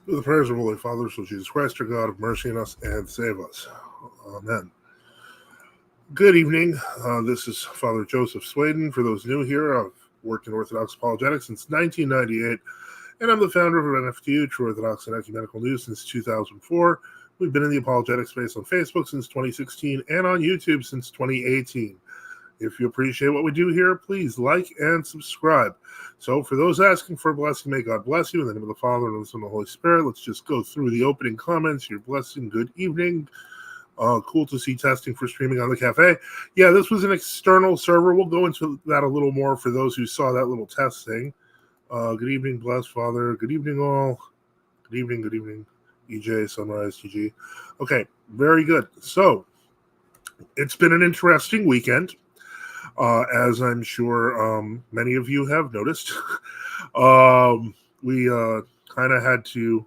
Through the prayers of Holy Father, so Jesus Christ, our God, have mercy on us and save us. Amen. Good evening. This is Father Joseph Swaden. For those new here, I've worked in Orthodox apologetics since 1998, and I'm the founder of NFTU, True Orthodox and Ecumenical News, since 2004. We've been in the apologetic space on Facebook since 2016 and on YouTube since 2018. If you appreciate what we do here, please like and subscribe. So for those asking for a blessing, may God bless you. In the name of the Father, and of the Son, and the Holy Spirit. Let's just go through the opening comments. Your blessing, good evening. Cool to see testing for streaming on the cafe. Yeah, this was an external server. We'll go into that a little more for those who saw that little test thing. Good evening, blessed Father. Good evening, all. Good evening. EJ, Sunrise, TG. Okay, very good. So, it's been an interesting weekend. As I'm sure many of you have noticed, we kind of had to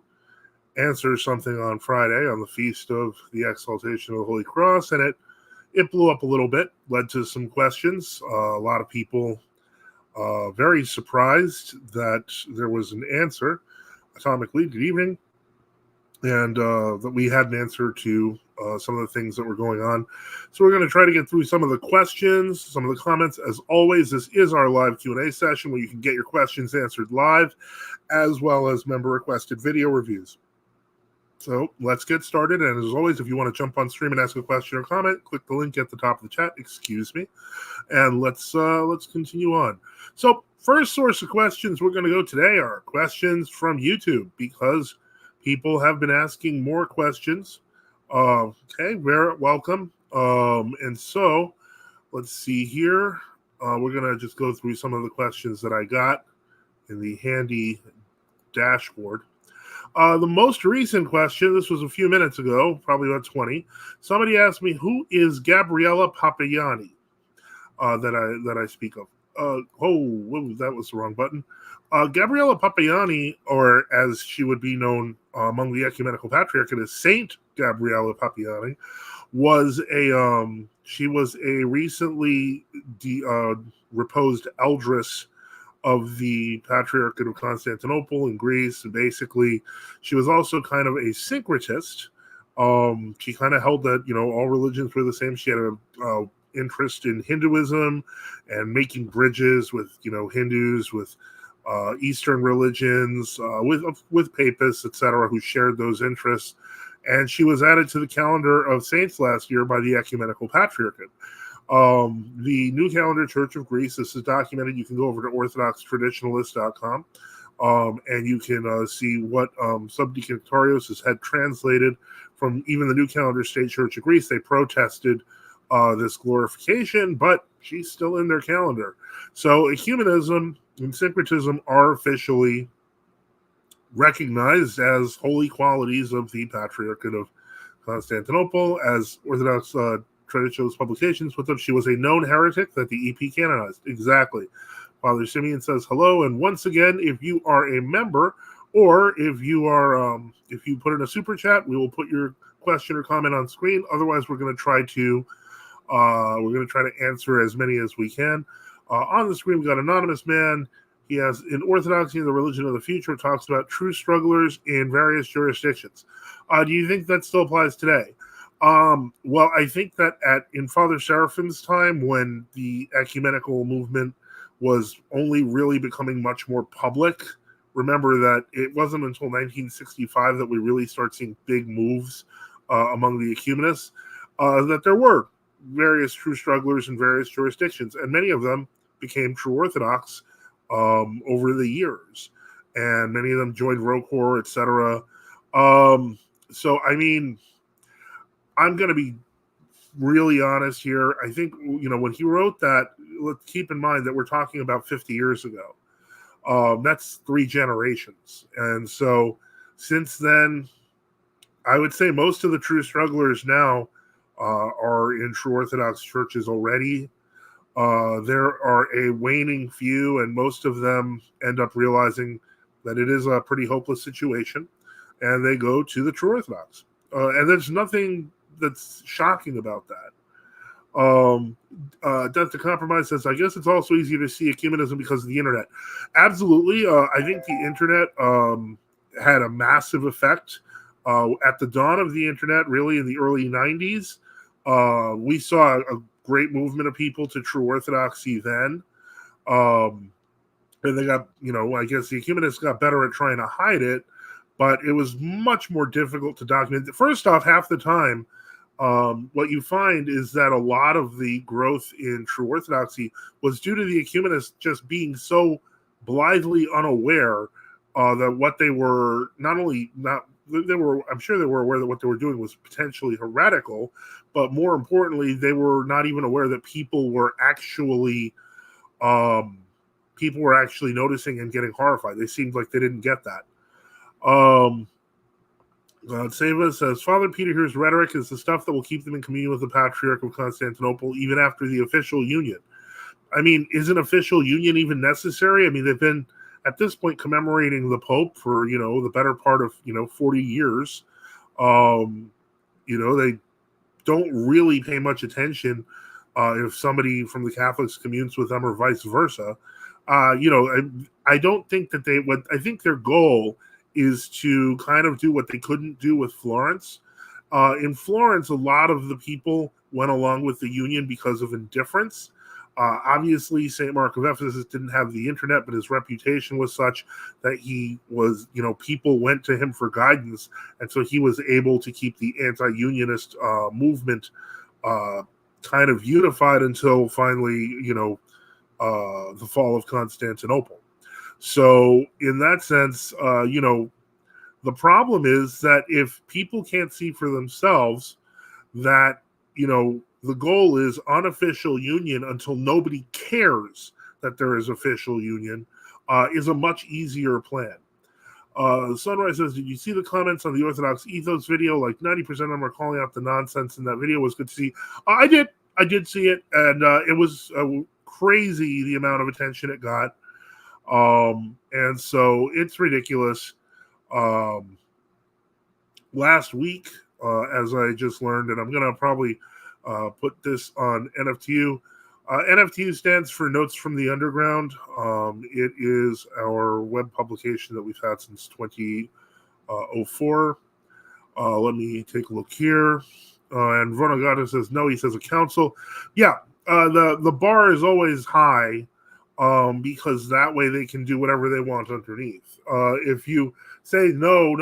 answer something on Friday on the feast of the exaltation of the Holy Cross, and it blew up a little bit, led to some questions. A lot of people very surprised that there was an answer. Atomic Lead, good evening. And that we had an answer to some of the things that were going on. So we're going to try to get through some of the questions, some of the comments. As always, this is our live Q&A session where you can get your questions answered live, as well as member-requested video reviews. So let's get started. And as always, if you want to jump on stream and ask a question or comment, click the link at the top of the chat. Excuse me. And let's continue on. So first source of questions we're going to go today are questions from YouTube, because people have been asking more questions. Okay, very welcome. And so let's see here. We're going to just go through some of the questions that I got in the handy dashboard. The most recent question, this was a few minutes ago, probably about 20. Somebody asked me, who is Gabriella Papagiani that I speak of? That was the wrong button. Gabriella Papagiani, or as she would be known among the Ecumenical Patriarchate as Saint Gabriella Papagiani, she was a recently reposed eldress of the Patriarchate of Constantinople in Greece. And basically, she was also kind of a syncretist. She kind of held that, all religions were the same. She had a interest in Hinduism and making bridges with, Hindus, with Eastern religions, with papists, etc., who shared those interests. And she was added to the calendar of saints last year by the Ecumenical Patriarchate. The New Calendar Church of Greece, this is documented. You can go over to orthodoxtraditionalist.com, and you can see what Subdeacon Victorios has had translated from even the New Calendar State Church of Greece. They protested this glorification, but she's still in their calendar. So ecumenism and syncretism are officially recognized as holy qualities of the Patriarchate of Constantinople, as Orthodox Traditionalist publications put them. She was a known heretic that the EP canonized. Exactly. Father Simeon says hello, and once again, if you are a member, or if you are, if you put in a super chat, we will put your question or comment on screen. Otherwise, we're going to try to answer as many as we can. On the screen, we got Anonymous Man. He has, in Orthodoxy, the religion of the future, talks about true strugglers in various jurisdictions. Do you think that still applies today? Well, I think that in Father Seraphine's time, when the ecumenical movement was only really becoming much more public, remember that it wasn't until 1965 that we really start seeing big moves among the ecumenists, that there were various true strugglers in various jurisdictions, and many of them became true Orthodox over the years, and many of them joined ROCOR, etc. So, I mean, I'm going to be really honest here. I think, when he wrote that, let's keep in mind that we're talking about 50 years ago. That's 3 generations. And so since then, I would say most of the true strugglers now are in true Orthodox churches already. There are a waning few, and most of them end up realizing that it is a pretty hopeless situation, and they go to the true Orthodox. And there's nothing that's shocking about that. Death to Compromise says, I guess it's also easier to see ecumenism because of the internet. Absolutely. I think the internet had a massive effect. At the dawn of the internet, really in the early 90s, we saw a great movement of people to true orthodoxy then. And they got, I guess the ecumenists got better at trying to hide it, but it was much more difficult to document. First off, half the time, what you find is that a lot of the growth in true orthodoxy was due to the ecumenists just being so blithely unaware that what they were I'm sure they were aware that what they were doing was potentially heretical, but more importantly, they were not even aware that people were actually noticing and getting horrified. They seemed like they didn't get that. God save us says, Father Peter here's rhetoric is the stuff that will keep them in communion with the Patriarch of Constantinople even after the official union. I mean, is an official union even necessary? I mean, they've been at this point commemorating the Pope for, the better part of, 40 years. They don't really pay much attention if somebody from the Catholics communes with them or vice versa. I don't think that I think their goal is to kind of do what they couldn't do with Florence. In Florence, a lot of the people went along with the union because of indifference. Obviously, St. Mark of Ephesus didn't have the internet, but his reputation was such that he was, people went to him for guidance. And so he was able to keep the anti-unionist movement kind of unified until finally, the fall of Constantinople. So in that sense, the problem is that if people can't see for themselves that, the goal is unofficial union until nobody cares that there is official union, is a much easier plan. Sunrise says, did you see the comments on the Orthodox Ethos video? Like 90% of them are calling out the nonsense in that video. It was good to see. I did see it, and it was crazy the amount of attention it got. And so it's ridiculous. Last week, as I just learned, and I'm going to probably put this on NFTU. NFTU stands for Notes from the Underground. It is our web publication that we've had since 2004. Let me take a look here. And Ronagato says, no, he says a council. Yeah, the bar is always high because that way they can do whatever they want underneath. If you say, no,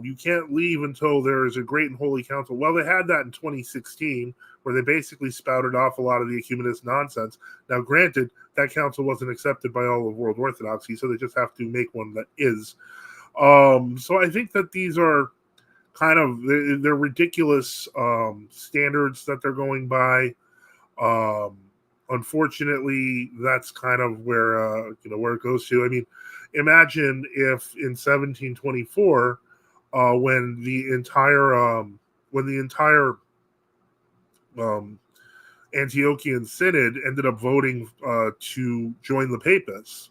you can't leave until there is a great and holy council. Well, they had that in 2016, where they basically spouted off a lot of the ecumenist nonsense. Now, granted, that council wasn't accepted by all of world Orthodoxy, so they just have to make one that is. So I think that these are kind of, they're ridiculous standards that they're going by. Unfortunately, that's kind of where where it goes to. I mean, imagine if in 1724, when the entire Antiochian Synod ended up voting to join the Papists.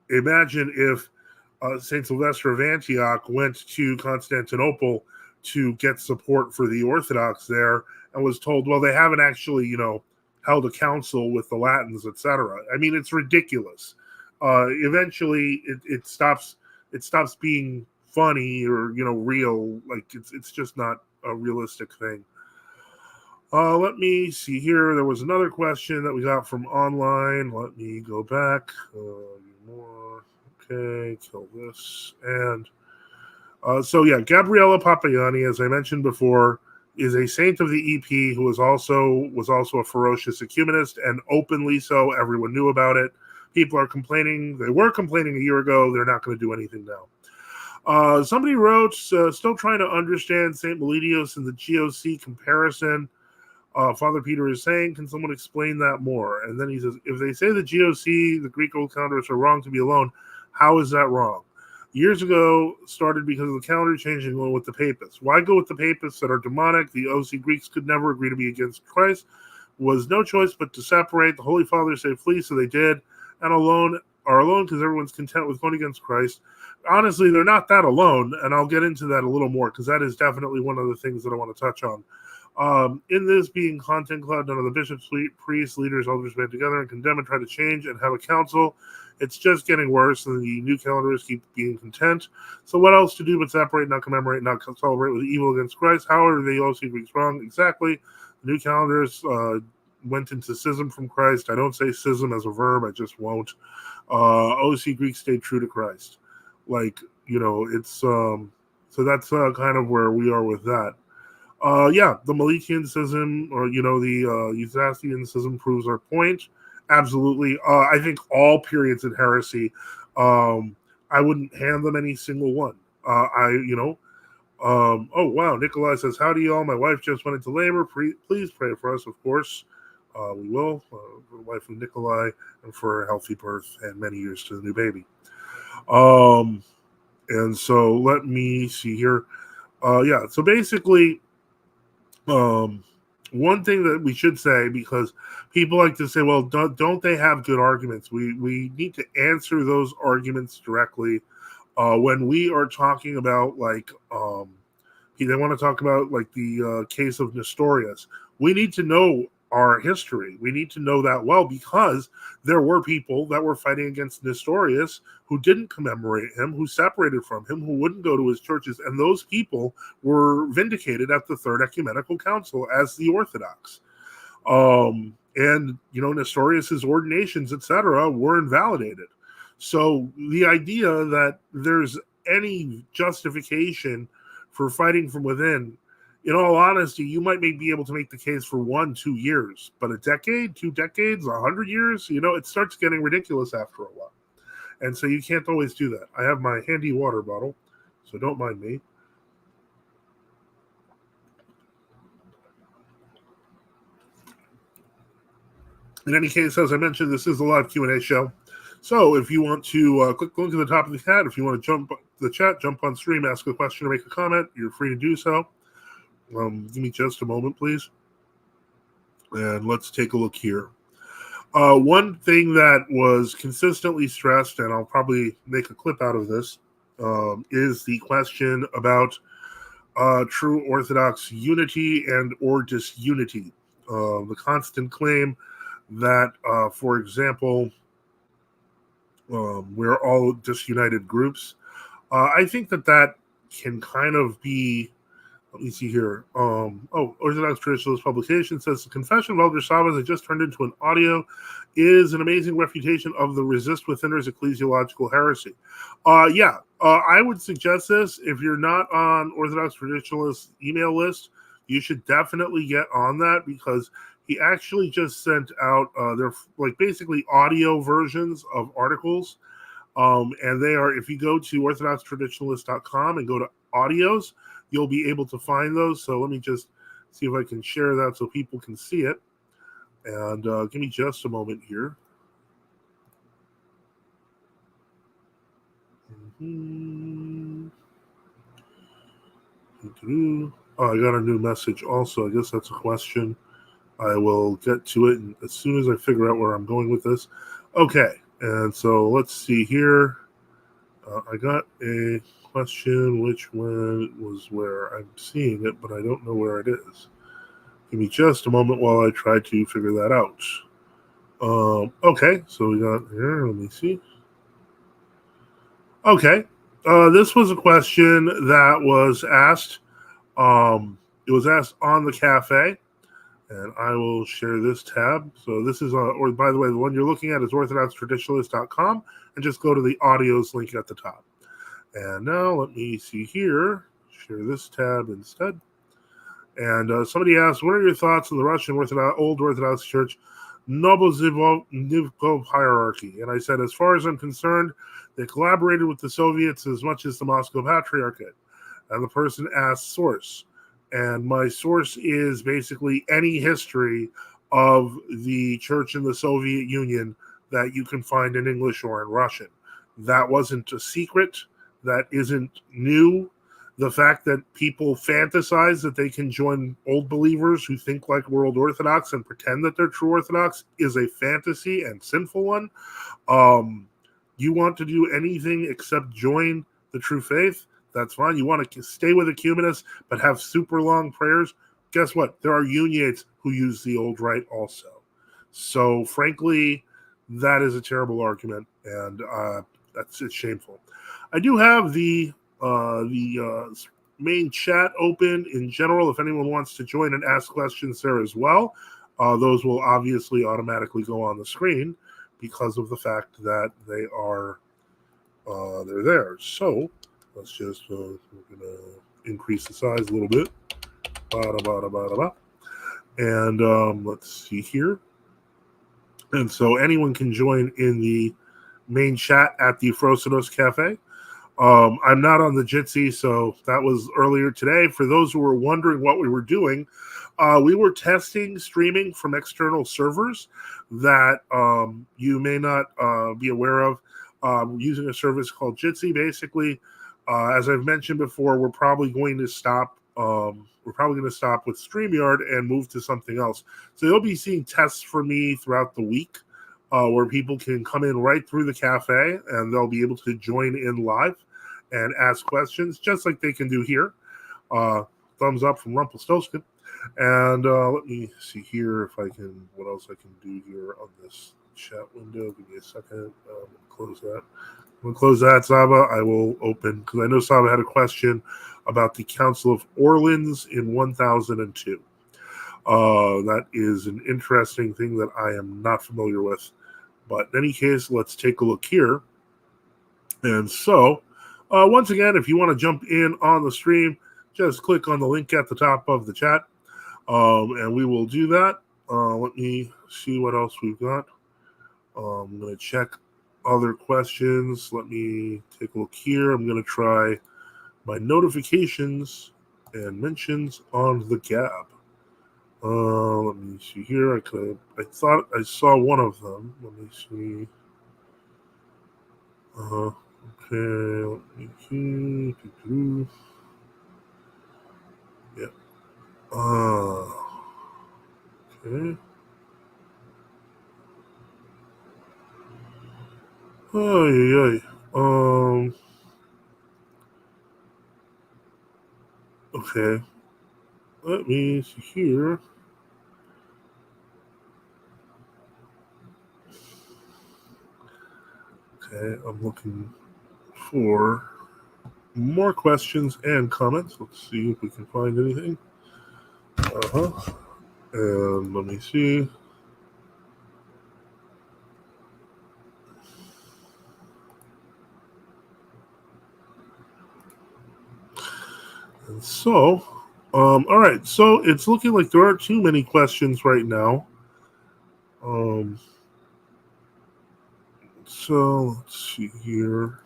Imagine if Saint Sylvester of Antioch went to Constantinople to get support for the Orthodox there, and was told, well, they haven't actually, held a council with the Latins, etc. I mean, it's ridiculous. Eventually, it stops being funny or real. Like it's just not a realistic thing. Let me see here. There was another question that we got from online. Let me go back. More. Okay, kill this. And so yeah, Gabriella Papayani, as I mentioned before, is a saint of the EP who was also a ferocious ecumenist, and openly so. Everyone knew about it. People are complaining. They were complaining a year ago. They're not going to do anything now. Somebody wrote, still trying to understand St. Meletios and the GOC comparison. Father Peter is saying, can someone explain that more? And then he says, if they say the GOC, the Greek Old Calendars, are wrong to be alone, how is that wrong? Years ago, started because of the calendar changing going with the Papists. Why go with the Papists that are demonic? The OC Greeks could never agree to be against Christ. Was no choice but to separate. The Holy Father said flee, so they did. And alone because everyone's content with going against Christ. Honestly, they're not that alone, and I'll get into that a little more because that is definitely one of the things that I want to touch on. In this being content cloud, none of the bishops, priests, leaders, elders band together and condemn and try to change and have a council. It's just getting worse, and the new calendars keep being content. So what else to do but separate, not commemorate, not celebrate with evil against Christ? However, they all see Greeks wrong. Exactly. The new calendars went into schism from Christ. I don't say schism as a verb. I just won't. OC Greeks stayed true to Christ. It's so that's kind of where we are with that. The Meletian schism, or the Eustathian schism, proves our point. Absolutely. I think all periods in heresy, I wouldn't hand them any single one. Oh wow, Nikolai says, "Howdy, y'all. My wife just went into labor. Please pray for us, of course. We will, for the wife of Nikolai, and for a healthy birth and many years to the new baby." And so let me see here. So basically, one thing that we should say, because people like to say, well, don't they have good arguments? We need to answer those arguments directly. When we are talking about, they want to talk about like the case of Nestorius, we need to know our history. We need to know that well, because there were people that were fighting against Nestorius who didn't commemorate him, who separated from him, who wouldn't go to his churches, and those people were vindicated at the Third Ecumenical Council as the Orthodox. And Nestorius's ordinations, etc., were invalidated. So the idea that there's any justification for fighting from within, in all honesty, you might be able to make the case for 1-2 years, but a decade, 2 decades, 100 years, it starts getting ridiculous after a while. And so you can't always do that. I have my handy water bottle, so don't mind me. In any case, as I mentioned, this is a live Q&A show. So if you want to click the link to the top of the chat, if you want to jump the chat, jump on stream, ask a question or make a comment, you're free to do so. Give me just a moment, please. And let's take a look here. One thing that was consistently stressed, and I'll probably make a clip out of this, is the question about true Orthodox unity and or disunity. The constant claim that, for example, we're all disunited groups. I think that can kind of be, let me see here. Orthodox Traditionalist Publication says the Confession of Elder Sabbath that just turned into an audio is an amazing refutation of the Resist Withiners ecclesiological heresy. I would suggest this. If you're not on Orthodox Traditionalist email list, you should definitely get on that, because he actually just sent out their basically audio versions of articles. And they are, if you go to orthodoxtraditionalist.com and go to audios, you'll be able to find those. So let me just see if I can share that so people can see it. And give me just a moment here. Oh, I got a new message also. I guess that's a question. I will get to it as soon as I figure out where I'm going with this. Okay, and so let's see here. I got a question. Which one was where? I'm seeing it, but I don't know where it is. Give me just a moment while I try to figure that out. Okay, so we got here. Let me see. Okay, this was a question that was asked. It was asked on the cafe, and I will share this tab. So this is, or by the way, the one you're looking at is orthodoxtraditionalist.com, and just go to the audios link at the top. And now let me see here, share this tab instead. And somebody asked, what are your thoughts on the Russian Old Orthodox Church Novozhivkov hierarchy? And I said, as far as I'm concerned, they collaborated with the Soviets as much as the Moscow Patriarchate. And the person asked source. And my source is basically any history of the church in the Soviet Union that you can find in English or in Russian. That wasn't a secret. That isn't new. The fact that people fantasize that they can join old believers who think like World Orthodox and pretend that they're true Orthodox is a fantasy and sinful one. You want to do anything except join the true faith? That's fine. You want to stay with ecumenists but have super long prayers? guess what? There are uniates who use the old rite also. So, frankly, that is a terrible argument, and it's shameful. I do have the main chat open in general. If anyone wants to join and ask questions there as well, those will obviously automatically go on the screen because of the fact that they're there. So let's just we're gonna increase the size a little bit. And let's see here. And so anyone can join in the main chat at the Frosenos Cafe. I'm not on the Jitsi, so that was earlier today. For those who were wondering what we were doing, we were testing streaming from external servers that you may not be aware of. Using a service called Jitsi, basically, as I've mentioned before, we're probably going to stop. We're probably going to stop with StreamYard and move to something else. So you'll be seeing tests for me throughout the week, where people can come in right through the cafe and they'll be able to join in live and ask questions, just like they can do here. Thumbs up from Rumpelstiltskin. And let me see here if I can, what else I can do here on this chat window. Give me a second. Close that. I'm going to close that, Saba. I will open, because I know Saba had a question about the Council of Orleans in 1002. That is an interesting thing that I am not familiar with. But in any case, let's take a look here. And so, once again, if you want to jump in on the stream, just click on the link at the top of the chat, and we will do that. Let me see what else we've got. I'm going to check other questions. Let me take a look here. I'm going to try my notifications and mentions on the Gab. Let me see here. I thought I saw one of them. Let me see. Okay. Let me see. Yeah. Okay. Okay. Let me see here. Okay, I'm looking for more questions and comments. Let's see if we can find anything. And let me see. And so, all right. So it's looking like there aren't too many questions right now. So let's see here.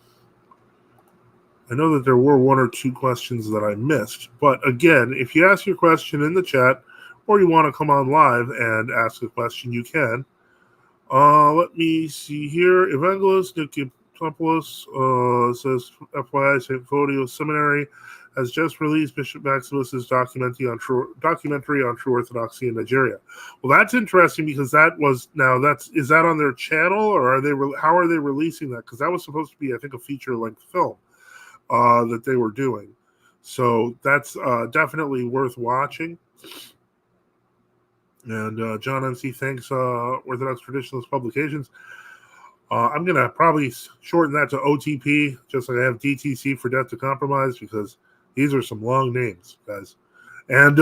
I know that there were one or two questions that I missed, but again, if you ask your question in the chat or you want to come on live and ask a question, you can. Let me see here. Evangelist Nikopoulos says, FYI, St. Phodio Seminary has just released Bishop Maximus's documentary on true orthodoxy in Nigeria. Well, that's interesting because is that on their channel, or how are they releasing that? Because that was supposed to be, I think, a feature-length film that they were doing. So that's definitely worth watching. And John MC, thanks, Orthodox Traditionalist Publications. I'm going to probably shorten that to OTP, just like I have DTC for Death to Compromise, because these are some long names, guys. And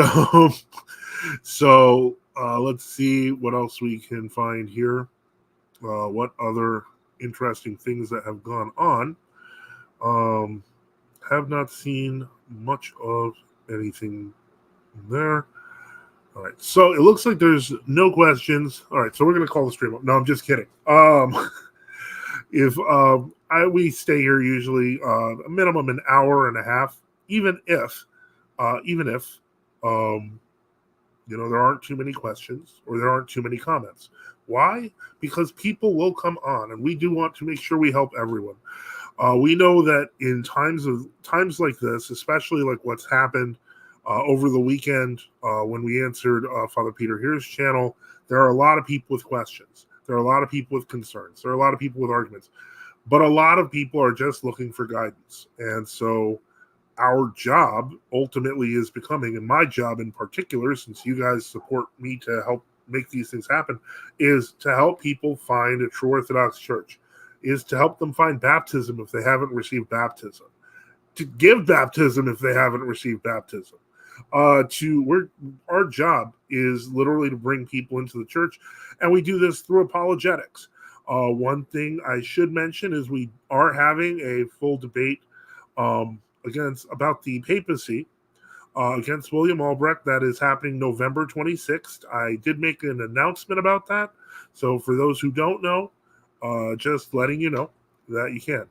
so let's see what else we can find here. What other interesting things that have gone on. Have not seen much of anything there. All right, so it looks like there's no questions. All right, so we're going to call the stream up. No, I'm just kidding. If we stay here usually a minimum an hour and a half, even if there aren't too many questions or there aren't too many comments. Why? Because people will come on, and we do want to make sure we help everyone. We know that in times like this, especially like what's happened over the weekend when we answered Father Peter Here's channel, there are a lot of people with questions. There are a lot of people with concerns. There are a lot of people with arguments. But a lot of people are just looking for guidance. And so our job ultimately is becoming, and my job in particular, since you guys support me to help make these things happen, is to help people find a true Orthodox church, is to help them find baptism if they haven't received baptism, to give baptism if they haven't received baptism. Our job is literally to bring people into the church, and we do this through apologetics. One thing I should mention is we are having a full debate about the papacy against William Albrecht. That is happening November 26th. I did make an announcement about that. So for those who don't know, just letting you know that you can.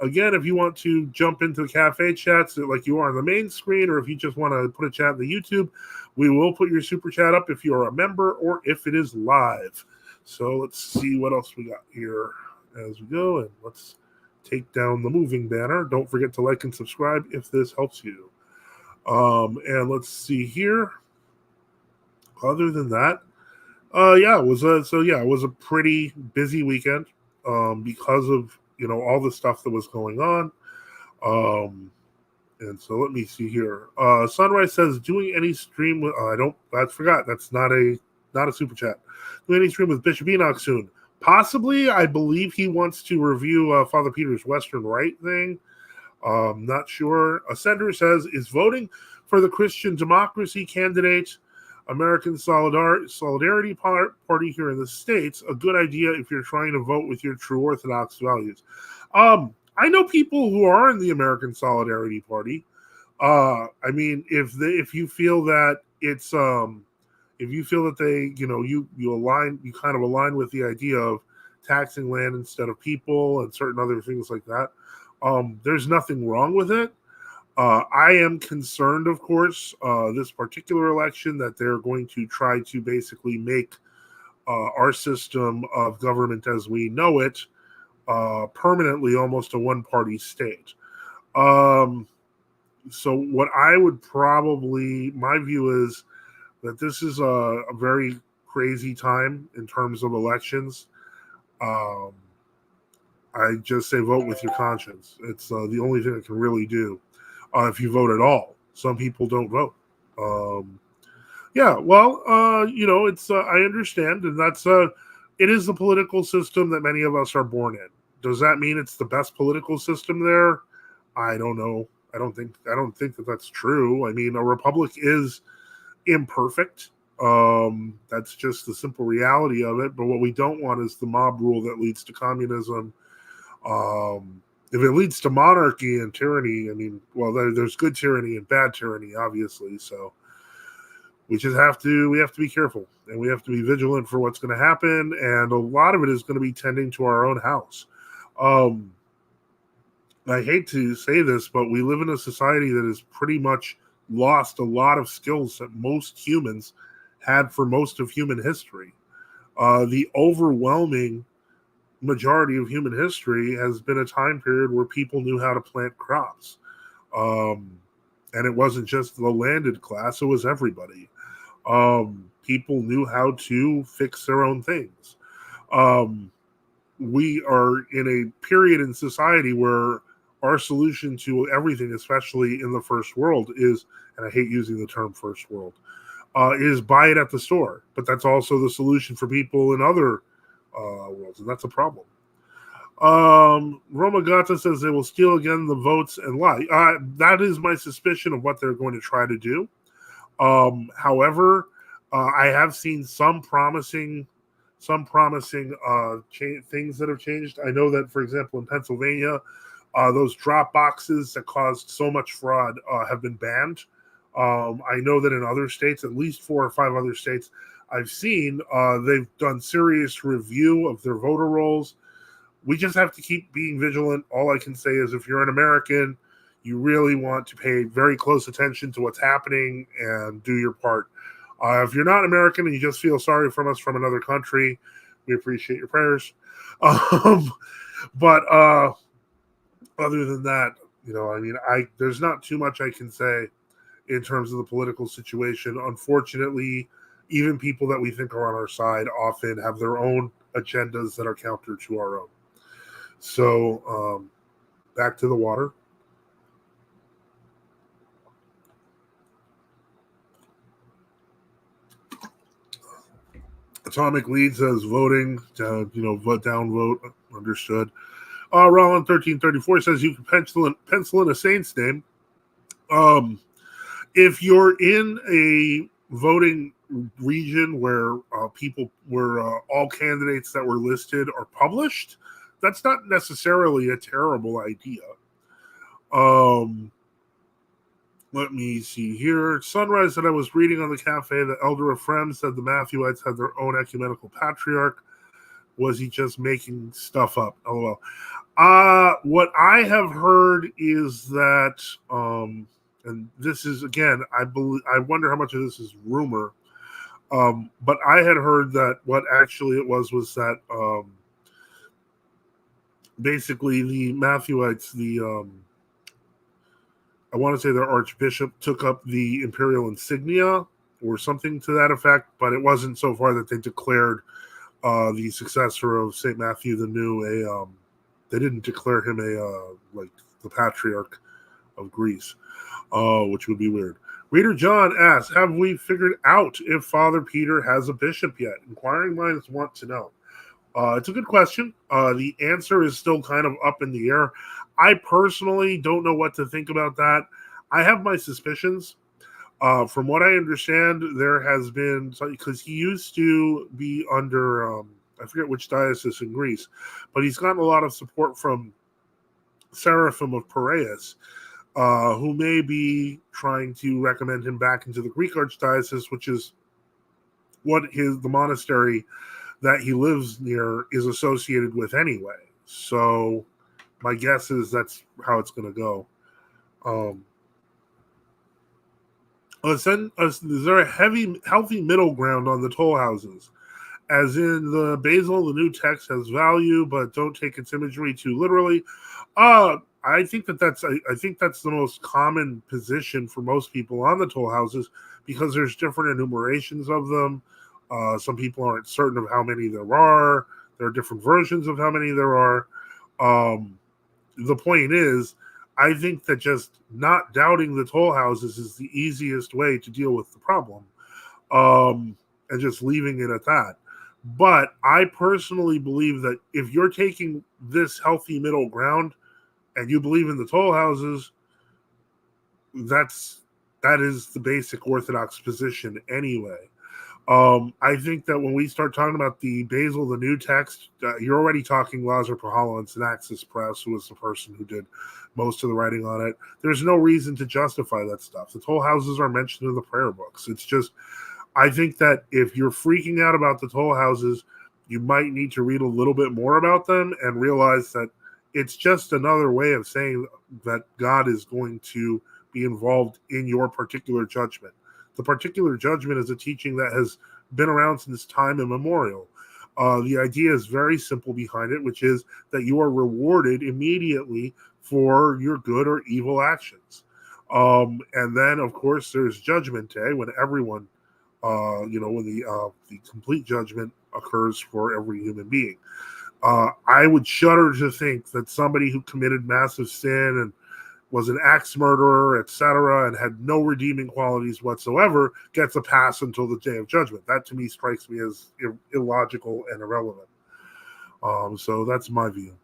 Again, if you want to jump into the cafe chats like you are on the main screen, or if you just want to put a chat in the YouTube, we will put your super chat up if you are a member or if it is live. So let's see what else we got here as we go, and let's take down the moving banner. Don't forget to like and subscribe if this helps you. And let's see here. Other than that, it was a pretty busy weekend because of all the stuff that was going on. And so let me see here. Sunrise says, doing any stream with I forgot, that's not a super chat. Doing any stream with Bishop Enoch soon. Possibly. I believe he wants to review Father Peter's Western Rite thing. Not sure. Ascender says, is voting for the Christian Democracy candidate, American Solidarity Party here in the States, a good idea if you're trying to vote with your true Orthodox values? I know people who are in the American Solidarity Party. I mean, if you feel that it's if you feel that they, you kind of align with the idea of taxing land instead of people and certain other things like that, there's nothing wrong with it. I am concerned, of course, this particular election, that they're going to try to basically make our system of government as we know it permanently almost a one-party state. So what I would my view is that this is a very crazy time in terms of elections. I just say vote with your conscience. It's the only thing it can really do. If you vote at all, some people don't vote. It's I understand, and that's it is the political system that many of us are born in. Does that mean it's the best political system there? I don't know. I don't think that that's true. I mean, a republic is imperfect. That's just the simple reality of it. But what we don't want is the mob rule that leads to communism. If it leads to monarchy and tyranny, I mean, well, there's good tyranny and bad tyranny, obviously. So we have to be careful, and we have to be vigilant for what's going to happen. And a lot of it is going to be tending to our own house. I hate to say this, but we live in a society that has pretty much lost a lot of skills that most humans had for most of human history. The overwhelming majority of human history has been a time period where people knew how to plant crops. And it wasn't just the landed class, it was everybody. People knew how to fix their own things. We are in a period in society where our solution to everything, especially in the first world, is, and I hate using the term first world, is buy it at the store. But that's also the solution for people in other worlds, and that's a problem. Romagata says they will steal again the votes and lie. That is my suspicion of what they're going to try to do. However, I have seen some promising things that have changed. I know that, for example, in Pennsylvania, those drop boxes that caused so much fraud have been banned. I know that in other states, at least 4 or 5 other states I've seen, they've done serious review of their voter rolls. We just have to keep being vigilant. All I can say is if you're an American, you really want to pay very close attention to what's happening and do your part. If you're not American and you just feel sorry from us from another country, we appreciate your prayers. But other than that, there's not too much I can say in terms of the political situation. Unfortunately, even people that we think are on our side often have their own agendas that are counter to our own. So back to the water. Atomic Lead says voting, vote down, vote, understood. Roland 1334 says you can pencil in a saint's name. If you're in a voting region where all candidates that were listed are published, that's not necessarily a terrible idea. Let me see here. Sunrise that I was reading on the cafe, the Elder of Frem said the Matthewites had their own ecumenical patriarch. Was he just making stuff up? LOL. What I have heard is that, and this is again, I wonder how much of this is rumor. But I had heard that what actually it was that basically the Matthewites, I want to say their archbishop took up the imperial insignia or something to that effect, but it wasn't so far that they declared the successor of St. Matthew the New they didn't declare him like the patriarch of Greece, which would be weird. Reader John asks, have we figured out if Father Peter has a bishop yet? Inquiring minds want to know. It's a good question. The answer is still kind of up in the air. I personally don't know what to think about that. I have my suspicions. From what I understand, there has been, because he used to be under, I forget which diocese in Greece, but he's gotten a lot of support from Seraphim of Piraeus, who may be trying to recommend him back into the Greek Archdiocese, which is what the monastery that he lives near is associated with anyway. So my guess is that's how it's going to go. Is there a healthy middle ground on the toll houses? As in the Basil, the new text has value, but don't take its imagery too literally. I think that's the most common position for most people on the toll houses, because there's different enumerations of them. Some people aren't certain of how many there are. There are different versions of how many there are. The point is, I think that just not doubting the toll houses is the easiest way to deal with the problem, and just leaving it at that. But I personally believe that if you're taking this healthy middle ground and you believe in the toll houses, that is the basic Orthodox position anyway. I think that when we start talking about the Basil, the new text, you're already talking Lazar Pahala and Synaxis Press, who was the person who did most of the writing on it. There's no reason to justify that stuff. The toll houses are mentioned in the prayer books. It's just, I think that if you're freaking out about the toll houses, you might need to read a little bit more about them and realize that it's just another way of saying that God is going to be involved in your particular judgment. The particular judgment is a teaching that has been around since time immemorial. The idea is very simple behind it, which is that you are rewarded immediately for your good or evil actions. And then, of course, there's Judgment Day, when everyone, when the complete judgment occurs for every human being. I would shudder to think that somebody who committed massive sin and was an axe murderer, etc., and had no redeeming qualities whatsoever, gets a pass until the day of judgment. That, to me, strikes me as illogical and irrelevant. So that's my view.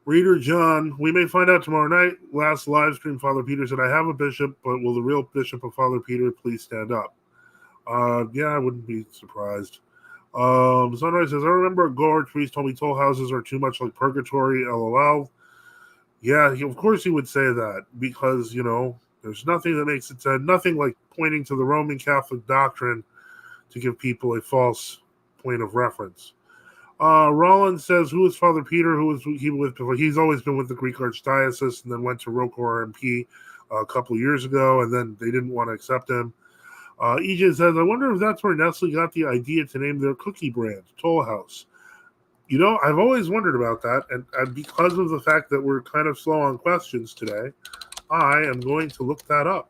Reader John, we may find out tomorrow night. Last live stream, Father Peter said, I have a bishop, but will the real bishop of Father Peter please stand up? Yeah, I wouldn't be surprised. Sunrise says, I remember a Gorge priest told me toll houses are too much like purgatory, LOL. Yeah, of course he would say that, because, there's nothing that makes it said, nothing like pointing to the Roman Catholic doctrine to give people a false point of reference. Rollins says, who is Father Peter? Who was he with before? He's always been with the Greek Archdiocese and then went to Rocor MP a couple of years ago, and then they didn't want to accept him. EJ says, I wonder if that's where Nestle got the idea to name their cookie brand Toll House. I've always wondered about that, and because of the fact that we're kind of slow on questions today, I am going to look that up.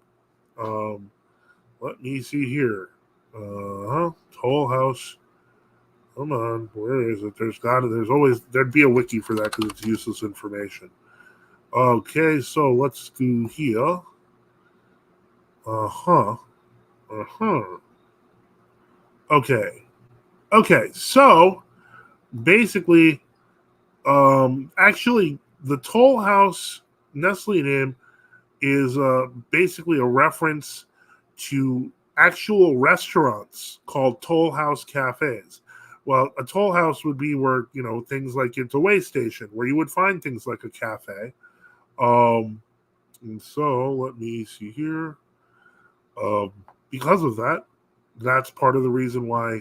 Let me see here. Toll House. Come on, where is it? There'd be a wiki for that because it's useless information. Okay, so let's do here. Okay. So basically, actually, the Toll House Nestle name is basically a reference to actual restaurants called Toll House cafes. Well, a toll house would be where, things like it's a way station where you would find things like a cafe. And so let me see here. Um, because of that, that's part of the reason why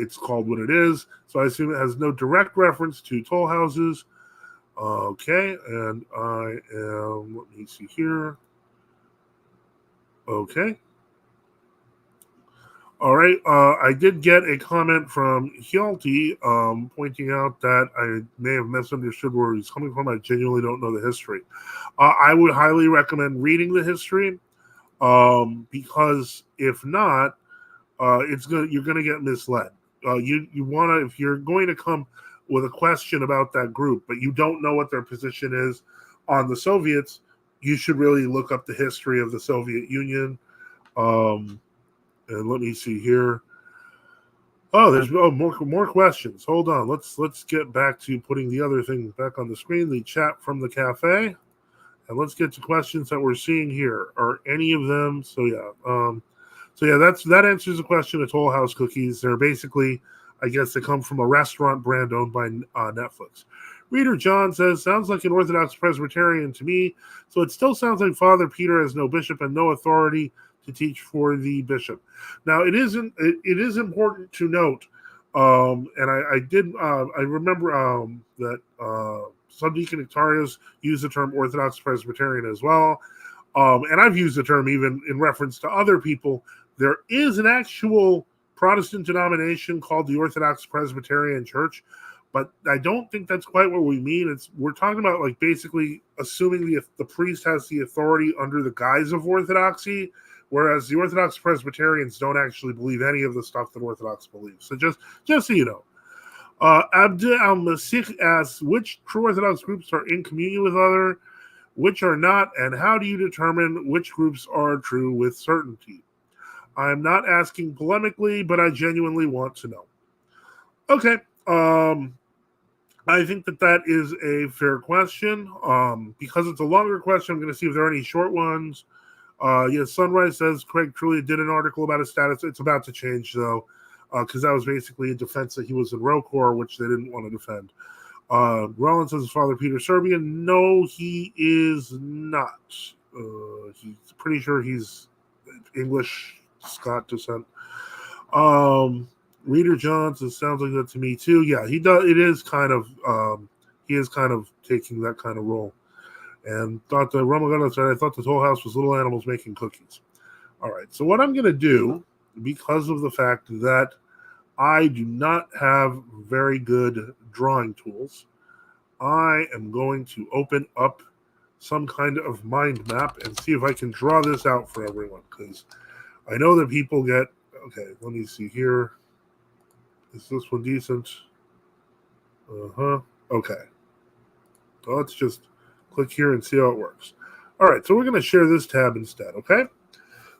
it's called what it is. So I assume it has no direct reference to toll houses. Okay, and I am, let me see here. Okay. All right. I did get a comment from Hjalti pointing out that I may have misunderstood where he's coming from. I genuinely don't know the history. I would highly recommend reading the history because if not, you're gonna get misled. You want to, if you're going to come with a question about that group, but you don't know what their position is on the Soviets, you should really look up the history of the Soviet Union. And let me see here. Oh, there's more questions. Hold on. Let's get back to putting the other thing back on the screen. The chat from the cafe, and let's get to questions that we're seeing here. Are any of them? That answers the question of Toll House cookies. They're basically, I guess, they come from a restaurant brand owned by Netflix. Reader John says, sounds like an Orthodox Presbyterian to me. So it still sounds like Father Peter has no bishop and no authority to teach for the bishop. Now, it is important to note, and I remember that Subdeacon Ictarius used the term Orthodox Presbyterian as well. And I've used the term even in reference to other people. There is an actual Protestant denomination called the Orthodox Presbyterian Church, but I don't think that's quite what we mean. We're talking about like basically assuming the priest has the authority under the guise of orthodoxy, whereas the Orthodox Presbyterians don't actually believe any of the stuff that Orthodox believes. So just so you know. Abdul al-Masih asks, which true Orthodox groups are in communion with other, which are not, and how do you determine which groups are true with certainty? I'm not asking polemically, but I genuinely want to know. Okay. I think that is a fair question. Because it's a longer question, I'm going to see if there are any short ones. Yes, Sunrise says Craig truly did an article about his status. It's about to change, though, because that was basically a defense that he was in ROCOR, which they didn't want to defend. Rollins says Father Peter Serbian. No, he is not. He's pretty sure he's English Scot descent. Reader Johns, it sounds like that to me too. Yeah, he does. It is kind of he is kind of taking that kind of role. And thought the Ramagana said, I thought the Toll House was little animals making cookies. All right. So what I'm going to do, because of the fact that I do not have very good drawing tools, I am going to open up some kind of mind map and see if I can draw this out for everyone, because I know that people get, okay, let me see here. Is this one decent? Okay. So let's just click here and see how it works. All right, so we're going to share this tab instead, okay?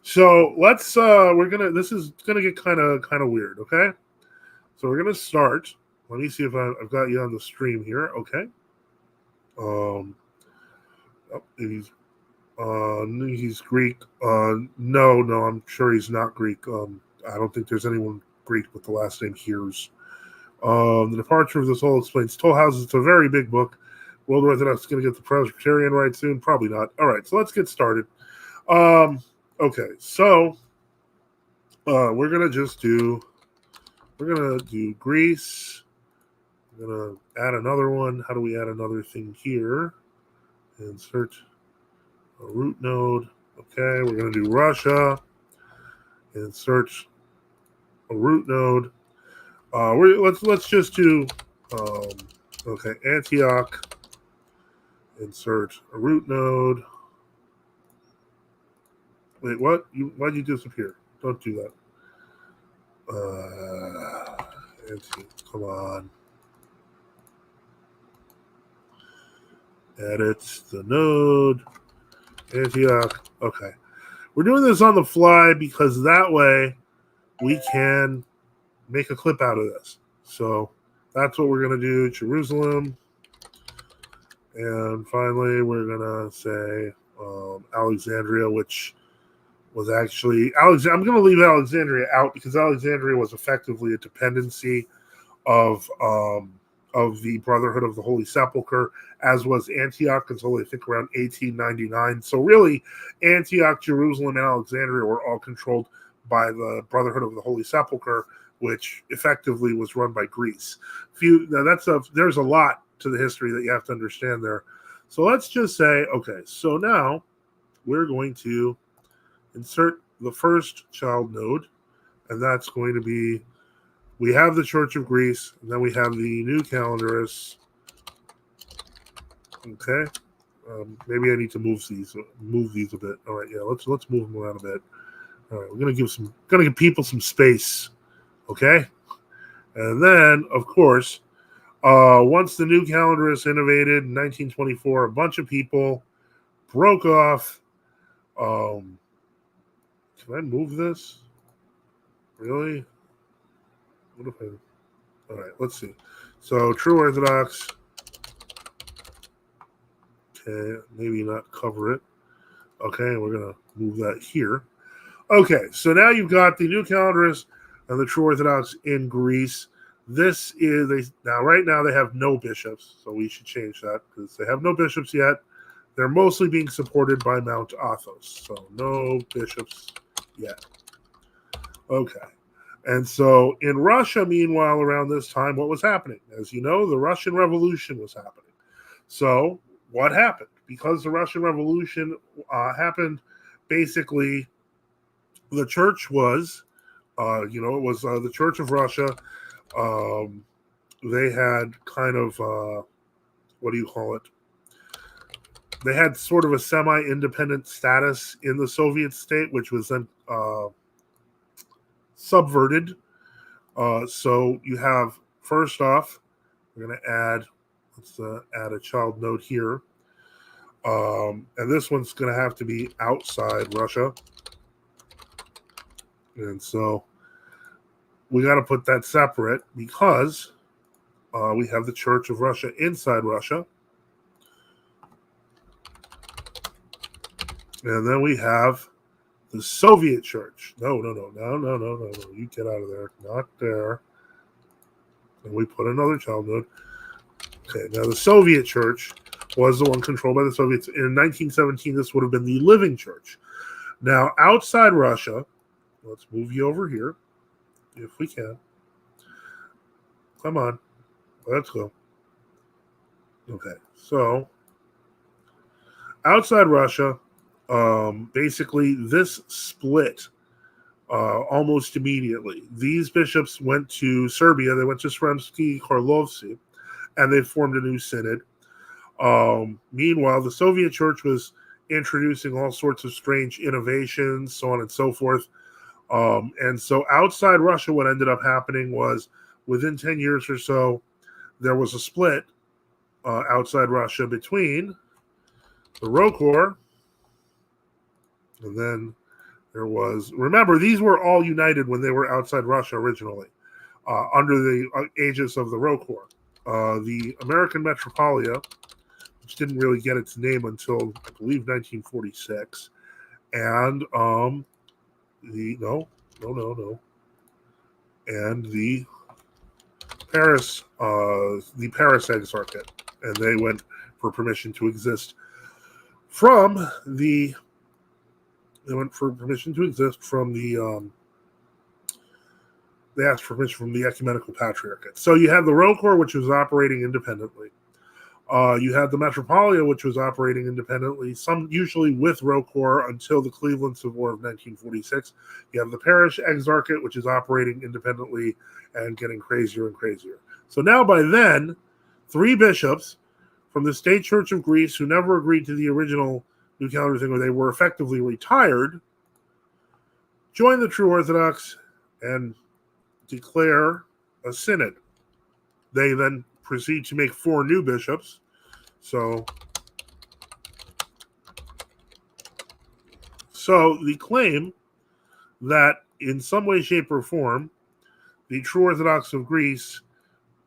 So let's this is gonna get kind of weird, okay? So we're gonna start. Let me see if I've got you on the stream here, okay? He's Greek. No, I'm sure he's not Greek. I don't think there's anyone Greek with the last name Hears. The departure of the soul explains Toll Houses. It's a very big book. World Orthodox is going to get the Presbyterian right soon. Probably not. All right, so let's get started. Okay, so we're gonna do Greece. We're gonna add another one. How do we add another thing here? Insert a root node. Okay, we're gonna do Russia. Insert a root node. Let's just do okay, Antioch. Insert a root node. Wait, what? Why'd you disappear? Don't do that. Come on. Edit the node. Antioch. Okay. We're doing this on the fly because that way we can make a clip out of this. So that's what we're going to do. Jerusalem. And finally, we're going to say Alexandria, which was actually I'm going to leave Alexandria out because Alexandria was effectively a dependency of the Brotherhood of the Holy Sepulchre, as was Antioch until I think around 1899. So really, Antioch, Jerusalem, and Alexandria were all controlled by the Brotherhood of the Holy Sepulchre, which effectively was run by Greece. There's a lot to the history that you have to understand there. So let's just say, okay, so now we're going to insert the first child node, and that's going to be, we have the Church of Greece, and then we have the New Calendarists. Okay, maybe I need to move these a bit. All right, yeah, let's move them around a bit. All right, we're gonna give people some space. Okay, and then of course, once the New Calendarists innovated in 1924, a bunch of people broke off. Can I move this? Really? What if I? All right, let's see. So True Orthodox. Okay, maybe not cover it. Okay, we're going to move that here. Okay, so now you've got the New Calendarists and the True Orthodox in Greece. Right now they have no bishops, so we should change that because they have no bishops yet. They're mostly being supported by Mount Athos, so no bishops yet. Okay. And so in Russia, meanwhile, around this time, what was happening? As you know, the Russian Revolution was happening. So what happened? Because the Russian Revolution happened, basically, the church was, the Church of Russia. They had kind of, what do you call it? They had sort of a semi-independent status in the Soviet state, which was then subverted. So you have, first off, we're going to let's add a child node here. And this one's going to have to be outside Russia. And so we got to put that separate because we have the Church of Russia inside Russia. And then we have the Soviet Church. No. You get out of there. Not there. And we put another child node. Okay, now the Soviet Church was the one controlled by the Soviets. In 1917, this would have been the living church. Now, outside Russia, let's move you over here, if we can. Come on. Let's go. Okay, so outside Russia, basically this split almost immediately. These bishops went to Serbia. They went to Sremski Karlovci, and they formed a new synod. Meanwhile, the Soviet Church was introducing all sorts of strange innovations, so on and so forth. And so outside Russia, what ended up happening was within 10 years or so, there was a split outside Russia between the Rokor, and then there was, remember, these were all united when they were outside Russia originally, under the aegis of the Rokor. The American Metropolia, which didn't really get its name until, I believe, 1946, and and the Paris Exarchate, and they went for permission to exist from the. They went for permission to exist from the. They asked for permission from the Ecumenical Patriarchate. So you had the Rokor, which was operating independently. You had the Metropolia, which was operating independently, some usually with Rokor until the Cleveland Civil War of 1946. You have the Parish Exarchate, which is operating independently and getting crazier and crazier. So now by then, 3 bishops from the State Church of Greece, who never agreed to the original New Calendar thing, where they were effectively retired, join the True Orthodox and declare a synod. They then proceed to make 4 new bishops. So the claim that in some way, shape, or form, the true Orthodox of Greece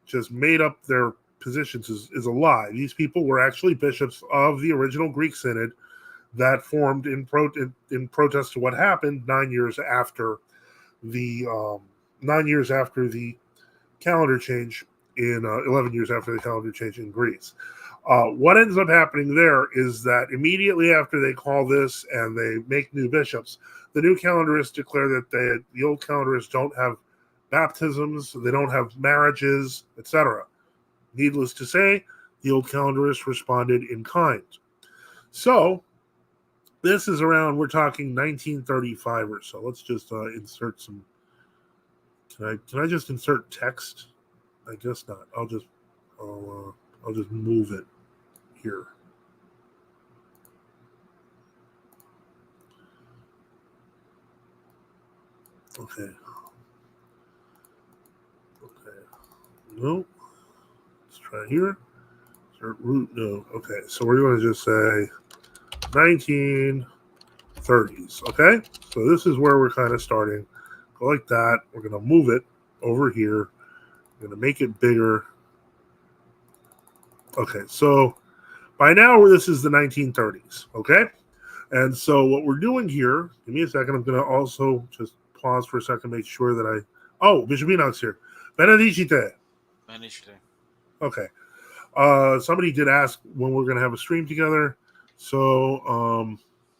just made up their positions is a lie. These people were actually bishops of the original Greek Synod that formed in protest to what happened 9 years after the 9 years after the calendar change in 11 years after the calendar change in Greece. What ends up happening there is that immediately after they call this and they make new bishops, the new calendarists declare that the old calendarists don't have baptisms, they don't have marriages, etc. Needless to say, the old calendarists responded in kind. So this is around, we're talking 1935 or so. Let's just insert some. Can I just insert text? I guess not. I'll just move it here. Okay. No. Let's try here. Insert root. No. Okay. So we're going to just say 1930s. Okay. So this is where we're kind of starting. Go like that. We're going to move it over here. We're going to make it bigger. Okay, so by now this is the 1930s, okay? And so what we're doing here, give me a second, I'm going to also just pause for a second, make sure that Bishop Enoch's here. Benedicite. Okay. Somebody did ask when we're going to have a stream together. So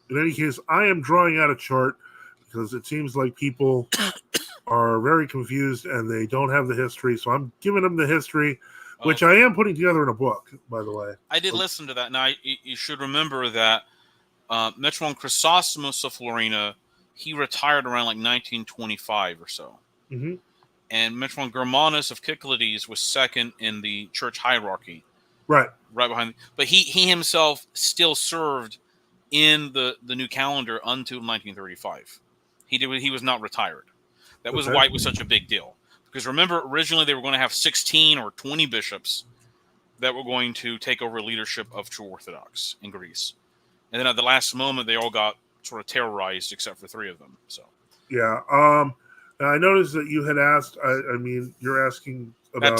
in any case, I am drawing out a chart because it seems like people are very confused and they don't have the history. So I'm giving them the history, which I am putting together in a book, by the way. I did listen to that. Now, you should remember that Metron Chrysostomos of Florina, he retired around like 1925 or so. Mm-hmm. And Metron Germanus of Cyclades was second in the church hierarchy. Right behind. But he himself still served in the new calendar until 1935. He was not retired. That was why it was such a big deal. Because remember, originally they were going to have 16 or 20 bishops that were going to take over leadership of true Orthodox in Greece. And then at the last moment, they all got sort of terrorized, except for 3 of them. So yeah. I noticed that you had asked. I mean, you're asking about.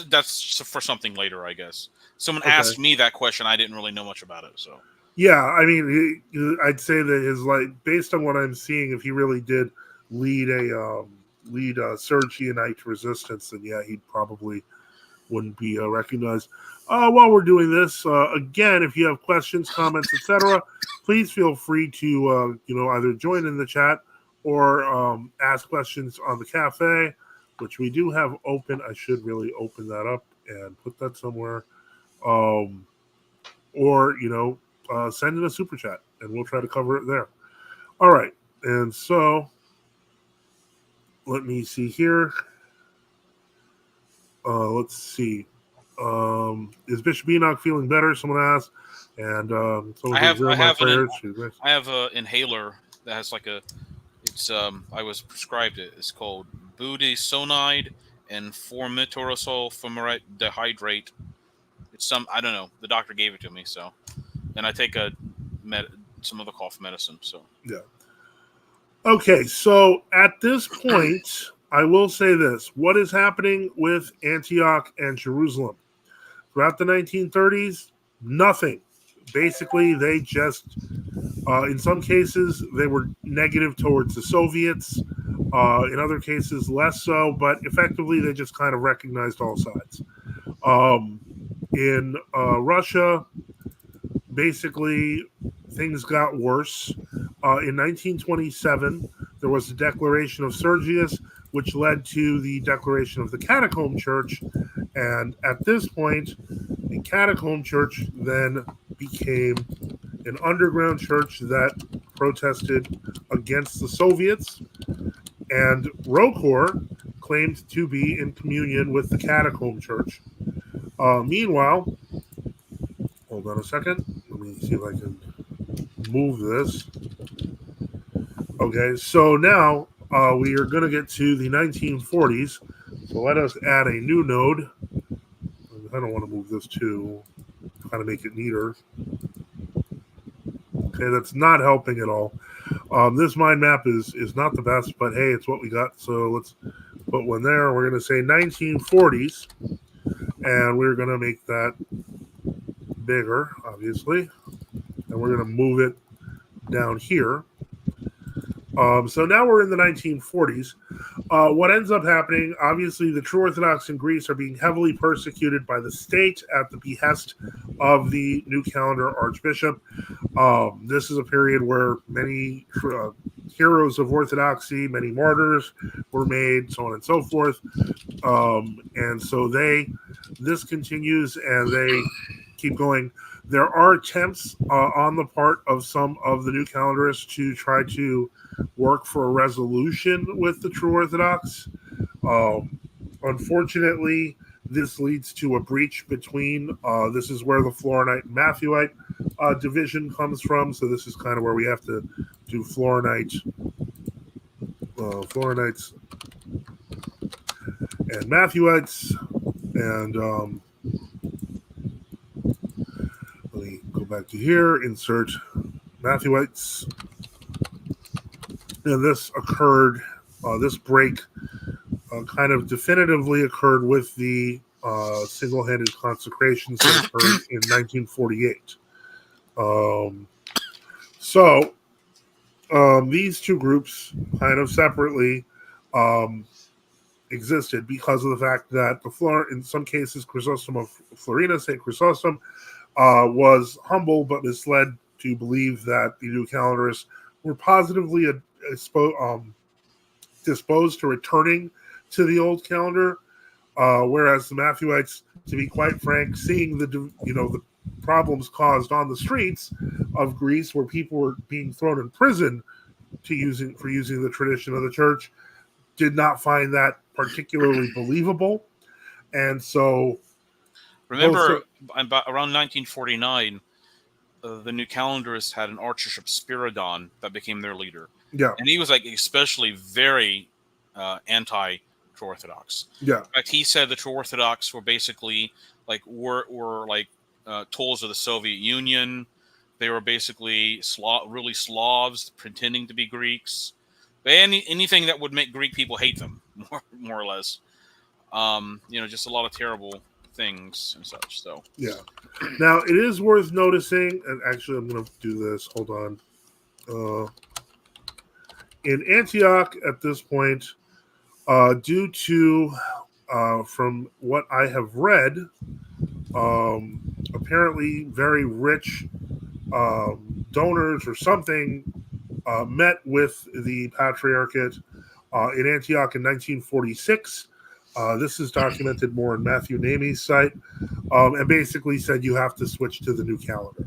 That's for something later, I guess. Someone asked me that question. I didn't really know much about it. So yeah, I mean, I'd say that his based on what I'm seeing, if he really did lead a Sergionite resistance, then yeah, he probably wouldn't be recognized. While we're doing this, again, if you have questions, comments, etc., please feel free to either join in the chat or ask questions on the cafe, which we do have open. I should really open that up and put that somewhere, or send in a super chat and we'll try to cover it there. All right, and so let me see here. Let's see. Is Bishop Enoch feeling better? Someone asked. And I have an inhaler that has I was prescribed it. It's called budesonide and formoterol fumarate dehydrate. It's I don't know. The doctor gave it to me, so. And I take some other cough medicine, so. Yeah. Okay, so at this point, I will say this. What is happening with Antioch and Jerusalem? Throughout the 1930s, nothing. Basically, they just, in some cases, they were negative towards the Soviets. In other cases, less so, but effectively, they just kind of recognized all sides. In Russia, basically, things got worse. In 1927, there was the Declaration of Sergius, which led to the declaration of the Catacomb Church. And at this point, the Catacomb Church then became an underground church that protested against the Soviets. And Rokor claimed to be in communion with the Catacomb Church. Meanwhile, hold on a second. Let me see if I can move this. Okay, so now we are going to get to the 1940s. So let us add a new node. I don't want to move this too. Kind of make it neater. Okay, that's not helping at all. This mind map is not the best, but hey, it's what we got. So let's put one there. We're going to say 1940s, and we're going to make that bigger, obviously, and we're going to move it down here. So now we're in the 1940s. What ends up happening, obviously, the true Orthodox in Greece are being heavily persecuted by the state at the behest of the New Calendar Archbishop. This is a period where many heroes of Orthodoxy, many martyrs were made, so on and so forth. And so this continues, and they keep going. There are attempts on the part of some of the New Calendarists to try to work for a resolution with the true Orthodox. Unfortunately, this leads to a breach between, this is where the Florinite and Matthewite division comes from. So this is kind of where we have to do Florinites and Matthewites. And let me go back to here, insert Matthewites. And this occurred, this break kind of definitively occurred with the single-handed consecrations that occurred in 1948. These two groups kind of separately existed because of the fact that in some cases, Chrysostom of Florina, St. Chrysostom, was humble but misled to believe that the New Calendarists were positively disposed to returning to the old calendar, whereas the Matthewites, to be quite frank, seeing the problems caused on the streets of Greece, where people were being thrown in prison for using the tradition of the church, did not find that particularly believable, and so remember around 1949. The New Calendarists had an Archbishop Spiridon that became their leader. Yeah. And he was like especially very anti-True Orthodox. Yeah. In fact, he said the True Orthodox were basically like were like tools of the Soviet Union. They were basically really Slavs pretending to be Greeks. Anything that would make Greek people hate them, more or less. Just a lot of terrible things and such. So yeah. Now it is worth noticing, and actually I'm going to do this. Hold on. In Antioch at this point, due to from what I have read, apparently very rich donors or something met with the Patriarchate in Antioch in 1946. This is documented more in Matthew Namie's site, and basically said you have to switch to the new calendar.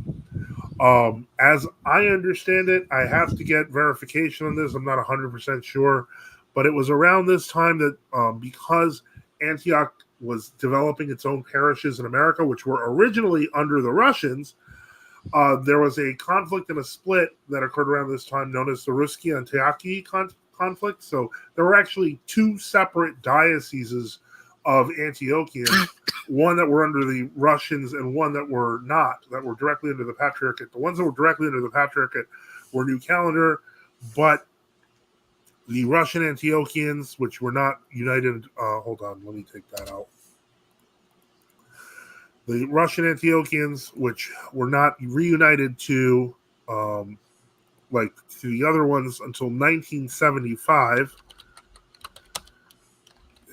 As I understand it, I have to get verification on this. I'm not 100% sure, but it was around this time that because Antioch was developing its own parishes in America, which were originally under the Russians, there was a conflict and a split that occurred around this time known as the Ruski-Antiochi conflict. So there were actually two separate dioceses of Antiochians, one that were under the Russians and one that were not, that were directly under the Patriarchate. The ones that were directly under the Patriarchate were New Calendar, but the Russian Antiochians, which were not united, hold on, let me take that out. The Russian Antiochians, which were not reunited to the other ones until 1975.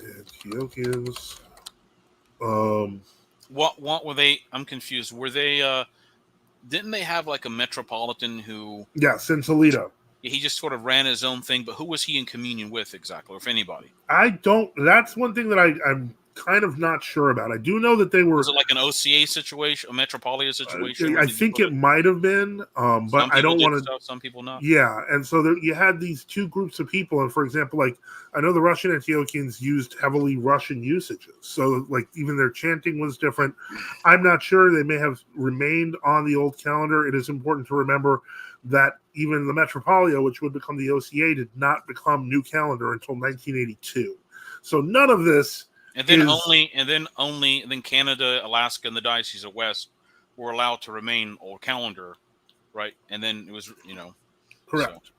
Antiochians. What were they? I'm confused. Were they? Didn't they have like a metropolitan who? Yes, in Toledo. He just sort of ran his own thing, but who was he in communion with exactly, or if anybody? I don't. That's one thing that I'm kind of not sure about. I do know that they were. Was it like an OCA situation, a Metropolia situation? I think it might have been, but I don't want to. Some people not. Yeah, and so you had these two groups of people, and for example, like I know the Russian Antiochians used heavily Russian usages, so like even their chanting was different. I'm not sure. They may have remained on the old calendar. It is important to remember that even the Metropolia, which would become the OCA, did not become New Calendar until 1982. So none of this. And then Canada, Alaska, and the Diocese of West were allowed to remain old calendar, right? And then it was, correct.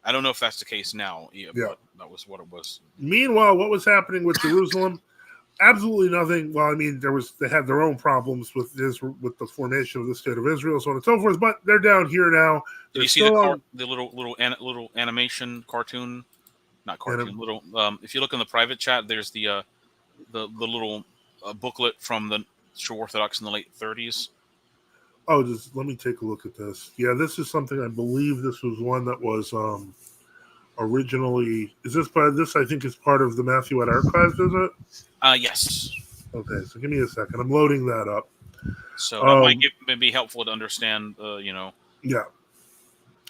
I don't know if that's the case now, Yeah. but that was what it was. Meanwhile, what was happening with Jerusalem? Absolutely nothing. Well, I mean, they had their own problems with the formation of the state of Israel, so on and so forth. But they're down here now. Did you see the little animation cartoon? Not cartoon. Little. If you look in the private chat, there's the little booklet from the True Orthodox in the late 30s. Oh, just let me take a look at this. Yeah, this is something I believe this was one that was originally. Is this part? This I think is part of the Matthew at Archives, is it? Yes. Okay, so give me a second. I'm loading that up. So that might be helpful to understand. Yeah.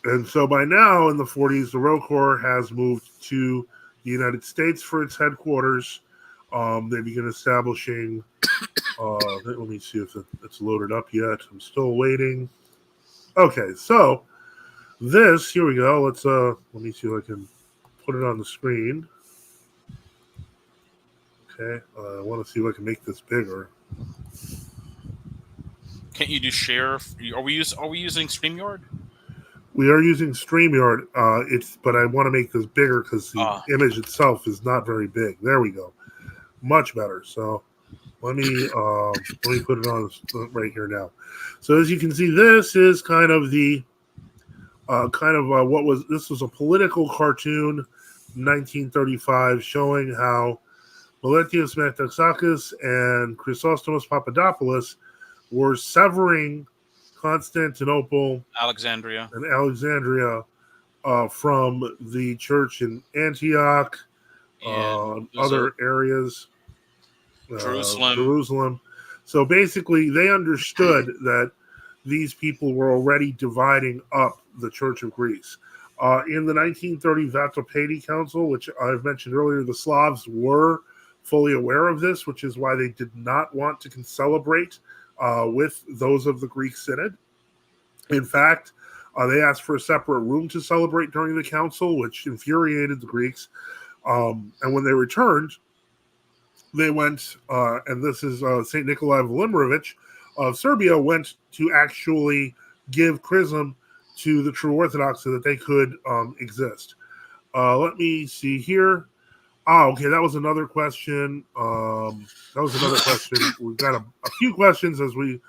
And so by now in the 40s, the Roe Corps has moved to the United States for its headquarters. They begin establishing. Let me see if it's loaded up yet. I'm still waiting. Okay, so here we go. Let me see if I can put it on the screen. Okay, I want to see if I can make this bigger. Can't you do share? Are we using StreamYard? We are using StreamYard. But I want to make this bigger because the image itself is not very big. There we go. Much better. So let me put it on right here now. So as you can see, this is kind of the this was a political cartoon, 1935, showing how Meletios Metaxakis and Chrysostomos Papadopoulos were severing Constantinople, Alexandria, from the church in Antioch, and other areas, Jerusalem. So basically, they understood that these people were already dividing up the Church of Greece. In the 1930 Vatopedi Council, which I've mentioned earlier, the Slavs were fully aware of this, which is why they did not want to celebrate with those of the Greek Synod. In fact, they asked for a separate room to celebrate during the council, which infuriated the Greeks. And when they returned, they went, and this is St. Nikolai Velimirovich of Serbia, went to actually give chrism to the True Orthodox so that they could exist. Let me see here. Okay, that was another question. We've got a few questions as we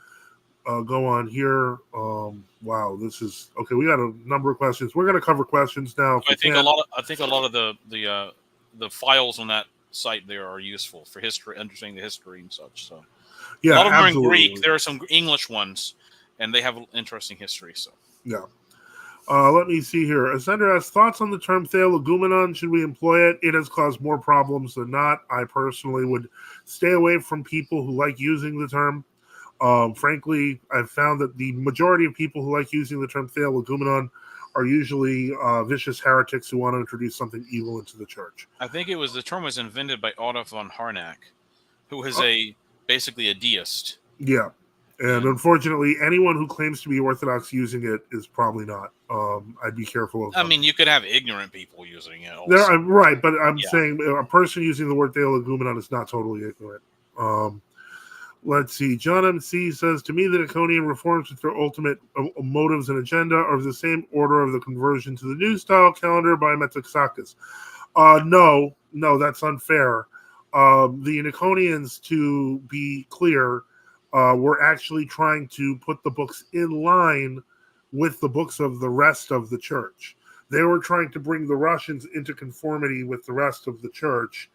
go on here. Wow, this is okay. We got a number of questions. We're going to cover questions now. I think a lot of the files on that site there are useful for history, understanding the history and such. So yeah, a lot of them absolutely. are in Greek. There are some English ones, and they have interesting history. So yeah. Let me see here. Ascender has thoughts on the term theologumenon. Should we employ it? It has caused more problems than not. I personally would stay away from people who like using the term. Frankly, I've found that the majority of people who like using the term theologumenon are usually vicious heretics who want to introduce something evil into the church. I think the term was invented by Otto von Harnack, who was basically a deist. Yeah. And unfortunately, anyone who claims to be Orthodox using it is probably not. I'd be careful of them. I mean, you could have ignorant people using it also. Right, but I'm saying a person using the word theologumenon is not totally ignorant. Let's see. John MC says, to me, the Iconian reforms with their ultimate motives and agenda are of the same order of the conversion to the new style calendar by Metaxakis. No, that's unfair. The Iconians, to be clear, were actually trying to put the books in line with the books of the rest of the church. They were trying to bring the Russians into conformity with the rest of the church,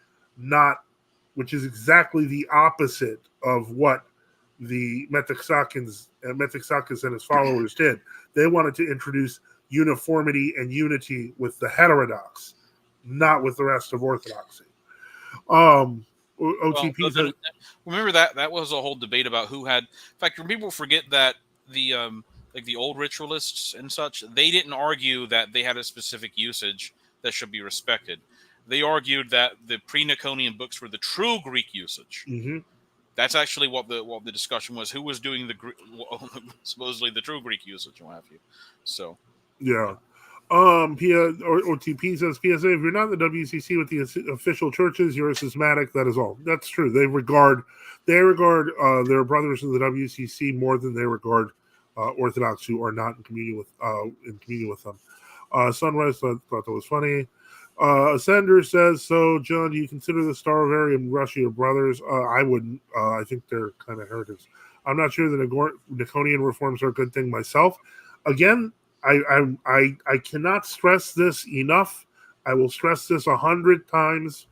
which is exactly the opposite of what the Metaxakis and his followers did. They wanted to introduce uniformity and unity with the heterodox, not with the rest of Orthodoxy. OTP remember that was a whole debate about who had. In fact, when people forget that the old ritualists and such, they didn't argue that they had a specific usage that should be respected. They argued that the pre-Niconian books were the true Greek usage. Mm-hmm. That's actually what the discussion was. Who was doing supposedly the true Greek usage, and what have you. So, yeah. OTP says, PSA, if you're not in the WCC with the official churches, you're a schismatic. That is all. That's true. They regard their brothers in the WCC more than they regard Orthodox who are not in communion with them. Sunrise thought that was funny. Ascender says, so, John, do you consider the Starovary and Russia your brothers? I wouldn't. I think they're kind of heretics. I'm not sure the Niconian reforms are a good thing myself. Again, I cannot stress this enough. I will stress this 100 times.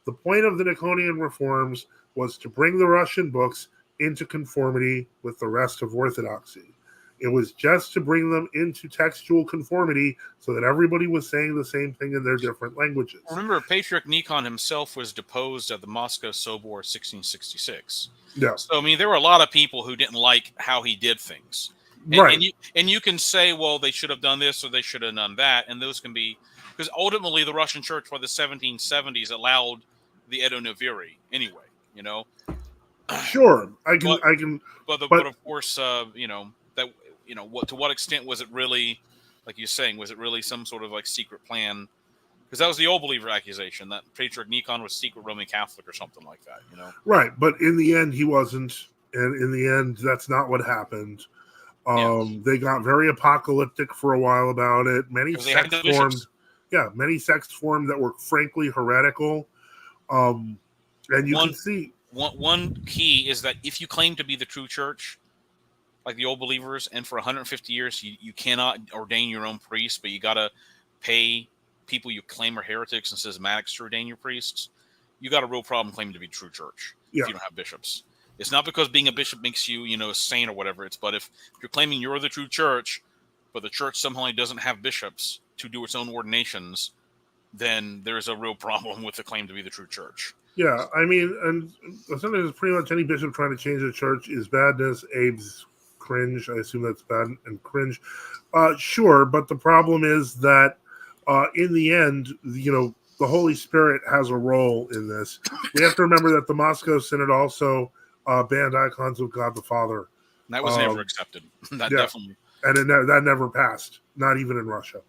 The point of the Niconian reforms was to bring the Russian books into conformity with the rest of Orthodoxy. It was just to bring them into textual conformity so that everybody was saying the same thing in their different languages. Remember, Patriarch Nikon himself was deposed at the Moscow Sobor 1666. Yeah. So, I mean, there were a lot of people who didn't like how he did things. Right. And you can say, well, they should have done this or they should have done that. And those can be, because ultimately the Russian church by the 1770s allowed the Edo Noviri anyway, you know. Sure. I can. But of course, you know, that, you know, to what extent was it really, like you're saying, was it really some sort of like secret plan? Because that was the old believer accusation that Patriarch Nikon was secret Roman Catholic or something like that, you know? Right. But in the end, he wasn't. And in the end, that's not what happened. They got very apocalyptic for a while about it. Many sects formed. Yeah, many sects formed that were frankly heretical. And you can see one key is that if you claim to be the true church, like the old believers, and for 150 years you cannot ordain your own priest, but you got to pay people you claim are heretics and schismatics to ordain your priests, you got a real problem claiming to be true church if you don't have bishops. It's not because being a bishop makes you, you know, a saint or whatever. But if you're claiming you're the true church, but the church somehow doesn't have bishops to do its own ordinations, then there's a real problem with the claim to be the true church. Yeah, I mean, and sometimes pretty much any bishop trying to change the church is badness. Abe's cringe. I assume that's bad and cringe. Sure, but the problem is that in the end, you know, the Holy Spirit has a role in this. We have to remember that the Moscow Synod also banned icons of God the Father. That was never accepted. Definitely. And that never passed, not even in Russia.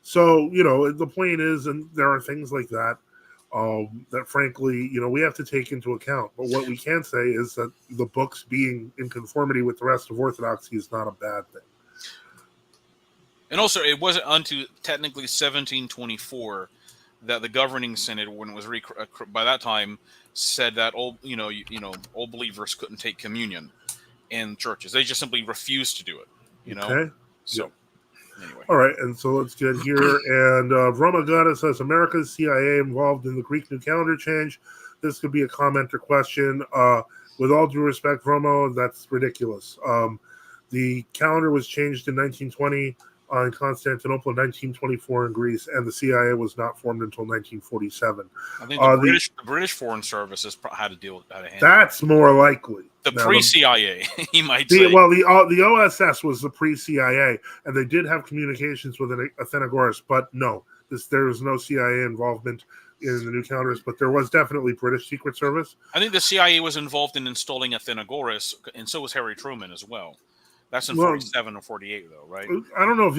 So, you know, the point is, and there are things like that that, frankly, you know, we have to take into account. But what we can say is that the books being in conformity with the rest of Orthodoxy is not a bad thing. And also, it wasn't unto technically 1724 that the governing synod, when it was by that time, said that old believers couldn't take communion in churches. They just simply refused to do it. You know. Okay. So. Anyway. All right, and so let's get here. And Romagata says, America's CIA involved in the Greek New Calendar change. This could be a comment or question. With all due respect, Romo, that's ridiculous. The calendar was changed in 1920 in Constantinople, 1924 in Greece, and the CIA was not formed until 1947. I think the British Foreign Service has had to deal with that. That's more likely. The pre-CIA, he might say. Well, the OSS was the pre-CIA, and they did have communications with Athenagoras, but no, there was no CIA involvement in the new calendars, but there was definitely British Secret Service. I think the CIA was involved in installing Athenagoras, and so was Harry Truman as well. That's in 47 or 48, though, right? I don't know if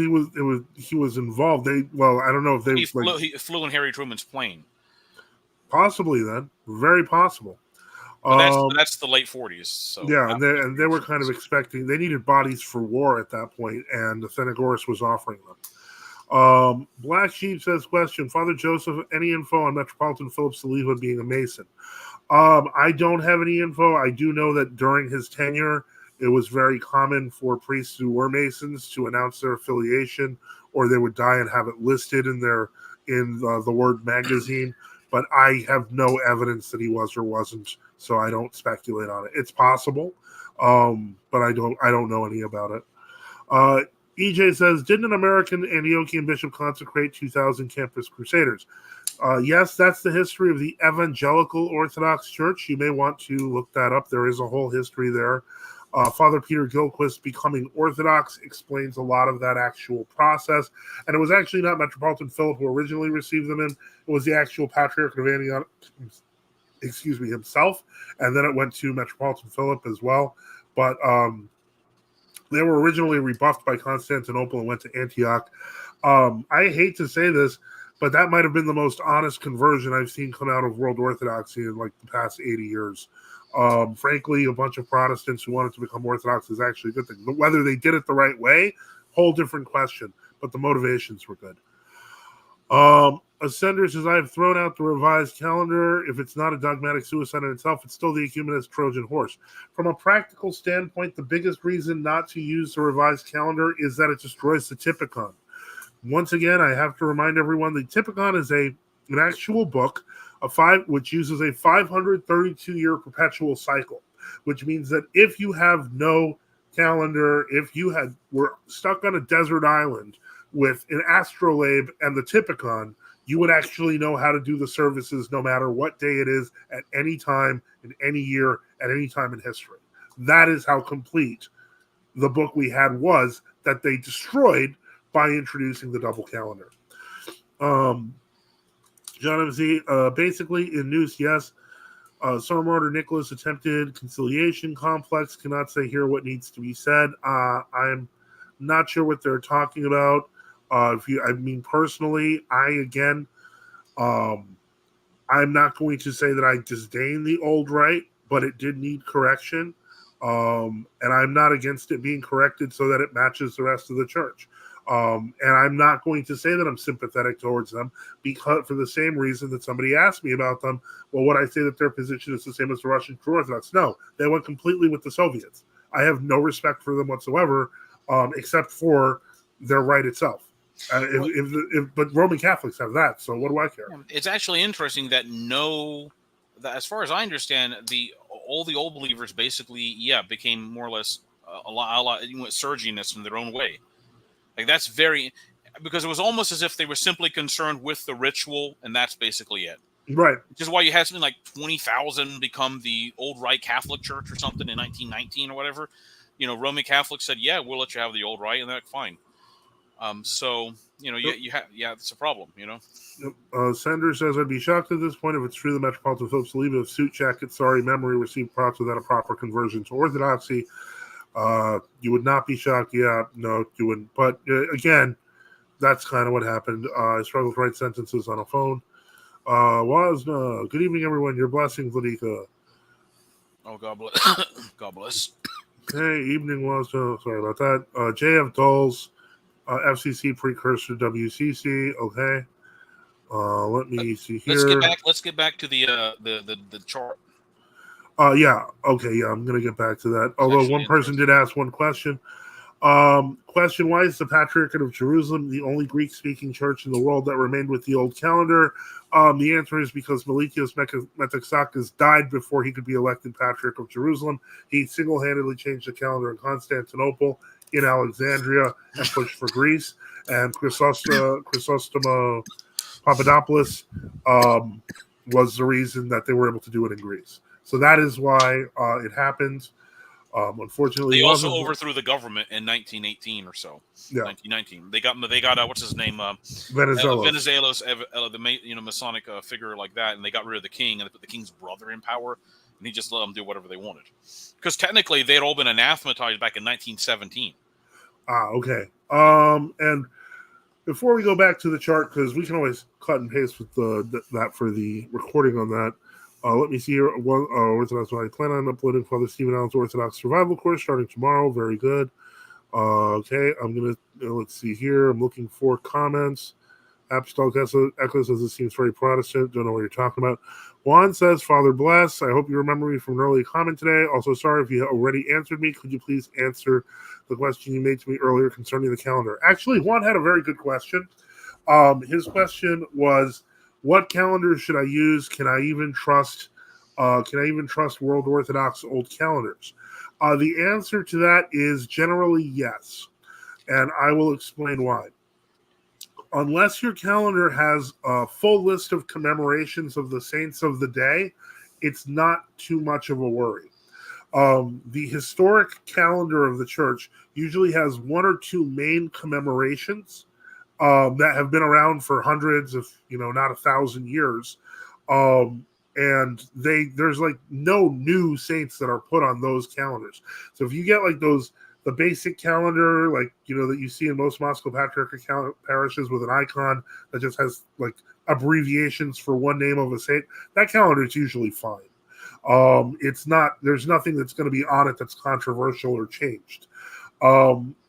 he was involved. I don't know if he flew in Harry Truman's plane. Possibly then, very possible. But that's the late 40s. So yeah, and they were kind of expecting. They needed bodies for war at that point, and Athenagoras was offering them. Black Sheep says, question, Father Joseph, any info on Metropolitan Philip Saliba being a Mason? I don't have any info. I do know that during his tenure, it was very common for priests who were Masons to announce their affiliation, or they would die and have it listed in the Word magazine. But I have no evidence that he was or wasn't, so I don't speculate on it. It's possible, but I don't know any about it. EJ says, didn't an American Antiochian bishop consecrate 2,000 Campus Crusaders? Yes, that's the history of the Evangelical Orthodox Church. You may want to look that up. There is a whole history there. Father Peter Gilchrist becoming Orthodox explains a lot of that actual process. And it was actually not Metropolitan Philip who originally received them in. It was the actual Patriarch of Antioch, himself. And then it went to Metropolitan Philip as well. But they were originally rebuffed by Constantinople and went to Antioch. I hate to say this, but that might have been the most honest conversion I've seen come out of World Orthodoxy in like the past 80 years. Frankly, a bunch of Protestants who wanted to become Orthodox is actually a good thing. But whether they did it the right way, whole different question. but the motivations were good. Ascender says, I have thrown out the revised calendar. If it's not a dogmatic suicide in itself, it's still the ecumenist Trojan horse. From a practical standpoint, the biggest reason not to use the revised calendar is that it destroys the Typicon. Once again, I have to remind everyone the Typicon is an actual book which uses a 532-year perpetual cycle, which means that if you have no calendar, if you were stuck on a desert island with an astrolabe and the Typicon, you would actually know how to do the services no matter what day it is, at any time, in any year, at any time in history. That is how complete the book we had was, that they destroyed by introducing the double calendar. John MZ, basically in news, yes, Sermon Order Nicholas attempted conciliation complex, cannot say here what needs to be said. I'm not sure what they're talking about. Personally, I'm not going to say that I disdain the old rite, but it did need correction. And I'm not against it being corrected so that it matches the rest of the church. And I'm not going to say that I'm sympathetic towards them, because for the same reason that somebody asked me about them. Well, would I say that their position is the same as the Russian Orthodox? No, they went completely with the Soviets. I have no respect for them whatsoever, except for their right itself. But Roman Catholics have that, so what do I care? It's actually interesting that as far as I understand, all the old believers basically, became more or less a lot Sergianists in their own way. Like that's because it was almost as if they were simply concerned with the ritual, and that's basically it. Right. Which is why you had something like 20,000 become the old rite Catholic Church or something in 1919 or whatever. Roman Catholics said, "Yeah, we'll let you have the old rite," and they're like, fine. So it's a problem. Sanders says, I'd be shocked at this point if it's true the Metropolitan Phillips Levy of suit jacket, memory received props without a proper conversion to Orthodoxy. You would not be shocked. Yeah, no, you wouldn't. But again, that's kind of what happened. I struggled to write sentences on a phone. Good evening, everyone. Your blessings, Ladika. Oh, God bless. God bless. Hey, evening, Wazna. Sorry about that. JF Dolls, FCC precursor WCC. Okay. Let me see here. Let's get back to the chart. Yeah. Okay. Yeah, I'm going to get back to that. Although one person did ask one question. Question: why is the Patriarchate of Jerusalem the only Greek-speaking church in the world that remained with the old calendar? The answer is because Meletios Metaxakis died before he could be elected Patriarch of Jerusalem. He single-handedly changed the calendar in Constantinople, in Alexandria, and pushed for Greece. And Chrysostom Papadopoulos was the reason that they were able to do it in Greece. So that is why it happened. Unfortunately, they also overthrew the government in 1918 or so. Yeah, 1919. They got what's his name? Venizelos, the Masonic figure like that, and they got rid of the king and they put the king's brother in power, and he just let them do whatever they wanted. Because technically, they had all been anathematized back in 1917. Okay. And before we go back to the chart, because we can always cut and paste with that for the recording on that. Let me see here. Orthodox. I plan on uploading Father Stephen Allen's Orthodox Survival course starting tomorrow. Very good. Okay, I'm gonna let's see here. I'm looking for comments. Apostolic Echo says it seems very Protestant. Don't know what you're talking about. Juan says, Father bless. I hope you remember me from an early comment today. Also, sorry if you already answered me. Could you please answer the question you made to me earlier concerning the calendar? Actually, Juan had a very good question. His question was, what calendar should I use? Can I even trust World Orthodox old calendars? The answer to that is generally yes, and I will explain why. Unless your calendar has a full list of commemorations of the saints of the day, it's not too much of a worry. The historic calendar of the church usually has one or two main commemorations that have been around for hundreds of, not 1,000 years. And there's like no new saints that are put on those calendars. So if you get like the basic calendar, like, that you see in most Moscow Patriarchate parishes with an icon that just has like abbreviations for one name of a saint, that calendar is usually fine. There's nothing that's going to be on it that's controversial or changed.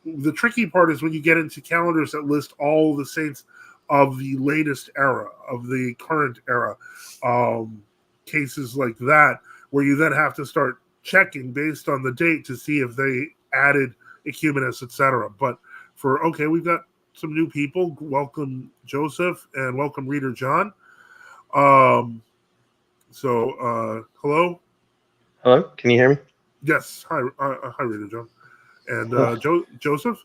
The tricky part is when you get into calendars that list all the saints of the latest era, of the current era, cases like that, where you then have to start checking based on the date to see if they added ecumenists, etc. But we've got some new people. Welcome, Joseph, and welcome, Reader John. Hello. Hello, can you hear me? Yes. Hi, Reader John. And Joseph?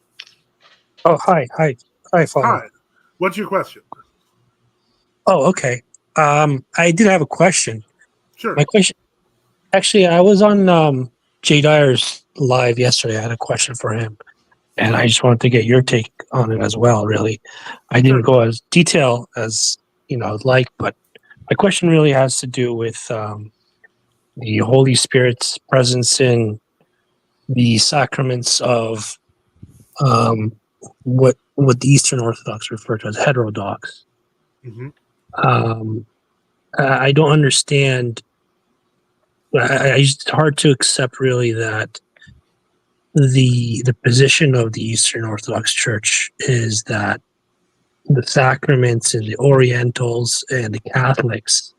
Oh, hi, Father. Hi. What's your question? Oh, okay. I did have a question. Sure. My question, actually, I was on Jay Dyer's live yesterday. I had a question for him, and I just wanted to get your take on it as well. Really, I didn't go as detailed as I'd like, but my question really has to do with the Holy Spirit's presence in the sacraments of what the Eastern Orthodox refer to as heterodox. Mm-hmm. I don't understand. It's hard to accept really that the position of the Eastern Orthodox Church is that the sacraments and the Orientals and the Catholics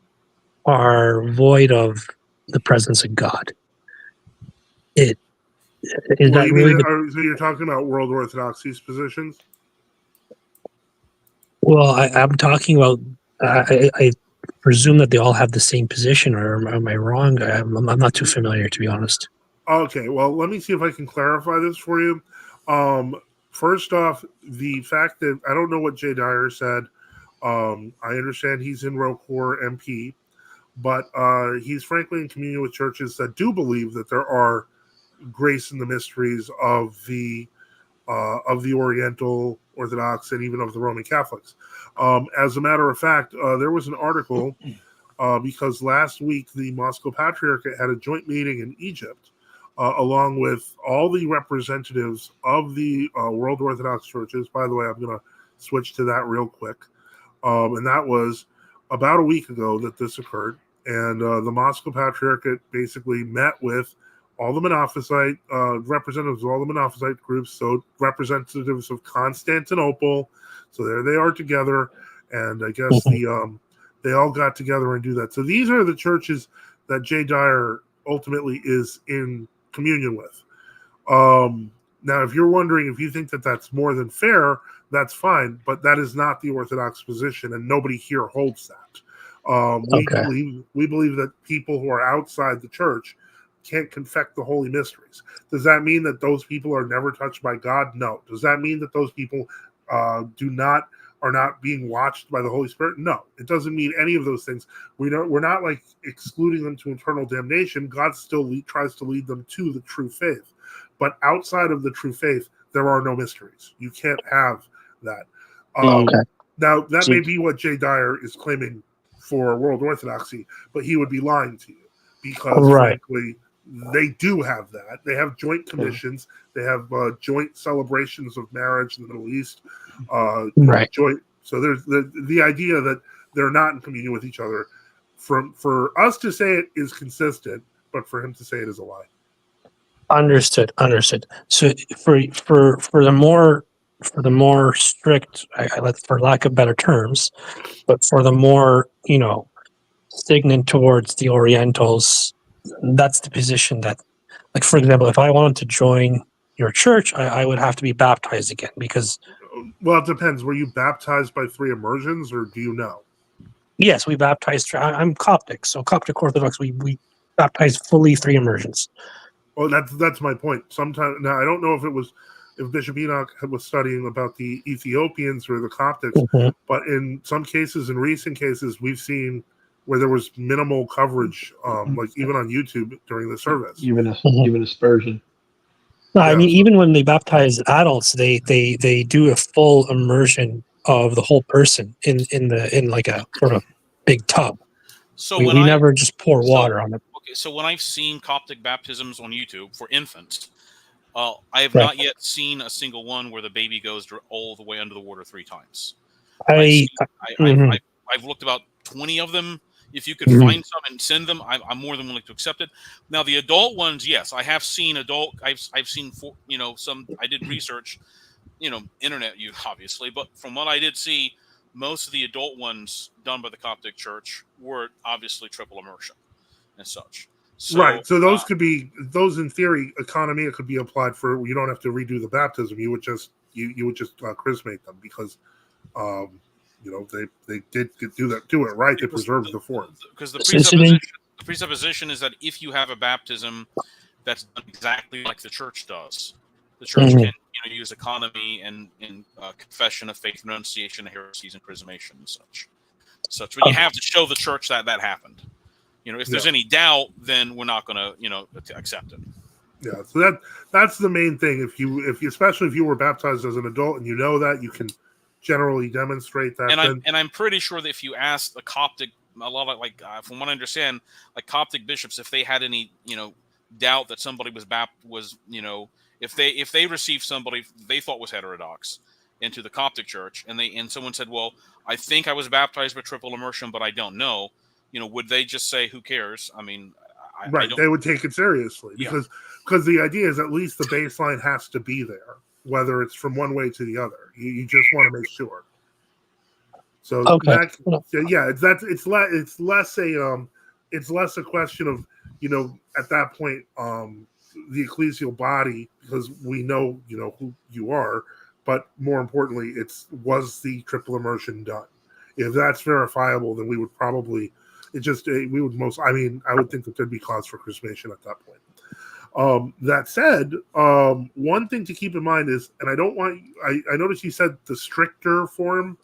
are void of the presence of God. It is Well, that really so you're talking about World Orthodoxy's positions? Well, I'm talking about. I presume that they all have the same position, or am I wrong? I'm not too familiar, to be honest. Okay, well, let me see if I can clarify this for you. First off, the fact that I don't know what Jay Dyer said. I understand he's in ROCOR MP, but he's frankly in communion with churches that do believe that there are grace in the mysteries of the Oriental Orthodox and even of the Roman Catholics. As a matter of fact, there was an article because last week the Moscow Patriarchate had a joint meeting in Egypt, along with all the representatives of the World Orthodox churches. By the way, I'm going to switch to that real quick. And that was about a week ago that this occurred. And the Moscow Patriarchate basically met with all the Monophysite representatives of all the Monophysite groups, so representatives of Constantinople. So there they are together, and I guess they all got together and do that. So these are the churches that Jay Dyer ultimately is in communion with. Now, if you're wondering if you think that that's more than fair, that's fine, but that is not the Orthodox position, and nobody here holds that. We believe that people who are outside the church can't confect the holy mysteries. Does that mean that those people are never touched by God? No. Does that mean that those people are not being watched by the Holy Spirit? No. It doesn't mean any of those things. We're not like excluding them to eternal damnation. God still tries to lead them to the true faith. But outside of the true faith, there are no mysteries. You can't have that. Now, that may be what Jay Dyer is claiming for World Orthodoxy, but he would be lying to you because, frankly, they do have that. They have joint commissions. They have joint celebrations of marriage in the Middle East. Joint. So there's the idea that they're not in communion with each other. For us to say it is consistent, but for him to say it is a lie. Understood. So for the more strict, for lack of better terms, but for the more stagnant towards the Orientals, that's the position that, like, for example, if I wanted to join your church, I would have to be baptized again because. Well, it depends. Were you baptized by 3 immersions, or do you know? Yes, we baptized. I'm Coptic, so Coptic Orthodox. We baptized fully 3 immersions. Well, that's my point. Sometimes now I don't know if Bishop Enoch was studying about the Ethiopians or the Coptics, but in some cases, in recent cases, we've seen where there was minimal coverage, like even on YouTube during the service. Even aspersion. No, I mean, even when they baptize adults, they do a full immersion of the whole person in like a sort of big tub. So we never just pour water on it. Okay, so when I've seen Coptic baptisms on YouTube for infants, I have not yet seen a single one where the baby goes all the way under the water 3 times. I've looked about 20 of them, If you could find some and send them, I'm more than willing to accept it. Now, the adult ones, yes, I have seen adult. I've seen some. I did research, internet use obviously, but from what I did see, most of the adult ones done by the Coptic Church were obviously triple immersion and such. So, right. So those could be in theory, economy. It could be applied for. You don't have to redo the baptism. You would just chrismate them because. They did do it right. They preserved the form. Because the presupposition is that if you have a baptism that's done exactly like the church does, the church can use economy and confession of faith, renunciation of heresies, and chrismation and such. But you have to show the church that happened. If there's any doubt, then we're not going to accept it. Yeah, so that's the main thing. If you especially if you were baptized as an adult and that, you can generally demonstrate that. And I'm pretty sure that if you ask the Coptic, a lot of from what I understand, like Coptic bishops, if they had any doubt that somebody was if they received somebody they thought was heterodox into the Coptic Church and someone said, well, I think I was baptized by triple immersion, but I don't know, would they just say, who cares? I mean, they would take it seriously because the idea is at least the baseline has to be there. Whether it's from one way to the other, you just want to make sure. So it's less a question of at that point the ecclesial body, because we know who you are, but more importantly, was the triple immersion done? If that's verifiable, then we would probably I would think that there'd be cause for chrismation at that point. That said, one thing to keep in mind is, and I noticed you said the stricter form.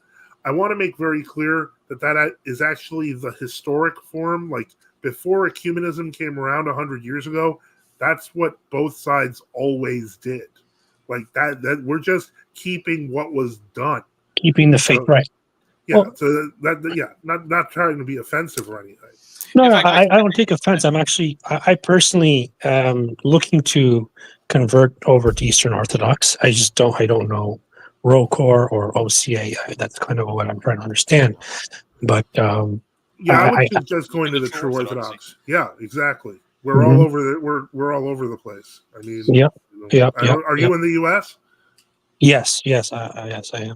I want to make very clear that is actually the historic form. Like before ecumenism came around 100 years ago, that's what both sides always did. Like that we're just keeping what was done. Keeping the faith right. Yeah. Well, so not trying to be offensive or anything. No, I don't take offense. I personally am looking to convert over to Eastern Orthodox. I don't know ROCOR or OCA. That's kind of what I'm trying to understand. But I would just going to the true Orthodox. Yeah, exactly. We're all over we're all over the place. I mean, are you in the U.S.? Yes, I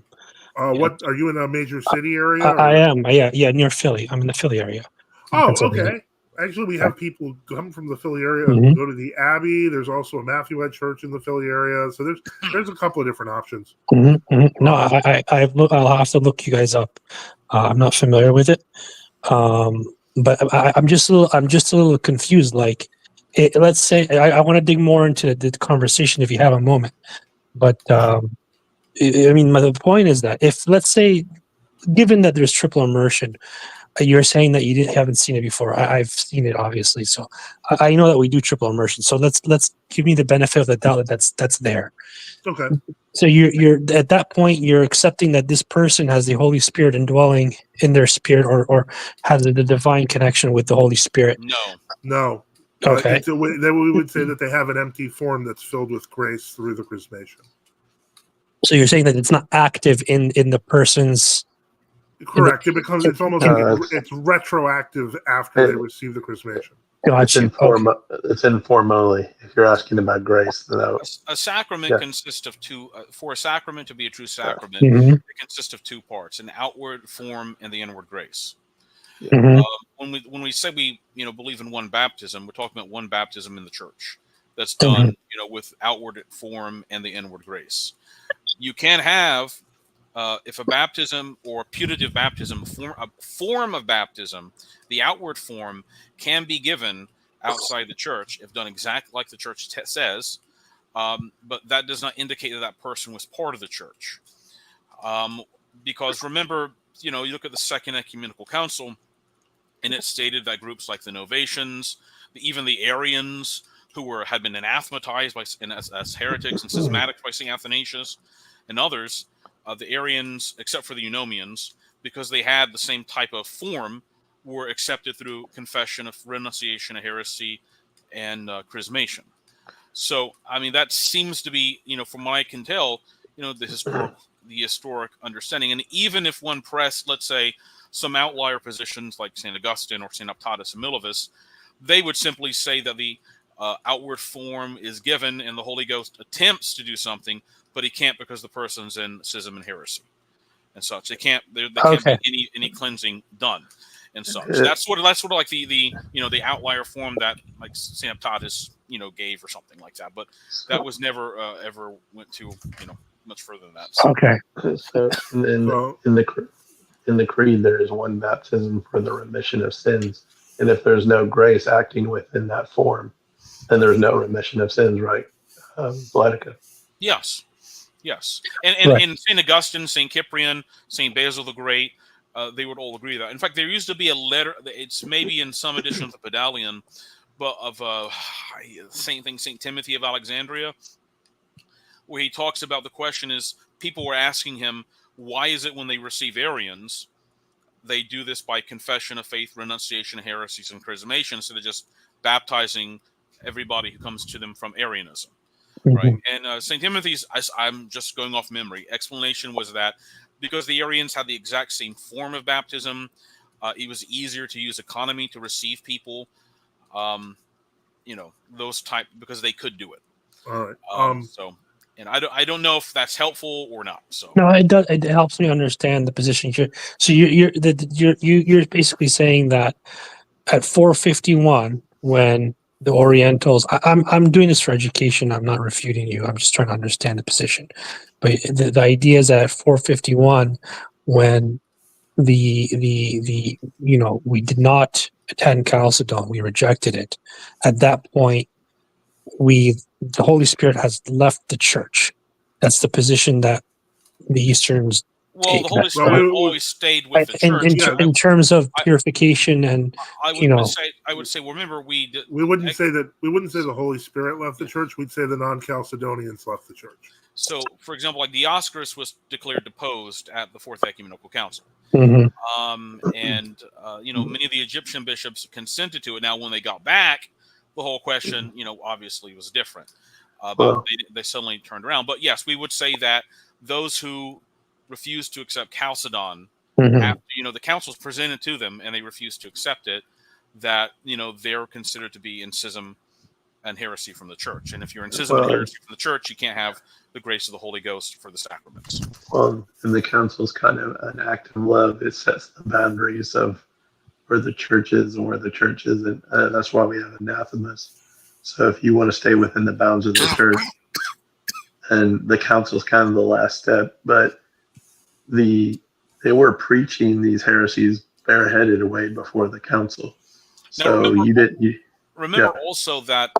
am. What are you in a major city area? I am. Yeah, near Philly. I'm in the Philly area. Oh, okay. Actually, we have people come from the Philly area and go to the Abbey. There's also a Matthewite church in the Philly area. So there's a couple of different options. No, I'll have to look you guys up. I'm not familiar with it, but I'm just a little confused. Like, let's say I want to dig more into the conversation if you have a moment. But the point is that if, let's say, given that there's triple immersion. You're saying that you haven't seen it before. I've seen it, obviously, so I know that we do triple immersion. So let's give me the benefit of the doubt that that's there. Okay. So you're at that point you're accepting that this person has the Holy Spirit indwelling in their spirit, or has the divine connection with the Holy Spirit. No. Okay. Then we would say that they have an empty form that's filled with grace through the chrismation. So you're saying that it's not active in the person's. Correct. It's almost it's retroactive after they receive the chrismation. It's informally. If you're asking about grace, a sacrament consists of two. For a sacrament to be a true sacrament, it consists of two parts: an outward form and the inward grace. When we say we believe in one baptism, we're talking about one baptism in the church that's done with outward form and the inward grace. You can have. If a baptism or a putative baptism, a form of baptism, the outward form can be given outside the church if done exactly like the church says, but that does not indicate that person was part of the church. Because remember, you look at the Second Ecumenical Council, and it stated that groups like the Novatians, even the Arians, who had been anathematized as heretics and schismatics by St. Athanasius and others, the Arians, except for the Eunomians, because they had the same type of form, were accepted through confession of renunciation of heresy and chrismation. So, that seems to be, from what I can tell, the historic understanding. And even if one pressed, let's say, some outlier positions like St. Augustine or St. Optatus and Milovus, they would simply say that the outward form is given and the Holy Ghost attempts to do something, but he can't because the person's in schism and heresy and such. They can't be any cleansing done and such. That's sort of like the the outlier form that like St. Optatus gave or something like that. But that was never ever went to much further than that. So. Okay. So in the creed, there is one baptism for the remission of sins, and if there's no grace acting within that form, then there's no remission of sins, right? Letica. Yes. And St. Augustine, St. Cyprian, St. Basil the Great, they would all agree that. In fact, there used to be a letter. It's maybe in some edition of the Pedalion, but of same thing, St. Timothy of Alexandria, where he talks about the question is people were asking him, why is it when they receive Arians, they do this by confession of faith, renunciation of heresies, and chrismation, so they're just baptizing everybody who comes to them from Arianism. Right, and St. Timothy's, I'm just going off memory, explanation was that because the Arians had the exact same form of baptism, it was easier to use economy to receive people, those type, because they could do it. All right. So, and I don't know if that's helpful or not. So no, it does. It helps me understand the position. So you're basically saying that at 451, when the Orientals, I'm doing this for education. I'm not refuting you. I'm just trying to understand the position. But the idea is that at 451, when we did not attend Chalcedon, we rejected it. At that point, the Holy Spirit has left the church. That's the position that the Easterns take. The Holy Spirit always stayed with the church. In terms of purification, and I would say, remember we wouldn't say the Holy Spirit left the church. We'd say the non-Chalcedonians left the church. So, for example, like Dioscorus was declared deposed at the Fourth Ecumenical Council. Mm-hmm. Many of the Egyptian bishops consented to it. Now, when they got back, the whole question, obviously was different. But they suddenly turned around. But yes, we would say that those who refused to accept Chalcedon, after, the councils presented to them and they refused to accept it, that, they're considered to be in schism and heresy from the church. And if you're in schism and heresy from the church, you can't have the grace of the Holy Ghost for the sacraments. Well, and the council's kind of an act of love. It sets the boundaries of where the church is and where the church isn't. That's why we have anathemas. So if you want to stay within the bounds of the church, and the council's kind of the last step, but they were preaching these heresies bareheaded way before the council. So remember also that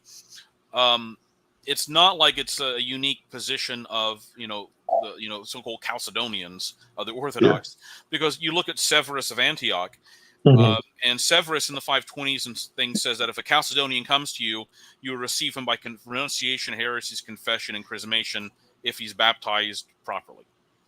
it's not like it's a unique position of the so-called Chalcedonians, the Orthodox, because you look at Severus of Antioch, and Severus in the 520s and things says that if a Chalcedonian comes to you, you will receive him by renunciation, heresies, confession, and chrismation if he's baptized properly.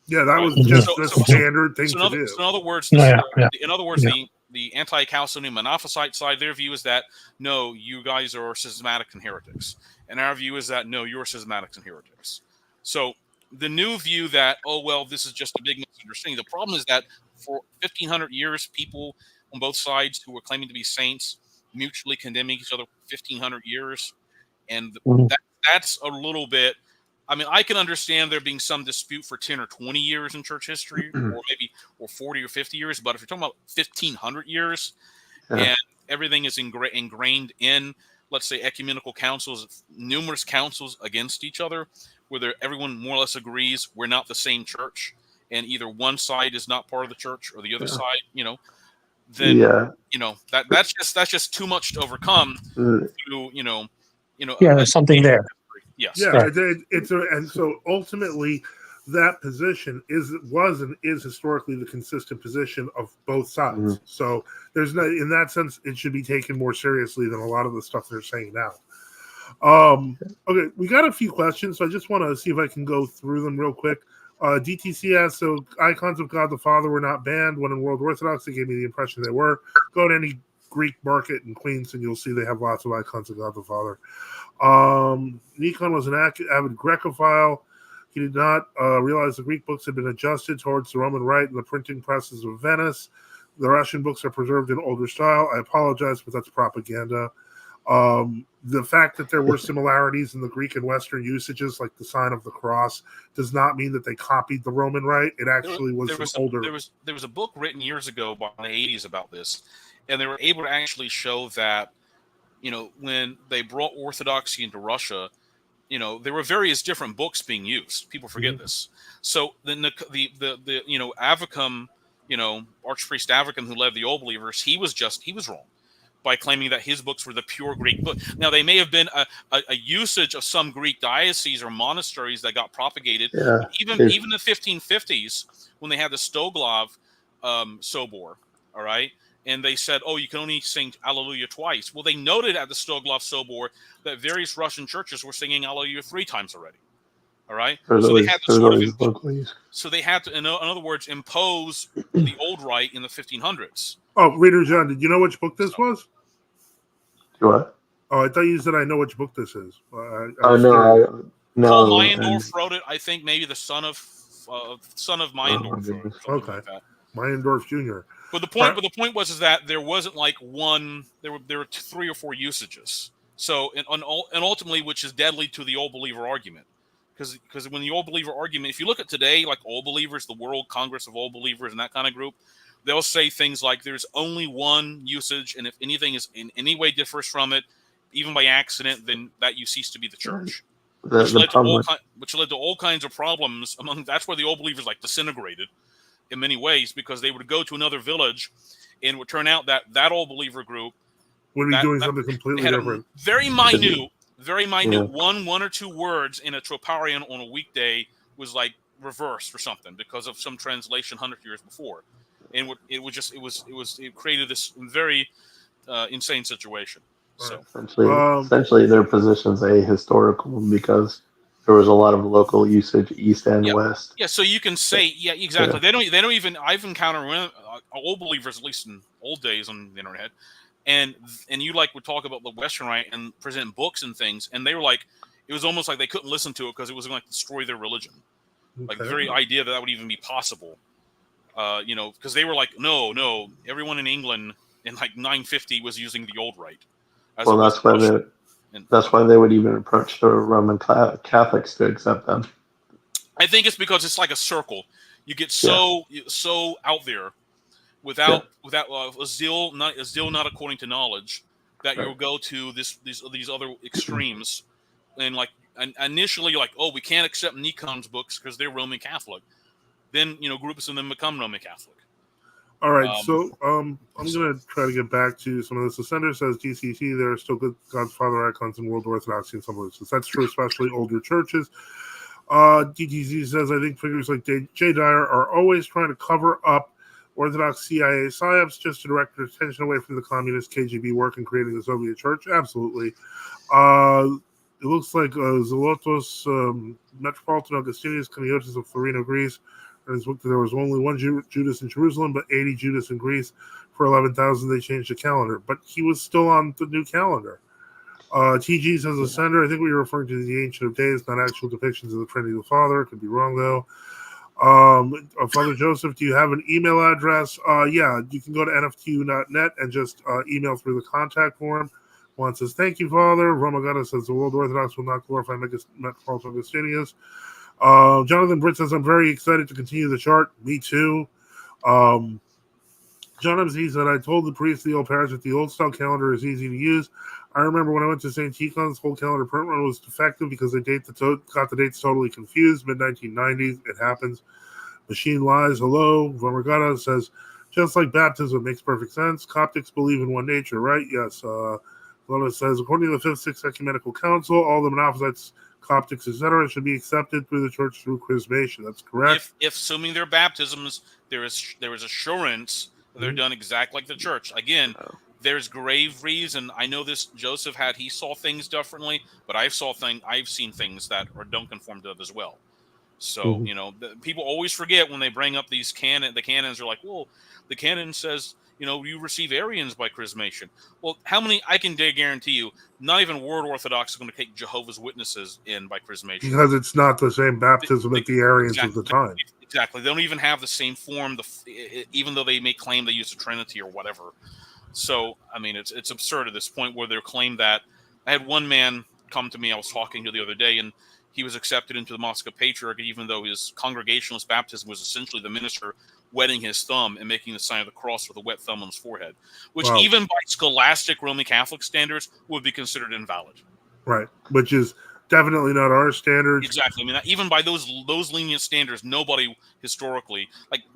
Yeah, that was just the standard thing to do. So in other words, the anti-Chalcedonian Monophysite side, their view is that, no, you guys are schismatic and heretics. And our view is that, no, you're schismatics and heretics. So the new view that, this is just a big misunderstanding. The problem is that for 1,500 years, people on both sides who were claiming to be saints mutually condemning each other for 1,500 years. And that's a little bit... I mean, I can understand there being some dispute for 10 or 20 years in church history, or 40 or 50 years. But if you're talking about 1,500 years and everything is ingrained in, let's say, ecumenical councils, numerous councils against each other, where everyone more or less agrees we're not the same church, and either one side is not part of the church or the other side, then that's just too much to overcome through, there's something there. Yes. Yeah, and so ultimately, that position was and is historically the consistent position of both sides. So there's no, in that sense, it should be taken more seriously than a lot of the stuff they're saying now. Okay, we got a few questions, so I just want to see if I can go through them real quick. DTC asks, so icons of God the Father were not banned when in World Orthodox. They gave me the impression they were. Go to any Greek market in Queens and you'll see they have lots of icons of God the Father. Nikon was an avid Grecophile. He did not realize the Greek books had been adjusted towards the Roman Rite and the printing presses of Venice. The Russian books are preserved in older style. I apologize, but that's propaganda. The fact that there were similarities in the Greek and Western usages, like the sign of the cross, does not mean that they copied the Roman rite. It actually was older. There was a book written years ago by the 80s about this, and they were able to actually show that, when they brought Orthodoxy into Russia, there were various different books being used. People forget this. So the Avacum, Archpriest Avacum, who led the Old Believers, he was wrong by claiming that his books were the pure Greek book. Now, they may have been a usage of some Greek dioceses or monasteries that got propagated. Yeah, even the 1550s, when they had the Stoglov Sobor, all right, and they said, oh, you can only sing Alleluia twice. Well, they noted at the Stoglov Sobor that various Russian churches were singing Alleluia 3 times already. All right, so they had to in other words, impose the old rite in the 1500s. Oh, Reader John, did you know which book this was? What? Oh, I thought you said I know which book this is. No. Paul Meyendorff wrote it. I think maybe the son of Meyendorff. Okay, like that. Meyendorff Jr. But the point was that there wasn't like one. There were 3 or 4 usages. So and ultimately, which is deadly to the Old Believer argument, because when the Old Believer argument, if you look at today, like Old Believers, the World Congress of Old Believers, and that kind of group, they'll say things like there's only one usage, and if anything is in any way differs from it, even by accident, then that you cease to be the church. Which led to all kinds of problems that's where the Old Believers disintegrated in many ways, because they would go to another village and it would turn out that Old Believer group would be doing something completely different. Very minute, yeah. one or two words in a troparion on a weekday was like reversed or something because of some translation 100 years before. And it created this very insane situation. So essentially, their position's ahistorical because there was a lot of local usage east and west. Yeah, so you can say, exactly. Yeah. They don't even. I've encountered Old Believers, at least in old days on the internet, and you would talk about the Western Rite and present books and things, and they were like, it was almost like they couldn't listen to it because it was going to destroy their religion. Okay. Like the very idea that would even be possible. Because they were like, no, everyone in England in 950 was using the old rite. Well, that's why they would even approach the Roman Catholics to accept them. I think it's because it's like a circle. You get so out there without a zeal not according to knowledge that you'll go to these other extremes, and initially you're like, oh, we can't accept Nikon's books because they're Roman Catholic. Then groups of them become Roman Catholic. All right, so I'm going to try to get back to some of this. The sender says GCT, there are still good God's Father icons in World Orthodoxy in some places. That's true, especially older churches. DTZ says, I think figures like J. Dyer are always trying to cover up Orthodox CIA psyops just to direct their attention away from the communist KGB work in creating the Soviet Church. Absolutely. It looks like Zelotos, Metropolitan Augustinius, Kaniotis of Florina, Greece. There was only one Judas in Jerusalem, but 80 Judas in Greece. For 11,000, they changed the calendar. But he was still on the new calendar. TG says, the sender, I think we were referring to the Ancient of Days, not actual depictions of the Trinity of the Father. Could be wrong, though. Father Joseph, do you have an email address? Yeah, you can go to nftu.net and just email through the contact form. Juan says, thank you, Father. Romagata says, the World Orthodox will not glorify Metropolitan Augustinius. Jonathan Britt says, I'm very excited to continue the chart. Me too. John MZ said, I told the priest of the old parish that the old style calendar is easy to use. I remember when I went to St. Tikhon's, whole calendar print run was defective because they got the dates totally confused. Mid-1990s, it happens. Machine lies. Hello. Vomagata says, just like baptism, makes perfect sense. Coptics believe in one nature, right? Yes. Lola says, according to the 5th, 6th Ecumenical Council, all the Monophysites, Coptics, etc., should be accepted through the church through chrismation. That's correct. If assuming their baptisms, there is assurance that they're done exactly like the church. Again, there's grave reason. I know this Joseph he saw things differently, but I've seen things that don't conform to it as well. So people always forget when they bring up these the canons are like, well, the canon says you receive Arians by chrismation. Well, how many? I can guarantee you, not even World Orthodox is going to take Jehovah's Witnesses in by chrismation, because it's not the same baptism that the Arians exactly, of the time. Exactly, they don't even have the same form. Even though they may claim they use the Trinity or whatever. So, I mean, it's absurd at this point where they're claimed that. I had one man come to me I was talking to the other day, and he was accepted into the Moscow Patriarch, even though his Congregationalist baptism was essentially the minister wetting his thumb and making the sign of the cross with a wet thumb on his forehead, which even by scholastic Roman Catholic standards would be considered invalid. Right, which is definitely not our standards. Exactly. I mean, even by those lenient standards, nobody historically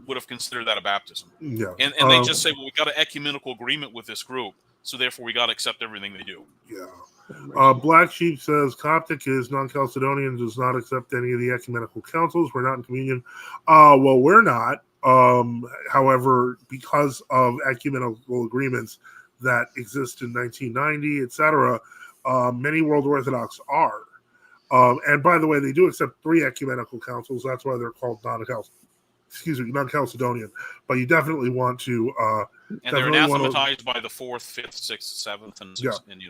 would have considered that a baptism. Yeah, and they just say, well, we got an ecumenical agreement with this group, so therefore we got to accept everything they do. Yeah. Black Sheep says Coptic is non-Chalcedonian, does not accept any of the ecumenical councils. We're not in communion. Well, we're not. However, because of ecumenical agreements that exist in 1990, etc., many World Orthodox are. And by the way, they do accept 3 ecumenical councils. That's why they're called non-Chalcedonian. But you definitely want to. And they're anathematized by the 4th, 5th, 6th, 7th, and 6th. Yeah. And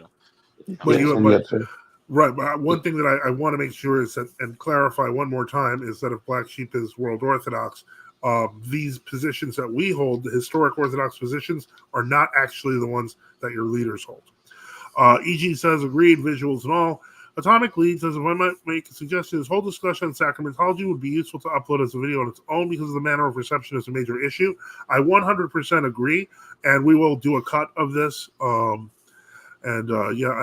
Right, but one thing that I want to make sure is that, and clarify one more time, is that if Black Sheep is World Orthodox, these positions that we hold, the historic Orthodox positions, are not actually the ones that your leaders hold. EG says, agreed, visuals and all. Atomic Lead says, if I might make a suggestion, this whole discussion on sacramentology would be useful to upload as a video on its own because of the manner of reception is a major issue. I 100% agree, and we will do a cut of this. I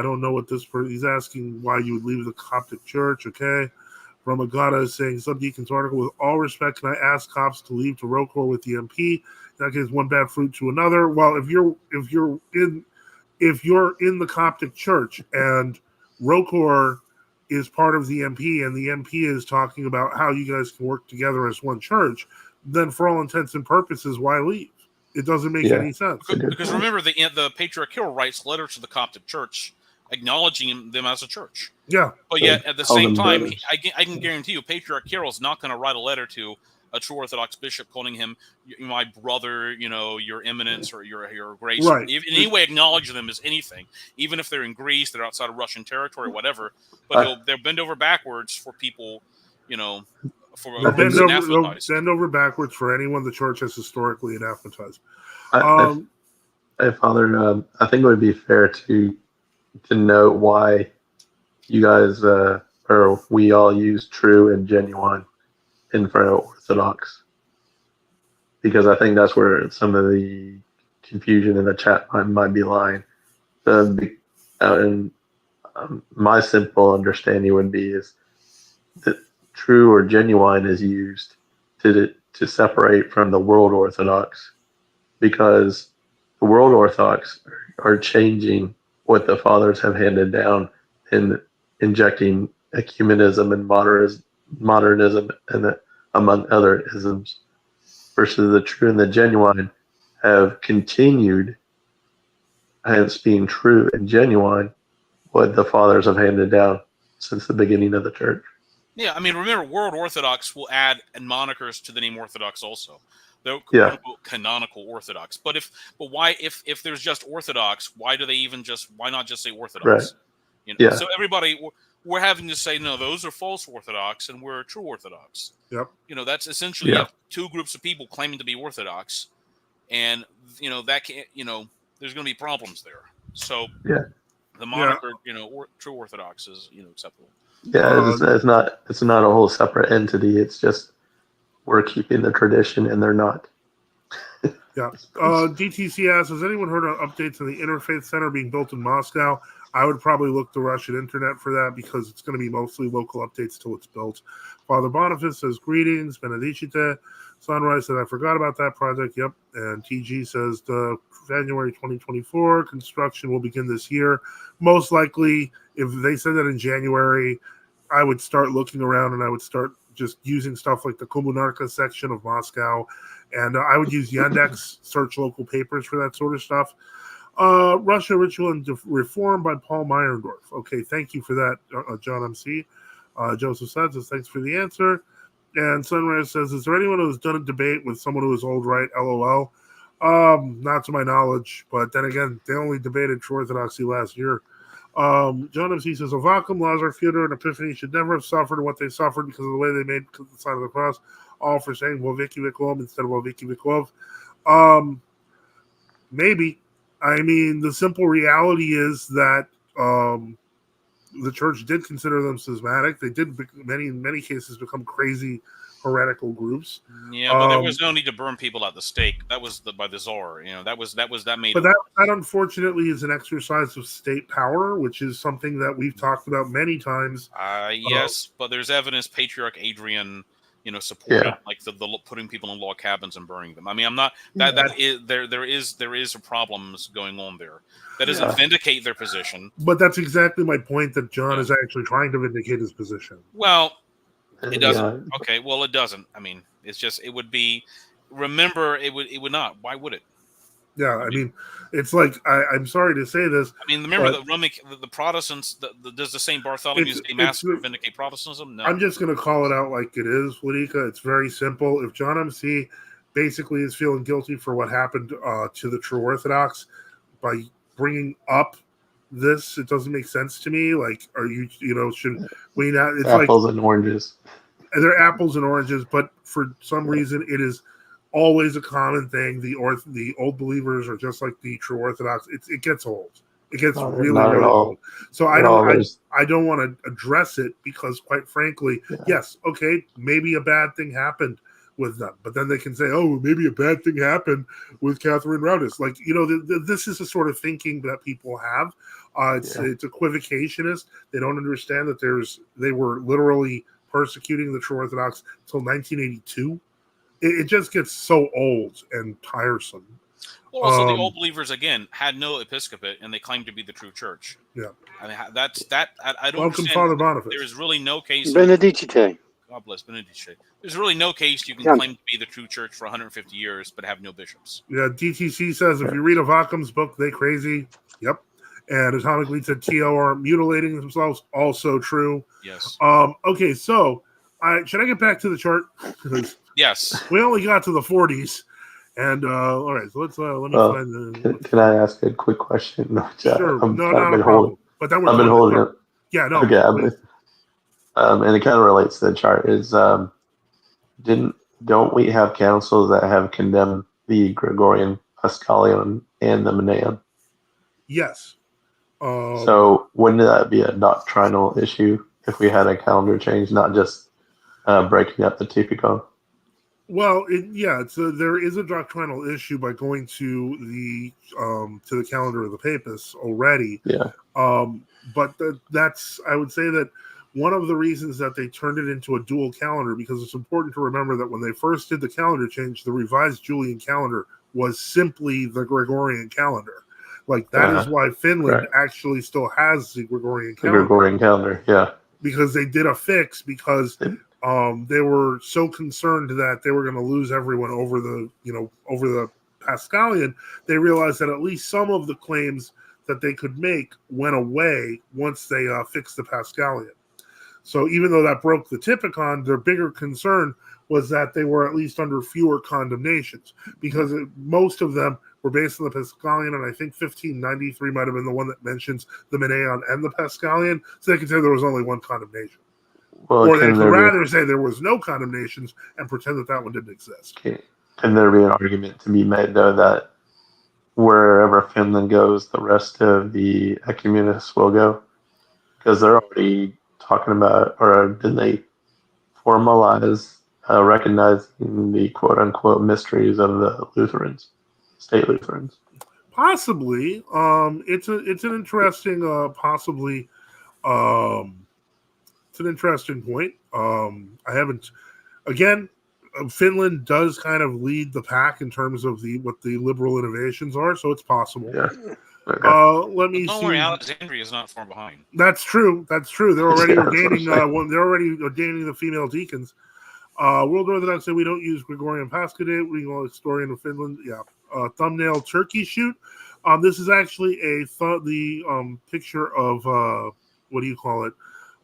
don't know what this person, he's asking why you would leave the Coptic Church. Okay. Ramagata is saying, Subdeacon's article, with all respect, can I ask cops to leave to Rocor with the MP? In that case, one bad fruit to another. Well, if you're in the Coptic Church and Rocor is part of the MP and the MP is talking about how you guys can work together as one church, then for all intents and purposes, why leave? It doesn't make any sense. Because remember, the Patriarch Kirill writes letters to the Coptic Church acknowledging them as a church. Yeah. But yet, at the same time, I can guarantee you, Patriarch Kirill is not going to write a letter to a true Orthodox bishop calling him my brother, your eminence or your grace. Right. In any way acknowledge them as anything, even if they're in Greece, they're outside of Russian territory, whatever. But they'll bend over backwards for people, they'll bend over backwards for anyone the church has historically anathematized. Hey, Father, I think it would be fair to note why you guys or we all use true and genuine in front of Orthodox, because I think that's where some of the confusion in the chat might be lying. My simple understanding would be is that true or genuine is used to separate from the World Orthodox, because the World Orthodox are changing what the fathers have handed down and injecting ecumenism and modernism and among other isms, versus the true and the genuine have continued as being true and genuine what the fathers have handed down since the beginning of the church. Yeah, I mean, remember, World Orthodox will add monikers to the name Orthodox also. They're canonical Orthodox. But why, if there's just Orthodox, why not just say Orthodox? Right. So everybody, we're having to say, no, those are false Orthodox and we're true Orthodox. Yep. That's essentially you have 2 groups of people claiming to be Orthodox, and that can't, there's going to be problems there. So the moniker, true Orthodox is acceptable. Yeah, it's not a whole separate entity. It's just we're keeping the tradition and they're not. Yeah. DTC asks, has anyone heard of updates on the Interfaith Center being built in Moscow? I would probably look the Russian internet for that, because it's going to be mostly local updates till it's built. Father Boniface says, greetings. Benedicite. Sunrise said, I forgot about that project. Yep. And TG says, January 2024, construction will begin this year. Most likely, if they said that in January, I would start looking around and I would start just using stuff like the Komunarka section of Moscow. And I would use Yandex, search local papers for that sort of stuff. Russia, Ritual, and Reform by Paul Meyerndorf. Okay, thank you for that, John MC. Joseph says, thanks for the answer. And Sunrise says, is there anyone who's done a debate with someone who is old right? LOL. Not to my knowledge, but then again, they only debated true orthodoxy last year. John MC says, Avacum, Lazar, Fyodor, and Epiphany should never have suffered what they suffered because of the way they made the sign of the cross, all for saying Voviki Viklov instead of Voviki Viklov. Maybe. I mean, the simple reality is that the church did consider them schismatic. They did, in many cases, become crazy heretical groups. Yeah, but there was no need to burn people at the stake. That was by the czar. That made. But that unfortunately is an exercise of state power, which is something that we've talked about many times. Yes, but there's evidence Patriarch Adrian, supported like the putting people in log cabins and burning them. I mean, I'm not that is there is problems going on there. That doesn't vindicate their position. But that's exactly my point, that John is actually trying to vindicate his position. Well, it doesn't. Okay, well, it doesn't. I mean, it's just, it would be, remember, it would not. Why would it? Yeah, I mean, it's like, I'm sorry to say this. I mean, remember the Protestants, does the St. Bartholomew's Day Massacre vindicate Protestantism? No. I'm just going to call it out like it is, Ladika. It's very simple. If John MC basically is feeling guilty for what happened to the true Orthodox by bringing up this, it doesn't make sense to me. Like, are you, should we not? It's apples and oranges. They're apples and oranges, but for some reason, it is always a common thing. The old believers are just like the true Orthodox. It gets old. It gets really old. So I don't want to address it because, quite frankly, yes, okay, maybe a bad thing happened with them, but then they can say, oh, maybe a bad thing happened with Catherine Roudis. Like, this is the sort of thinking that people have. It's equivocationist. They don't understand that they were literally persecuting the true Orthodox until 1982. It just gets so old and tiresome. Well, also the old believers again had no episcopate, and they claimed to be the true church. Yeah, I mean that's that. I don't. Welcome, Father Boniface. There is really no case. Benedicite. God bless Benedicite. There's really no case you can claim to be the true church for 150 years, but have no bishops. Yeah, DTC says if you read Avacum's book, they crazy. Yep. And Atomic Lead said TO are mutilating themselves. Also true. Yes. Okay, so should I get back to the chart? Yes. We only got to the 40s. And all right, so let me find the. Can I ask a quick question? Sure. Not a problem. But then I've been holding it. Yeah, no. Okay. And it kind of relates to the chart. Don't we have councils that have condemned the Gregorian, Paschalian, and the Manaean? Yes. So wouldn't that be a doctrinal issue if we had a calendar change, not just breaking up the typical? Well, there is a doctrinal issue by going to the calendar of the Papists already. Yeah. But that's, I would say that one of the reasons that they turned it into a dual calendar, because it's important to remember that when they first did the calendar change, the revised Julian calendar was simply the Gregorian calendar. Like, that is why Finland actually still has the Gregorian calendar. The Gregorian calendar, yeah. Because they did a fix because they were so concerned that they were going to lose everyone over the Paschalian. They realized that at least some of the claims that they could make went away once they fixed the Paschalian. So even though that broke the Typicon, their bigger concern was that they were at least under fewer condemnations, because most of them were based on the Paschalian, and I think 1593 might have been the one that mentions the Manaean and the Paschalian, so they could say there was only one condemnation. Or they could rather say there was no condemnations and pretend that one didn't exist. Okay. Can there be an argument to be made, though, that wherever Finland goes, the rest of the ecumenists will go? Because they're already talking about, or did they formalize recognizing the quote-unquote mysteries of the Lutherans, state Lutherans? Possibly. It's an interesting, it's an interesting point. I haven't, again, Finland does kind of lead the pack in terms of what the liberal innovations are, so it's possible. Yeah. Okay. Let me see. Don't worry, Alexandria is not far behind. That's true. They're already ordaining. They're already ordaining the female deacons. World Orthodox say we don't use Gregorian Pascha-date. We go historian of Finland. Yeah. Thumbnail turkey shoot. This is actually the picture of what do you call it?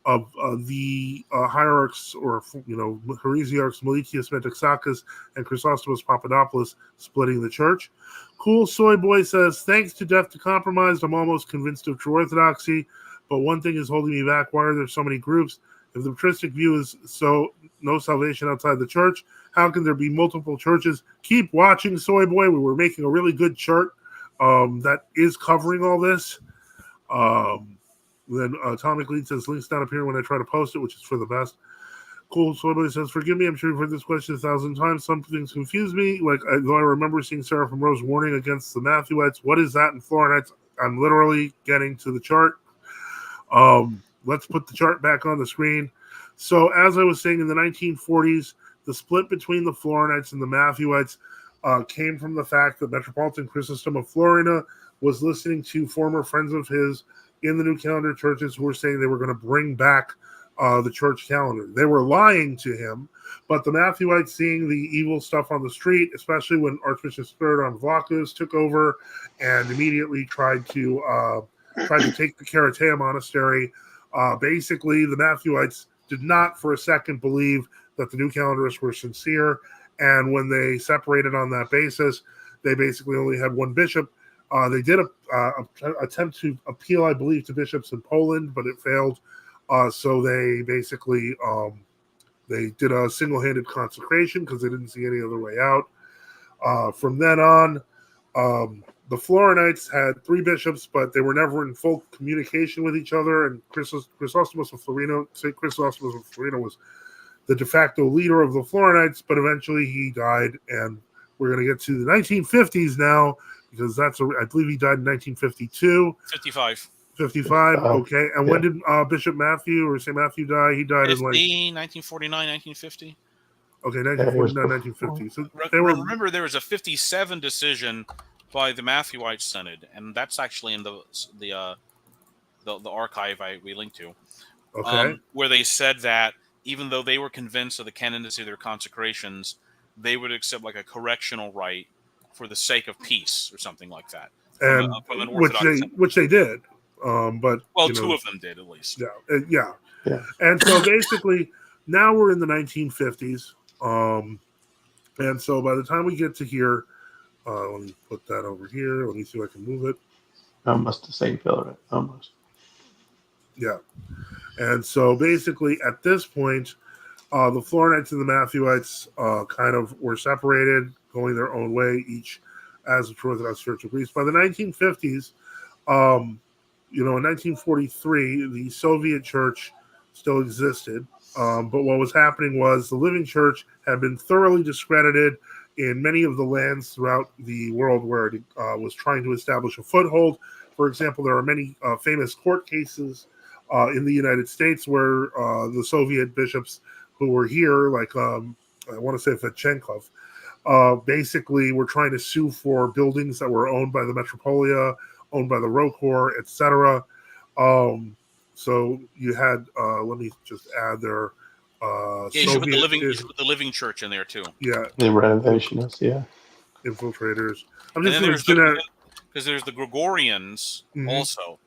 of the hierarchs, or heresiarchs Meletius Metaxakis and Chrysostomos Papadopoulos splitting the church. Cool Soy Boy says, thanks to Death to Compromised, I'm almost convinced of true orthodoxy, but one thing is holding me back. Why are there so many groups? If the patristic view is so no salvation outside the church, how can there be multiple churches? Keep watching, Soy Boy. We were making a really good chart that is covering all this. Then Atomic Lead says, links not appear when I try to post it, which is for the best. Cool Soy Boy says, forgive me, I'm sure you've heard this question 1,000 times. Some things confuse me. Though I remember seeing Seraphim Rose warning against the Matthewites. What is that in Florinites? I'm literally getting to the chart. Let's put the chart back on the screen. So as I was saying, in the 1940s, the split between the Florinites and the Matthewites came from the fact that Metropolitan Chrysostom of Florina was listening to former friends of his in the New Calendar churches who were saying they were going to bring back the church calendar. They were lying to him, but the Matthewites, seeing the evil stuff on the street, especially when Archbishop Spiridon Vlachos took over and immediately tried to take the Karatea monastery, basically the Matthewites did not for a second believe that the New Calendarists were sincere, and when they separated on that basis, they basically only had one bishop. They did attempt to appeal, I believe, to bishops in Poland, but it failed. So they basically they did a single-handed consecration because they didn't see any other way out. From then on, the Florinites had 3 bishops, but they were never in full communication with each other. And Chrysostomos of Florina, St. Chrysostomos of Florina, was the de facto leader of the Florinites, but eventually he died. And we're going to get to the 1950s now, because I believe he died in 1952. 55. Okay. And when did Bishop Matthew or St. Matthew die? He died in 1949, 1950. Okay, 1949, 1950. So remember, there was a 57 decision by the Matthewite Synod, and that's actually in the archive we linked to. Okay. Where they said that even though they were convinced of the canonicy of their consecrations, they would accept like a correctional rite for the sake of peace or something like that. From an Orthodox which they did. But 2 of them did at least. Yeah. And so basically, now we're in the 1950s. And so by the time we get to here, let me put that over here. Let me see if I can move it. Almost the same pillar. Almost. Yeah. And so basically, at this point, the Florinites and the Matthewites kind of were separated, going their own way, each as the Orthodox Church of Greece. By the 1950s, in 1943, the Soviet Church still existed. But what was happening was the Living Church had been thoroughly discredited in many of the lands throughout the world where it was trying to establish a foothold. For example, there are many famous court cases in the United States where the Soviet bishops who were here, like I want to say Vetchenkov, basically were trying to sue for buildings that were owned by the Metropolia, owned by the Rokor, etc. So you had, let me just add there. You should put the Living Church in there too. Yeah. The renovationists, yeah. Infiltrators. Because there's the Gregorians also,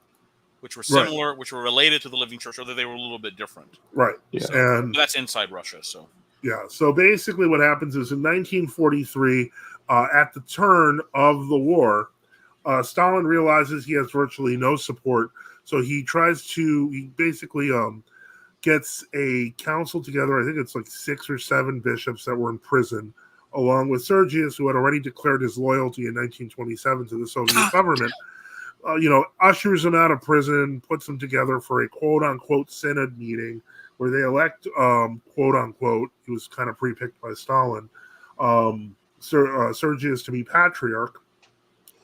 which were similar, which were related to the Living Church, although they were a little bit different. Right. Yeah. And that's inside Russia. So. Yeah. So basically what happens is in 1943, at the turn of the war, Stalin realizes he has virtually no support. So he basically gets a council together. I think it's like 6 or 7 bishops that were in prison, along with Sergius, who had already declared his loyalty in 1927 to the Soviet government. Ushers him out of prison, puts them together for a quote-unquote synod meeting where they elect, quote-unquote, he was kind of pre-picked by Stalin, Sergius to be patriarch,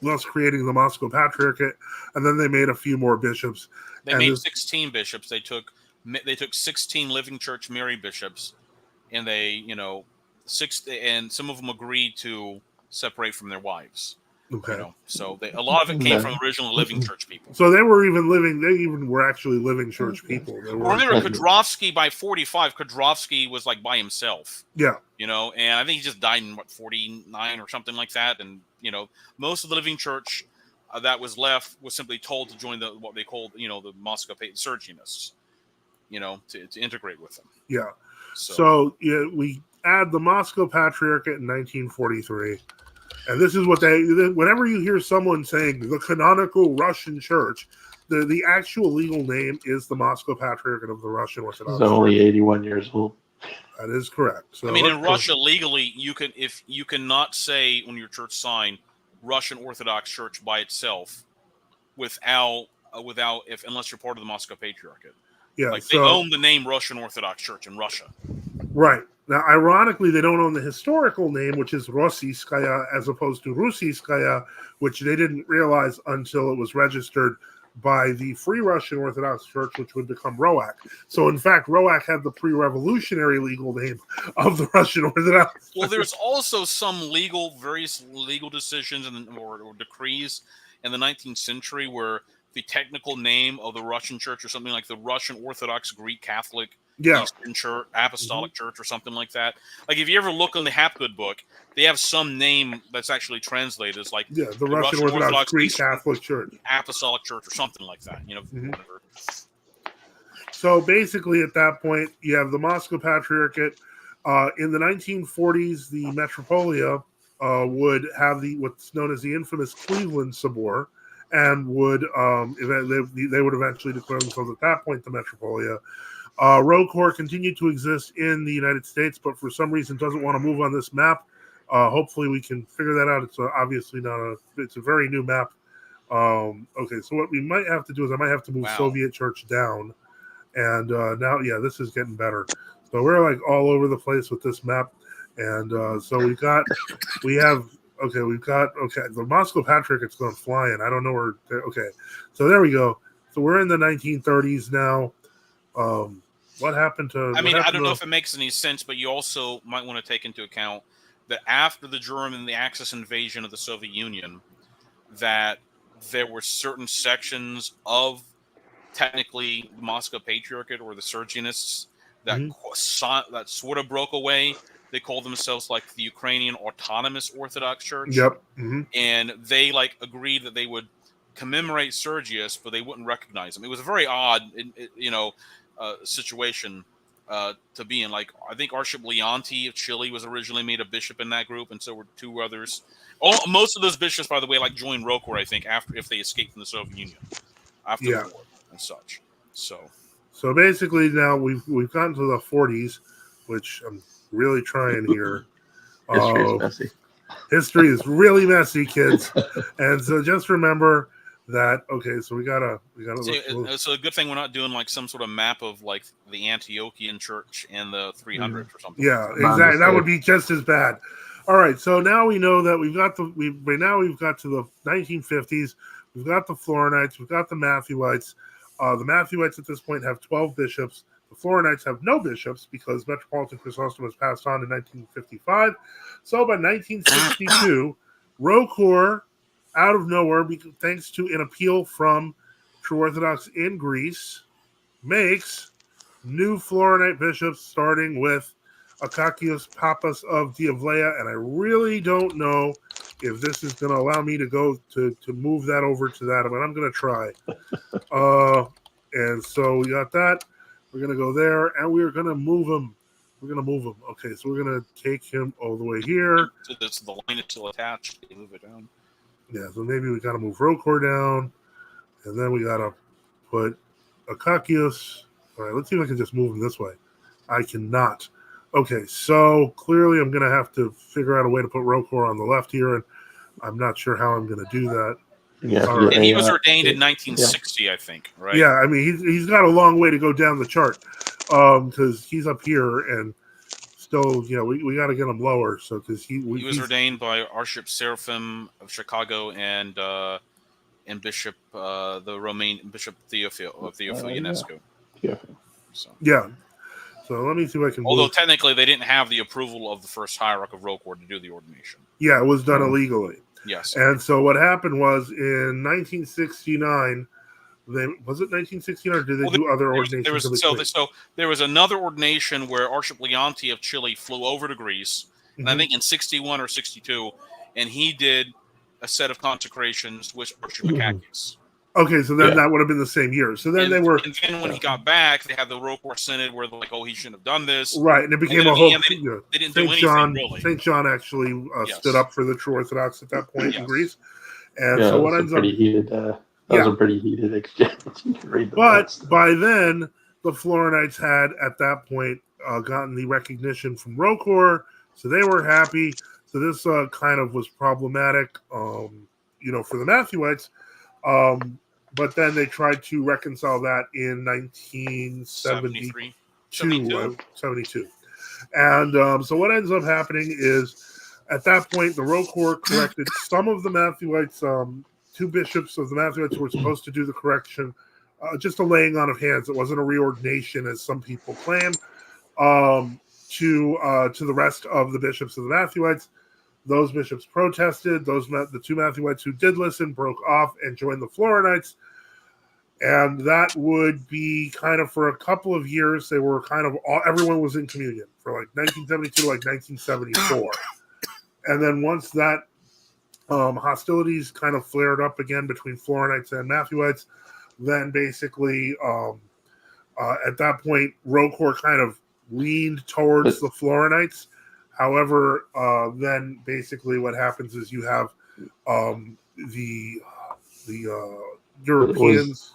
thus creating the Moscow Patriarchate, and then they made a few more bishops. They made 16 bishops. They took 16 Living Church Mary bishops, and and some of them agreed to separate from their wives. Okay. So a lot of it came from original Living Church people. So they were actually Living Church people. Remember, Kudrovsky by 45, Kudrovsky was like by himself. Yeah. And I think he just died in 49 or something like that. And, most of the Living Church that was left was simply told to join what they called, the Moscow Sergianists. to integrate with them. Yeah. So we add the Moscow Patriarchate in 1943. And this is what whenever you hear someone saying the canonical Russian Church, the actual legal name is the Moscow Patriarchate of the Russian Orthodox He's only Church. 81 years old. That is correct. So in Russia, legally, you cannot say on your church sign Russian Orthodox Church by itself unless you're part of the Moscow Patriarchate. Yeah, they own the name Russian Orthodox Church in Russia. Right. Now, ironically, they don't own the historical name, which is Rossiyskaya, as opposed to Russiyskaya, which they didn't realize until it was registered by the Free Russian Orthodox Church, which would become ROAC. So, in fact, ROAC had the pre-revolutionary legal name of the Russian Orthodox Church. Well, there's also some various legal decisions or decrees in the 19th century where the technical name of the Russian Church or something like the Russian Orthodox Greek Catholic Eastern Church, Apostolic Church, or something like that. Like if you ever look in the Hapgood book, they have some name that's actually translated as like the Russian Orthodox Greek Catholic Church, Apostolic Church, or something like that. Whatever. So basically, at that point, you have the Moscow Patriarchate. In the 1940s, the Metropolia would have what's known as the infamous Cleveland Sobor, and would they would eventually declare themselves at that point the Metropolia. ROCOR continued to exist in the United States, but for some reason doesn't want to move on this map. Hopefully we can figure that out. It's obviously it's a very new map. Okay, so what we might have to do is I might have to move Soviet Church down. And now, this is getting better. So we're like all over the place with this map. And so the Moscow Patriarchate's going flying. I don't know where. Okay, so there we go. So we're in the 1930s now. What happened to? I don't know if it makes any sense, but you also might want to take into account that after the German, the Axis invasion of the Soviet Union, that there were certain sections of technically the Moscow Patriarchate or the Sergianists that sort of broke away. They called themselves like the Ukrainian Autonomous Orthodox Church. Yep. And they agreed that they would commemorate Sergius, but they wouldn't recognize him. It was a very odd, situation to be in. Like I think Archbishop Leonti of Chile was originally made a bishop in that group, and so were two others. Most of those bishops, by the way, joined ROCOR, I think, if they escaped from the Soviet Union after the war and such. So basically now we've gotten to the 40s, which I'm really trying here. History is messy. History is really messy, kids. And so just remember that. Okay, so we gotta. So a good thing we're not doing some sort of map of the Antiochian Church and the 300s or something. Yeah, exactly. That would be just as bad. All right, so now we know that we've got to the 1950s. We've got the Florinites. We've got the Matthewites. The Matthewites at this point have 12 bishops. The Florinites have no bishops because Metropolitan Chrysostom was passed on in 1955. So by 1962, ROCOR, out of nowhere, thanks to an appeal from True Orthodox in Greece, makes new Florinite bishops, starting with Akakios Papas of Diavlea, and I really don't know if this is going to allow me to go to move that over to that, but I'm going to try. And so we got that. We're going to go there, and we're going to move him. Okay, so we're going to take him all the way here. So the line is still attached. You move it down. Yeah, so maybe we got to move ROCOR down, and then we got to put Akakios. All right, let's see if I can just move him this way. I cannot. Okay, so clearly I'm going to have to figure out a way to put ROCOR on the left here, and I'm not sure how I'm going to do that. Yeah, right. And he was ordained in 1960, I think, right? Yeah, I mean, he's got a long way to go down the chart because he's up here, and still, we got to get him lower. So because he was ordained by Archbishop Seraphim of Chicago and Bishop the Roman Bishop Theophil of UNESCO. Yeah. So let me see if I can. Although technically they didn't have the approval of the first hierarch of ROCOR to do the ordination. Yeah, it was done illegally. Yes. And so what happened was in 1969. Was it 1969 or did they do other ordinations? There was another ordination where Archbishop Leonti of Chile flew over to Greece, and I think in 61 or 62, and he did a set of consecrations with Archbishop Akakios. Okay, so then that would have been the same year. So then and then when he got back, they had the Rocor Synod where they're like, "Oh, he shouldn't have done this." Right, and it became a whole. They didn't do anything really. St. John actually stood up for the true Orthodox at that point in Greece, and so what ends up that was a pretty heated exchange. But by then, the Florinites had at that point gotten the recognition from Rocor, so they were happy. So this kind of was problematic, for the Matthewites. But then they tried to reconcile that in 1972. 72. And so what ends up happening is, at that point, the Rocor corrected some of the Matthewites, two bishops of the Matthewites who were supposed to do the correction, just a laying on of hands. It wasn't a reordination, as some people claim, to the rest of the bishops of the Matthewites. Those bishops protested. The two Matthewites who did listen broke off and joined the Florinites. And that would be kind of for a couple of years. They were kind of everyone was in communion for like 1972 to like 1974. And then once that hostilities kind of flared up again between Florinites and Matthewites, then basically at that point, Rocor kind of leaned towards the Florinites. However, then basically what happens is you have the Europeans.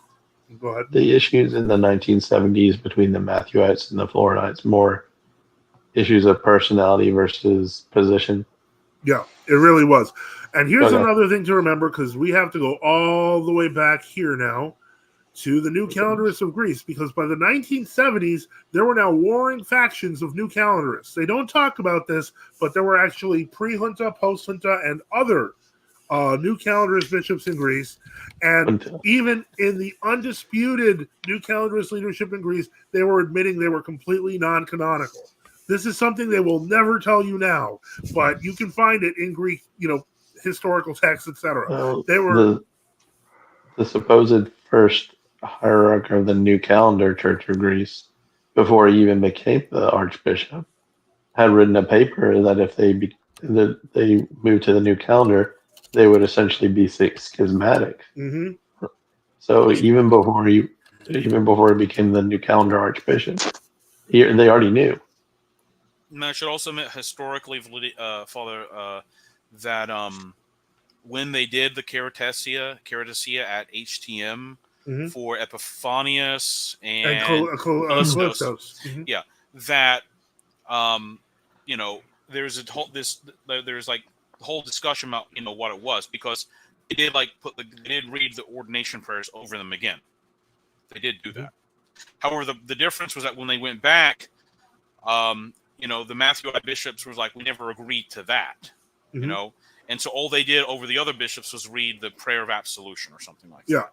Go ahead. The issues in the 1970s between the Matthewites and the Florinites, more issues of personality versus position. Yeah, it really was. And here's another thing to remember, because we have to go all the way back here now to the New Calendarists of Greece, because by the 1970s, there were now warring factions of New Calendarists. They don't talk about this, but there were actually pre-junta, post-junta, and other New Calendarist bishops in Greece. And even in the undisputed New Calendarist leadership in Greece, they were admitting they were completely non-canonical. This is something they will never tell you now, but you can find it in Greek, historical texts, etc. They were the supposed first hierarch of the New Calendar Church of Greece, before he even became the archbishop, had written a paper that if they moved to the New Calendar, they would essentially be schismatic. Mm-hmm. So even before he became the New Calendar archbishop, they already knew. And I should also admit historically, Father, that when they did the Caritassia at HTM for Epiphanius and Callistos, that there's like the whole discussion about what it was, because they did they did read the ordination prayers over them again. They did do that. However, the difference was that when they went back, the Matthewite bishops was like, we never agreed to that, and so all they did over the other bishops was read the prayer of absolution or something like that.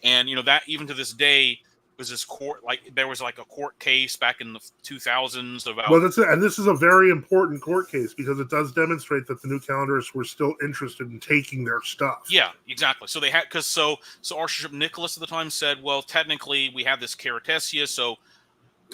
And that even to this day was this court, there was a court case back in the 2000s about. Well, that's it, and this is a very important court case because it does demonstrate that the New Calendarists were still interested in taking their stuff. Yeah, exactly. So they had so Archbishop Nicholas at the time said, well, technically we have this Caritassia, so.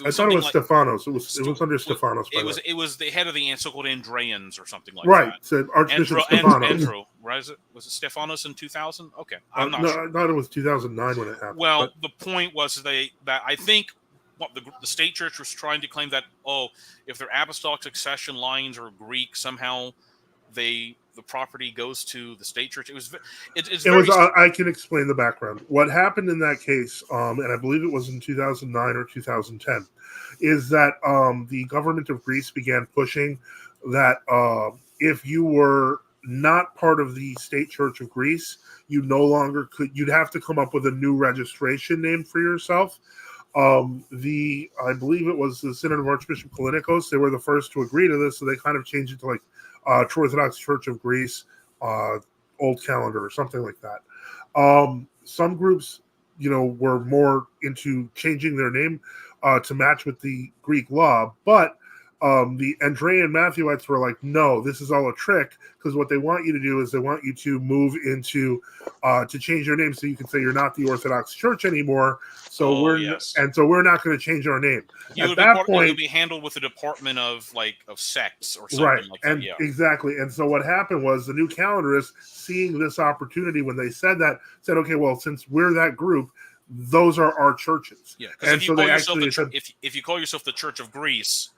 I thought it was Stephanos. It was under Stephanos. It was the head of the so-called Andreans or something like that. Right. So Archbishop Stephanos. Andrew. Was it Stephanos in 2000? Okay, I'm not sure. I thought it was 2009 when it happened. Well, the point was that I think what the state church was trying to claim that if their apostolic succession lines are Greek, somehow the property goes to the state church. I can explain the background. What happened in that case, and I believe it was in 2009 or 2010, is that the government of Greece began pushing that if you were not part of the state church of Greece, you no longer could. You'd have to come up with a new registration name for yourself. I believe it was the Synod of Archbishop Callinicos. They were the first to agree to this, so they kind of changed it to True Orthodox Church of Greece, Old Calendar, or something like that. Some groups, were more into changing their name to match with the Greek law, but the Andrean Matthewites were like, no, this is all a trick, because what they want you to do is they want you to move into to change your name so you can say you're not the Orthodox Church anymore. So we're not going to change our name. At that point, it would be handled with the Department of sects or something like that. Yeah, exactly. And so what happened was the new calendarists, seeing this opportunity when they said that, said, okay, well, since we're that group, those are our churches. Yeah, because if you call yourself the Church of Greece,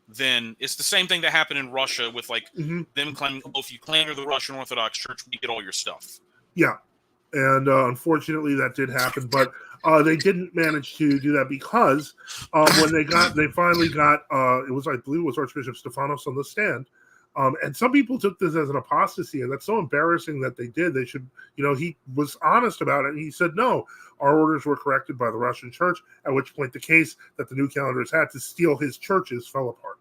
then it's the same thing that happened in Russia with them claiming, oh, if you claim you're the Russian Orthodox Church, we get all your stuff. Yeah. And unfortunately that did happen, but they didn't manage to do that because when they finally got, I believe it was Archbishop Stephanos on the stand. And some people took this as an apostasy, and that's so embarrassing that they did. They should, he was honest about it. And he said, no, our orders were corrected by the Russian church, at which point the case that the new calendars had to steal his churches fell apart.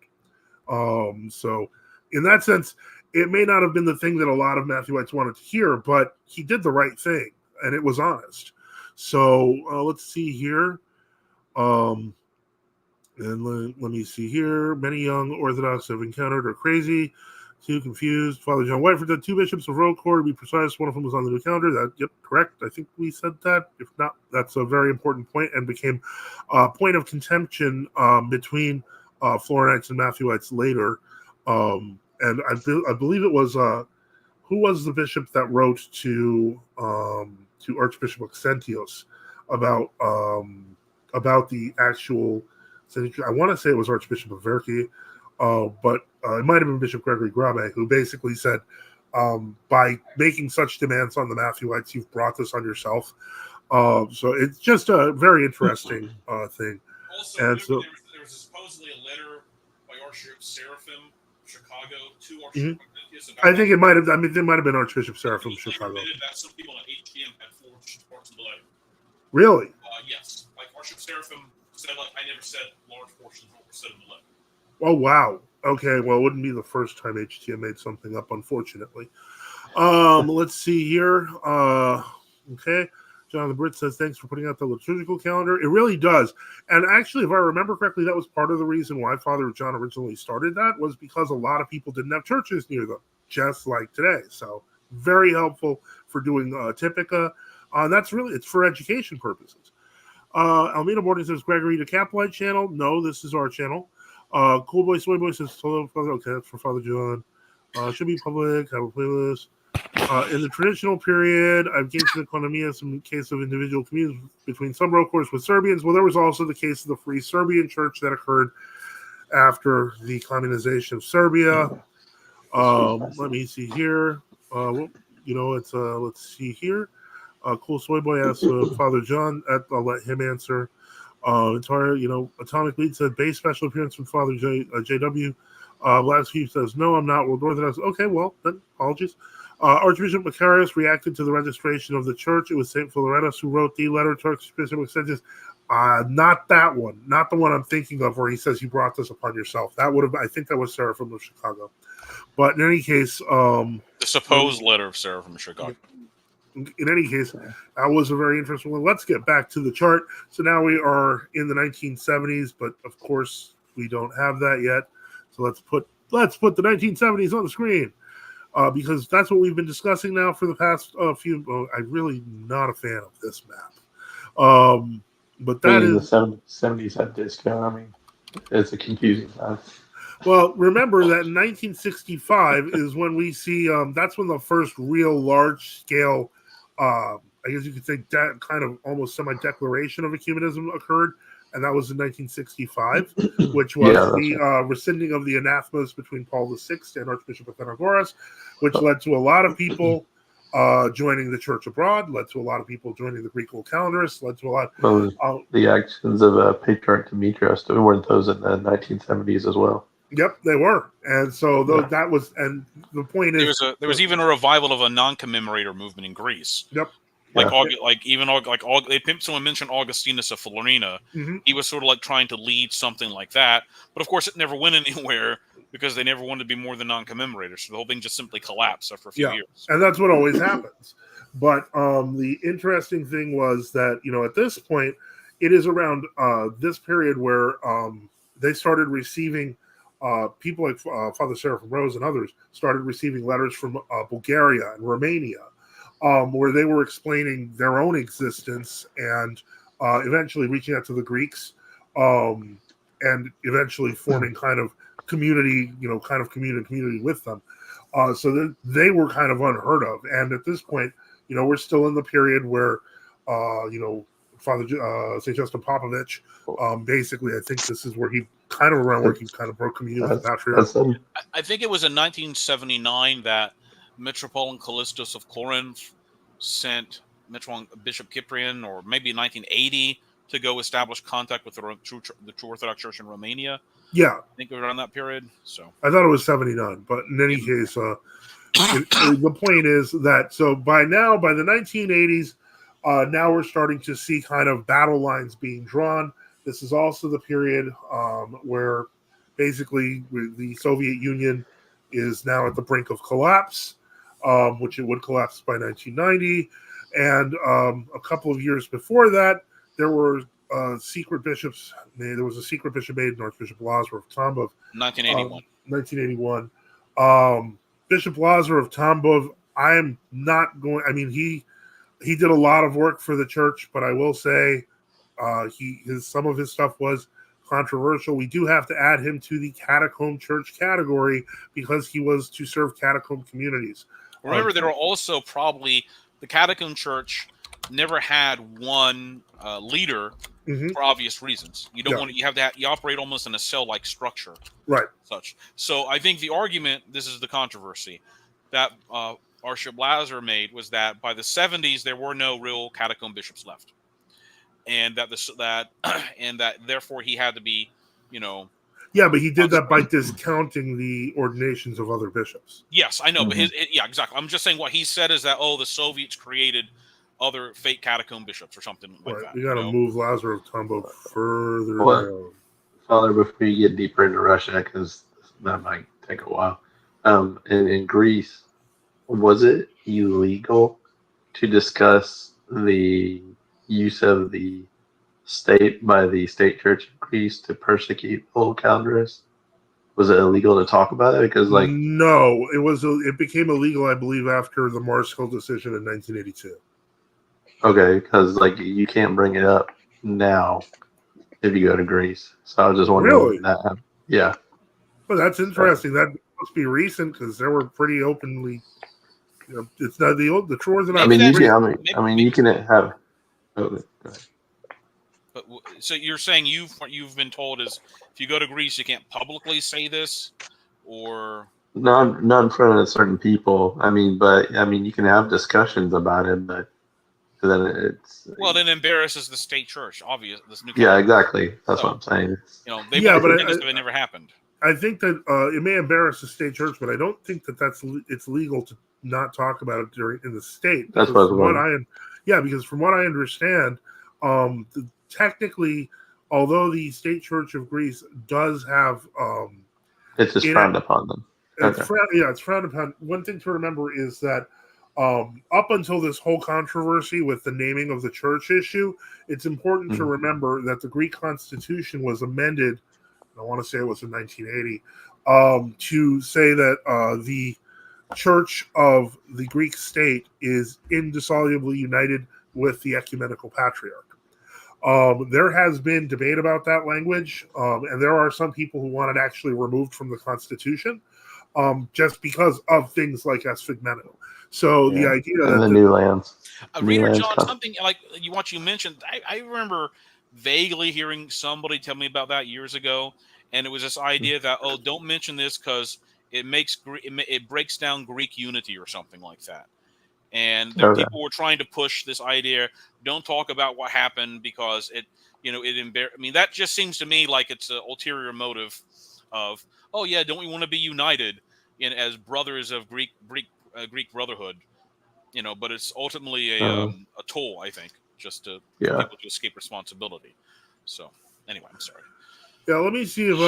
So in that sense, it may not have been the thing that a lot of Matthewites wanted to hear, but he did the right thing, and it was honest. So let's see here. And let me see here. Many young Orthodox have encountered are crazy, too confused. Father John Whiteford did 2 bishops of roll call, to be precise. One of them was on the new calendar. Yep, correct. I think we said that. If not, that's a very important point and became a point of contention between Florinites and Matthewites later. And I believe it was who was the bishop that wrote to Archbishop Maxentius about the actual. I want to say it was Archbishop of Verki, but it might have been Bishop Gregory Grabe, who basically said, by making such demands on the Matthewites, you've brought this on yourself. So it's just a very interesting thing. Also, and so there was supposedly a letter by Archbishop Seraphim Chicago to Archbishop Maxentius. I think it might have. It might have been Archbishop Seraphim Chicago. That some people on HTM had forged parts of the letter. Really? Yes. Like Archbishop Seraphim said, I never said large portions of what were said in the letter. Oh, wow. Okay, well, it wouldn't be the first time HTM made something up, unfortunately. Let's see here. Okay. John the Brit says, thanks for putting out the liturgical calendar. It really does. And actually, if I remember correctly, that was part of the reason why Father John originally started that, was because a lot of people didn't have churches near them, just like today. So very helpful for doing Typica. It's for education purposes. Almina Morton says, Gregory, the Capolite channel. No, this is our channel. Cool Boy Soy Boy says, hello, Father. Okay, that's for Father John. Should be public. Have a playlist. In the traditional period, I've gained the economia some case of individual communities between some row course with Serbians. Well, there was also the case of the Free Serbian Church that occurred after the communization of Serbia. Let me see here. Let's see here. Cool Soy Boy asks Father John. I'll let him answer. Atomic Lead said base special appearance from Father JW. Last week says, no, I'm not World Orthodox. Okay, well, then apologies. Archbishop Macarius reacted to the registration of the church. It was St. Philaretus who wrote the letter to Archbishop Maxentius. Not that one. Not the one I'm thinking of where he says you brought this upon yourself. I think that was Seraphim of Chicago. But in any case... the supposed letter of Seraphim of Chicago. In any case, that was a very interesting one. Let's get back to the chart. So now we are in the 1970s, but of course we don't have that yet. So let's put the 1970s on the screen. Because that's what we've been discussing now for the past few. I'm really not a fan of this map. But that is the 70s had disco. I mean, it's a confusing map. Well, remember that in 1965 is when we see. That's when the first real large scale, I guess you could say, kind of almost semi-declaration of ecumenism occurred. And that was in 1965, which was the rescinding of the anathemas between Paul VI and Archbishop Athenagoras, which led to a lot of people joining the church abroad, led to a lot of people joining the Greek calendarists, led to a lot. The actions of Patriarch Demetrius, weren't those in the 1970s as well? Yep, they were, and so that was. And the point is, there was even a revival of a non-commemorator movement in Greece. Yep. Someone mentioned Augustinus of Florina. Mm-hmm. He was sort of like trying to lead something like that, but of course it never went anywhere because they never wanted to be more than non-commemorators. So the whole thing just simply collapsed after a few years. And that's what always happens. But the interesting thing was that at this point, it is around this period where they started receiving people like Father Seraphim Rose and others started receiving letters from Bulgaria and Romania, where they were explaining their own existence and eventually reaching out to the Greeks, and eventually forming kind of community, community with them. So they were kind of unheard of. And at this point, we're still in the period where, Father St. Justin Popovich, basically, I think this is where he kind of around where he kind of broke communion with the Patriarch. I think it was in 1979 that Metropolitan Callistus of Corinth sent Bishop Cyprian, or maybe 1980, to go establish contact with the true Orthodox Church in Romania. Yeah, I think around that period. So I thought it was 79, but in any case, the point is that by the 1980s, now we're starting to see kind of battle lines being drawn. This is also the period where basically the Soviet Union is now at the brink of collapse, which it would collapse by 1990. And a couple of years before that, there were secret bishops. There was a secret bishop made, Archbishop Lazar of Tambov. 1981. 1981. Bishop Lazar of Tambov, I am not going. I mean, he did a lot of work for the church, but I will say some of his stuff was controversial. We do have to add him to the catacomb church category because he was to serve catacomb communities. Remember, there are also probably the catacomb church never had one leader for obvious reasons. You don't want to. You operate almost in a cell-like structure, right? Such. So I think the argument, this is the controversy, that Archbishop Lazar made was that by the 70s there were no real catacomb bishops left, and that therefore he had to be, Yeah, but he did that by discounting the ordinations of other bishops. Yes, I know, but exactly. I'm just saying what he said is that the Soviets created other fake catacomb bishops or something like that. We got to move Lazar of Tambov further down. Father, before you get deeper into Russia, because that might take a while. In Greece, was it illegal to discuss the use of the state by the state church of Greece to persecute whole Caldrus? Was it illegal to talk about it? Because no, it was. It became illegal, I believe, after the Marshall decision in 1982. Okay, because you can't bring it up now if you go to Greece. So I was just wondering. Really? That, yeah. Well, that's interesting. That must be recent because they were pretty openly. It's not the true Orthodox. You can have. Okay. But so you're saying you've been told is if you go to Greece you can't publicly say this, or not in front of certain people. You can have discussions about it, but then then embarrasses the state church. Obvious. This new. Yeah, exactly. That's what I'm saying. They it never happened. I think that it may embarrass the state church, but I don't think that it's legal to not talk about it in the state. That's because from what I understand, technically, although the state church of Greece does have, it's just frowned upon them. It's frowned upon. One thing to remember is that up until this whole controversy with the naming of the church issue, it's important to remember that the Greek constitution was amended. I want to say it was in 1980 to say that the church of the Greek state is indissolubly united with the Ecumenical Patriarch. There has been debate about that language, and there are some people who want it actually removed from the Constitution, just because of things like Esphigmeno. So the idea that the new lands, Reader John, something like what you mentioned, I remember vaguely hearing somebody tell me about that years ago, and it was this idea that don't mention this because it breaks down Greek unity or something like that. And people were trying to push this idea. Don't talk about what happened because it that just seems to me like it's an ulterior motive of, don't we want to be united as brothers of Greek brotherhood, but it's ultimately a tool, I think, just to for people to escape responsibility. So anyway, I'm sorry. Yeah, let me see if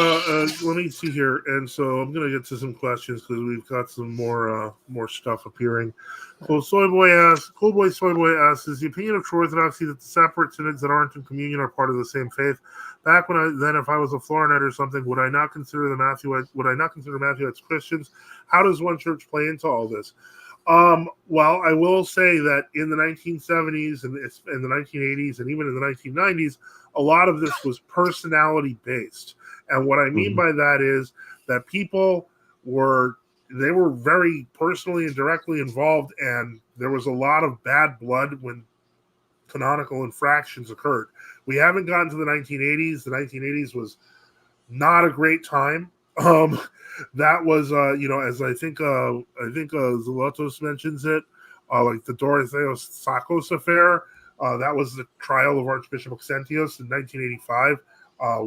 let me see here, and so I'm gonna get to some questions because we've got some more stuff appearing. Cool Soy Boy asks, is the opinion of true orthodoxy that the separate synods that aren't in communion are part of the same faith? Back if I was a Florinite or something, would I not consider Matthewites Christians? How does one church play into all this? Well, I will say that in the 1970s and in the 1980s and even in the 1990s, a lot of this was personality based. And what I mean by that is that people were very personally and directly involved, and there was a lot of bad blood when canonical infractions occurred. We haven't gotten to the 1980s. The 1980s was not a great time. That was, as I think Zolotos mentions it, like the Dorotheos Sakos affair. That was the trial of Archbishop Maxentius in 1985,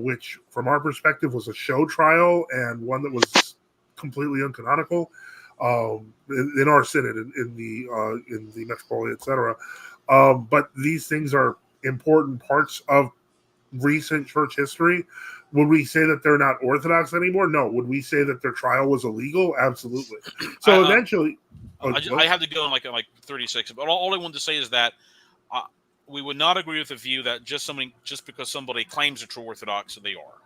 which, from our perspective, was a show trial and one that was completely uncanonical in our synod, in the Metropolia, etc. But these things are important parts of recent church history. Would we say that they're not Orthodox anymore? No. Would we say that their trial was illegal? Absolutely. So eventually, I have to go in like 36. But all I wanted to say is that we would not agree with the view that just because somebody claims a true Orthodox, they are.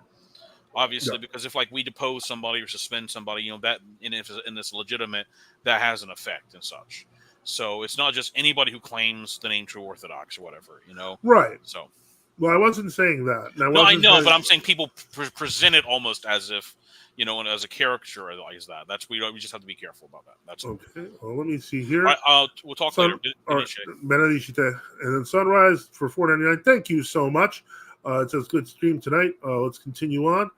Obviously, because if we depose somebody or suspend somebody, that in this legitimate, that has an effect and such. So it's not just anybody who claims the name True Orthodox or whatever, Right. So. Well, I wasn't saying that. I know, but I'm saying people present it almost as if, and as a caricature like that. We just have to be careful about that. That's okay. Well, let me see here. All right, we'll talk later. Benedicite. And then Sunrise for $4.99. Thank you so much. It says good stream tonight. Let's continue on.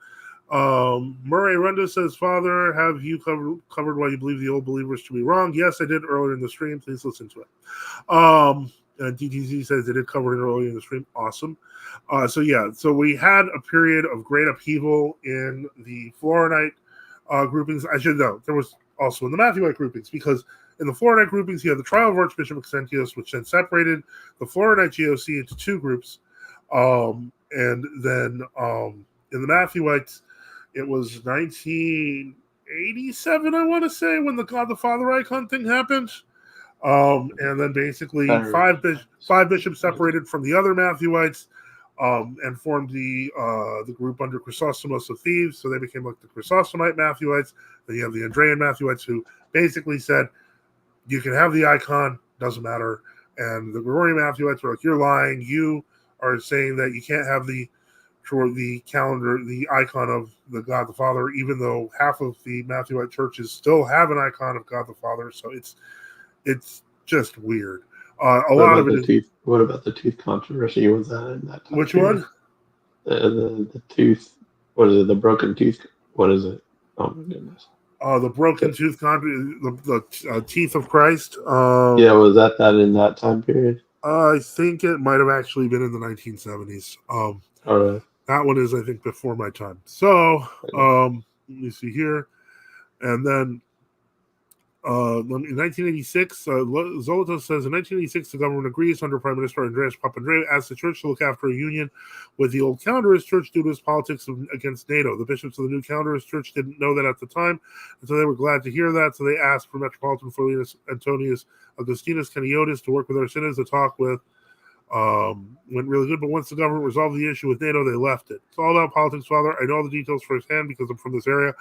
Murray Renda says, Father, have you covered why you believe the old believers to be wrong? Yes, I did earlier in the stream. Please listen to it. And DTZ says they did cover it earlier in the stream. Awesome. So we had a period of great upheaval in the Florinite groupings. I should know there was also in the Matthewite groupings, because in the Florinite groupings you had the trial of Archbishop Maxentius, which then separated the Florinite GOC into two groups. And then in the Matthewites, it was 1987, I want to say, when the God the Father icon thing happened. And then basically five bishops separated from the other Matthewites and formed the group under Chrysostomos of Thebes. So they became like the Chrysostomite Matthewites. Then you have the Andrean Matthewites, who basically said, you can have the icon, doesn't matter. And the Gregorian Matthewites were like, you're lying. You are saying that you can't have the calendar, the icon of the God the Father, even though half of the Matthewite churches still have an icon of God the Father. So it's just weird. What about the tooth controversy? Was that in that time? Which one? The tooth. What is it? The broken tooth. What is it? Oh my goodness. The broken tooth the teeth of Christ. Was that in that time period? I think it might have actually been in the 1970s. All right. That one is, I think, before my time. So let me see here, and then. In 1986, Zolotos says, in 1986, the government agrees under Prime Minister Andreas Papandreou asked the church to look after a union with the old Calendarist church due to its politics against NATO. The bishops of the new Calendarist church didn't know that at the time, and so they were glad to hear that. So they asked for Metropolitan Philinus Antonius Augustinus Caniotis to work with our synods. The talk went really good, but once the government resolved the issue with NATO, they left it. It's all about politics, Father. I know all the details firsthand because I'm from this area.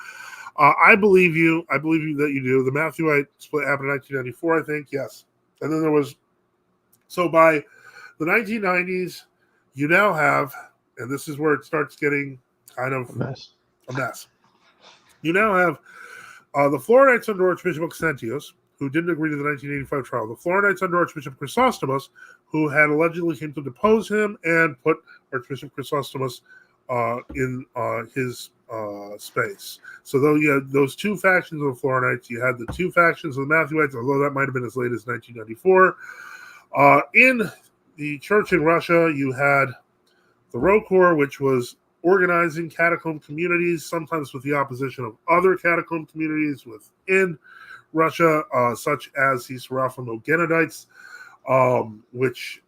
I believe you. I believe you that you do. The Matthewite split happened in 1994, I think. Yes. And then there was, so by the 1990s, you now have, and this is where it starts getting kind of a mess. You now have the Florinites under Archbishop Maxentius, who didn't agree to the 1985 trial. The Florinites under Archbishop Chrysostomos, who had allegedly came to depose him and put Archbishop Chrysostomos in his space. So though you had those two factions of the Florinites, you had the two factions of the Matthewites, although that might have been as late as 1994. In the church in Russia, you had the Rokor, which was organizing catacomb communities, sometimes with the opposition of other catacomb communities within Russia, such as the Seraphimo-Genadites, which,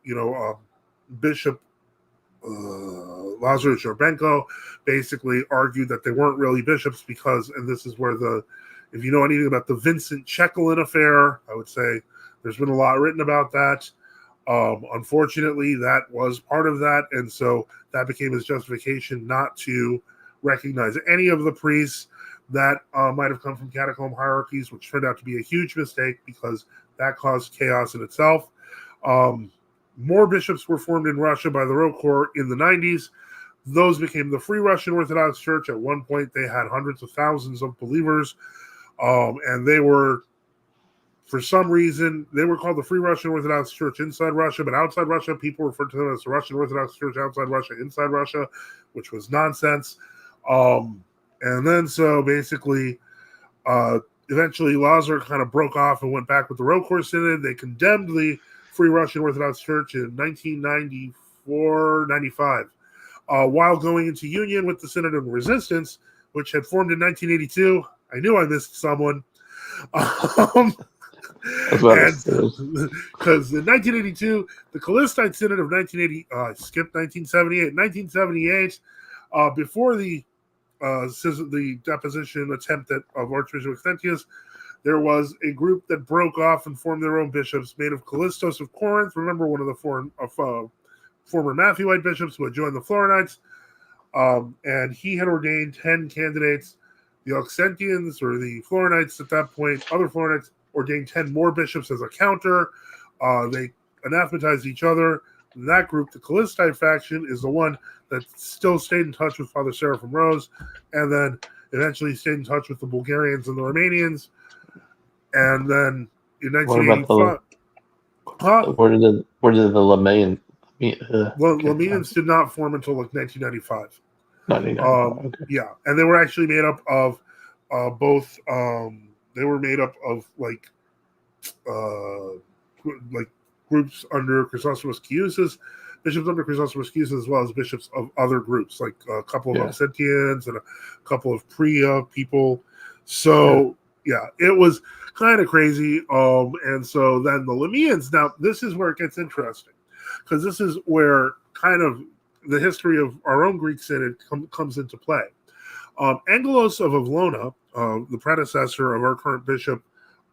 Bishop, Lazarus Yarbenko basically argued that they weren't really bishops because, and this is where if you know anything about the Vincent Checklin affair, I would say there's been a lot written about that. Unfortunately, that was part of that, and so that became his justification not to recognize any of the priests that might have come from catacomb hierarchies, which turned out to be a huge mistake because that caused chaos in itself. More bishops were formed in Russia by the Rokor in the 90s. Those became the Free Russian Orthodox Church. At one point, they had hundreds of thousands of believers, and they were, for some reason, they were called the Free Russian Orthodox Church inside Russia, but outside Russia, people referred to them as the Russian Orthodox Church outside Russia, inside Russia, which was nonsense. And then so basically, eventually Lazar kind of broke off and went back with the Rokor Synod. They condemned the Free Russian Orthodox Church in 1994-95, while going into union with the Synod of Resistance, which had formed in 1982. I knew I missed someone. Because in 1982, the Callistine Synod of 1980, skipped 1978. 1978, before the deposition attempt of Archbishop Maxentius, there was a group that broke off and formed their own bishops, made of Callistos of Corinth. Remember, one of the former Matthewite bishops who had joined the Florinites, and he had ordained 10 candidates. The Auxentians, or the Florinites at that point, other Florinites, ordained 10 more bishops as a counter. They anathematized each other. That group, the Callistine faction, is the one that still stayed in touch with Father Seraphim Rose, and then eventually stayed in touch with the Bulgarians and the Romanians. And then in 1985, where did the Lemanians? Lemanians did not form until like 1995. Okay. Yeah, and they were actually made up of both. They were made up of like groups under Chrysostomus Chiusis, bishops under Chrysostomus Chiusis, as well as bishops of other groups, like a couple of Auxentians and a couple of Priya people. So it was kind of crazy. And so then the Lemians. Now this is where it gets interesting, because this is where kind of the history of our own Greek Synod comes into play. Angelos of Avlona, the predecessor of our current Bishop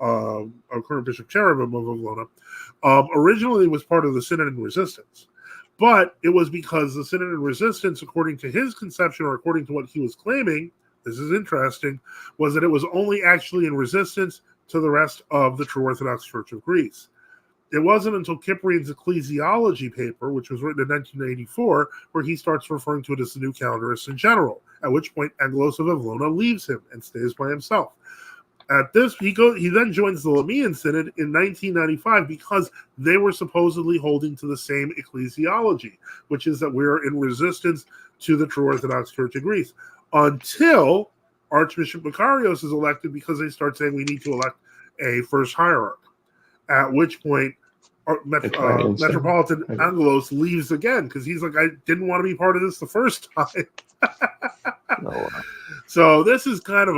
Cherubim of Avlona, originally was part of the Synod in Resistance. But it was because the Synod in Resistance, according to his conception, or according to what he was claiming, this is interesting, was that it was only actually in resistance to the rest of the True Orthodox Church of Greece. It wasn't until Cyprian's Ecclesiology paper, which was written in 1984, where he starts referring to it as the New Calendarists in general, at which point Angelos of Avlona leaves him and stays by himself. At this, he then joins the Lemian Synod in 1995 because they were supposedly holding to the same ecclesiology, which is that we're in resistance to the True Orthodox Church of Greece, until Archbishop Makarios is elected, because they start saying we need to elect a first hierarch. At which point, Metropolitan Angelos leaves again, because he's like, I didn't want to be part of this the first time. So this is kind of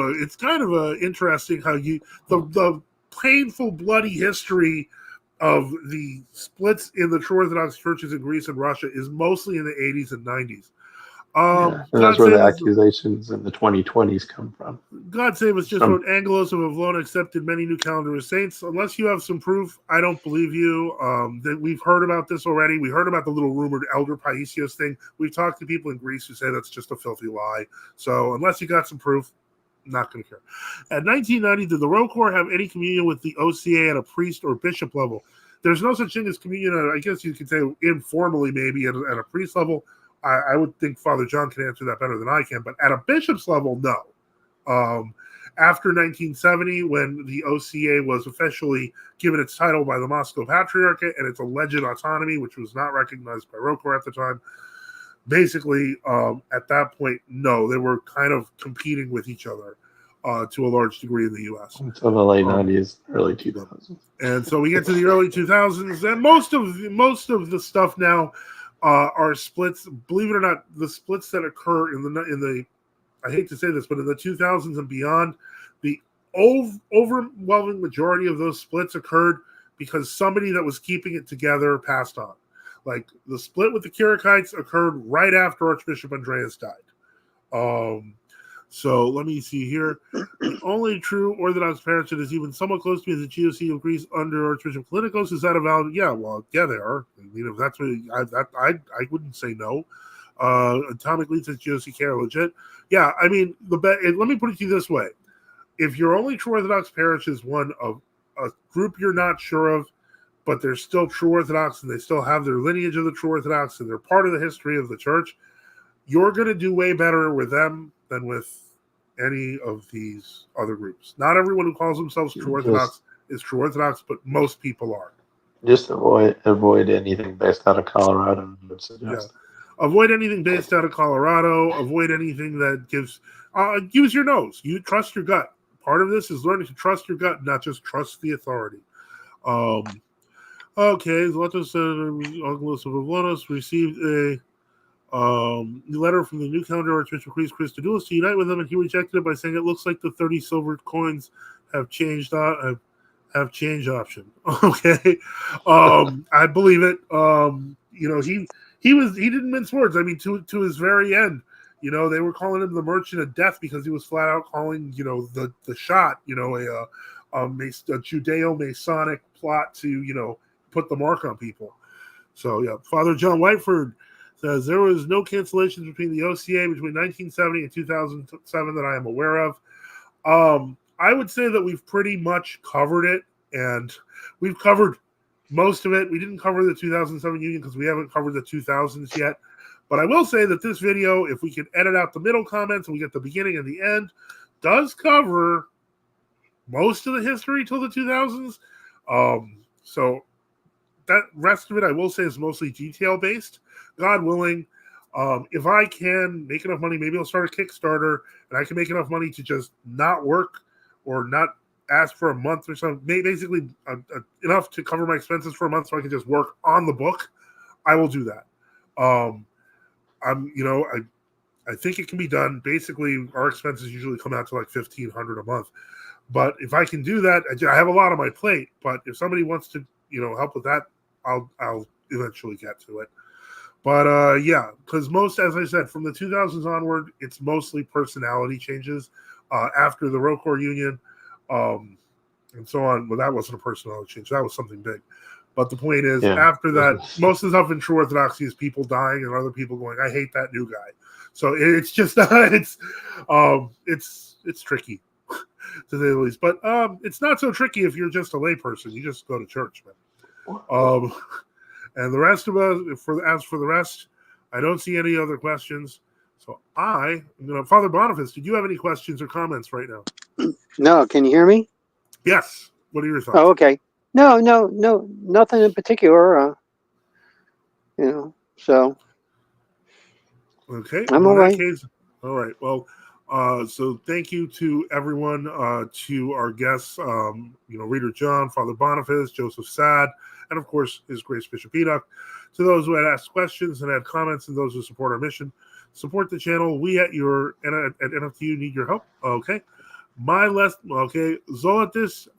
interesting how the painful, bloody history of the splits in the True Orthodox churches in Greece and Russia is mostly in the 80s and 90s. And that's where the accusations in the 2020s come from. God save us just wrote, Angelos of Avlona accepted many new calendar saints. Unless you have some proof, I don't believe you. That we've heard about this already. We heard about the little rumored Elder Paisios thing. We've talked to people in Greece who say that's just a filthy lie. So unless you got some proof, I'm not going to care. At 1990, did the Rokor have any communion with the OCA at a priest or bishop level? There's no such thing as communion, I guess you could say informally, maybe at a priest level. I would think Father John can answer that better than I can, but at a bishop's level, no. After 1970, when the OCA was officially given its title by the Moscow Patriarchate and its alleged autonomy, which was not recognized by Rokor at the time, basically, at that point, no, they were kind of competing with each other to a large degree in the U.S. Until the late 90s, early 2000s. And so we get to the early 2000s, and most of the stuff now are splits. Believe it or not, the splits that occur in the I hate to say this, but in the 2000s and beyond, the overwhelming majority of those splits occurred because somebody that was keeping it together passed on. Like the split with the Kirikites occurred right after Archbishop Andreas died. So let me see here. The only true Orthodox parish that is even somewhat close to me is the GOC of Greece under Archbishop Kallinikos. Is that a valid? Yeah, well, yeah, they are. I mean, if that's what I wouldn't say no. Atomic Lead says GOC care legit. Yeah, I mean, let me put it to you this way. If your only true Orthodox parish is one of a group you're not sure of, but they're still true Orthodox and they still have their lineage of the true Orthodox and they're part of the history of the church, you're going to do way better with them than with any of these other groups. Not everyone who calls themselves true Orthodox is true Orthodox, but most people are. Just avoid anything based out of Colorado. I would suggest. Yeah. Avoid anything based out of Colorado. Avoid anything that gives. Use your nose. You trust your gut. Part of this is learning to trust your gut, not just trust the authority. Okay, Zlatos Augustus received a letter from the new calendar Archbishop Christodoulos to unite with him, and he rejected it by saying it looks like the 30 silver coins have changed have change option. Okay, I believe it. He didn't mince words. I mean, to his very end, they were calling him the merchant of death because he was flat out calling the shot a Judeo-Masonic plot to put the mark on people. So yeah, Father John Whiteford says there was no cancellations between the OCA between 1970 and 2007 that I am aware of. I would say that we've pretty much covered it, and we've covered most of it. We didn't cover the 2007 union because we haven't covered the 2000s yet. But I will say that this video, if we can edit out the middle comments and we get the beginning and the end, does cover most of the history till the 2000s. So that rest of it, I will say, is mostly detail-based. God willing, if I can make enough money, maybe I'll start a Kickstarter, and I can make enough money to just not work or not ask for a month or something, basically enough to cover my expenses for a month so I can just work on the book. I will do that. I think it can be done. Basically, our expenses usually come out to like $1,500 a month. But if I can do that, I have a lot on my plate. But if somebody wants to, help with that, I'll eventually get to it. But yeah, because as I said, from the 2000s onward, it's mostly personality changes. After the Rocor Union, and so on. Well, that wasn't a personality change. That was something big. But the point is, after that, most of the stuff in true Orthodoxy is people dying and other people going, "I hate that new guy." So it's just it's tricky to say the least. But it's not so tricky if you're just a layperson. You just go to church, man. And the rest of us, as for the rest, I don't see any other questions. So Father Boniface, did you have any questions or comments right now? No, can you hear me? Yes. What are your thoughts? Oh, okay. No, nothing in particular. So. Okay. I'm all right. All right. Well, so thank you to everyone, to our guests, Reader John, Father Boniface, Joseph Sad, and of course, His Grace Bishop Enoch. To those who had asked questions and had comments, and those who support our mission, support the channel. We at NFTU need your help. Okay. Zolatis,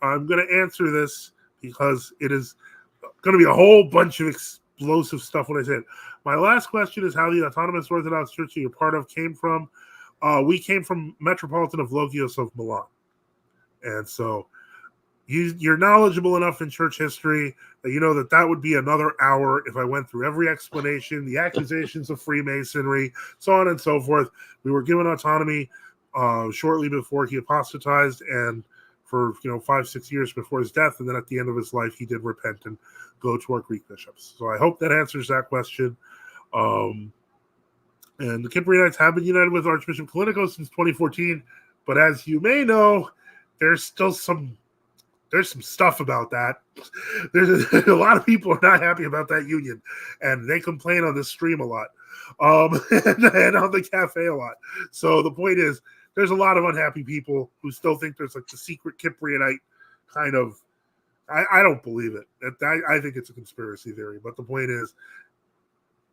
I'm going to answer this because it is going to be a whole bunch of explosive stuff when I say it. My last question is how the Autonomous Orthodox Church you're part of came from. We came from Metropolitan of Logios of Milan. And so you're knowledgeable enough in church history that you know that would be another hour if I went through every explanation, the accusations of Freemasonry, so on and so forth. We were given autonomy shortly before he apostatized, and for 5-6 years before his death, and then at the end of his life he did repent and go to our Greek bishops. So I hope that answers that question. And the Cypriots have been united with Archbishop Kallinikos since 2014, but as you may know, there's still some stuff about that. There's a lot of people are not happy about that union, and they complain on this stream a lot, and on the cafe a lot. So the point is, there's a lot of unhappy people who still think there's like the secret Cyprionite kind of. I don't believe it. I think it's a conspiracy theory. But the point is,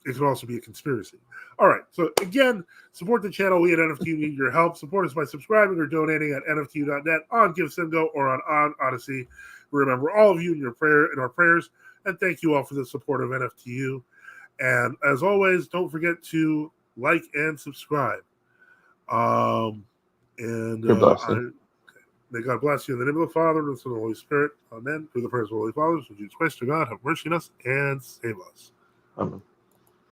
it could also be a conspiracy. All right. So again, support the channel. We at NFTU need your help. Support us by subscribing or donating at nftu.net, on GiveSendGo, or on Odyssey. We remember all of you in our prayers, and thank you all for the support of NFTU. And as always, don't forget to like and subscribe. May God bless you in the name of the Father, and the Son, and the Holy Spirit. Amen. Through the prayers of the Holy Fathers, would Jesus Christ, to God, have mercy on us and save us. Amen.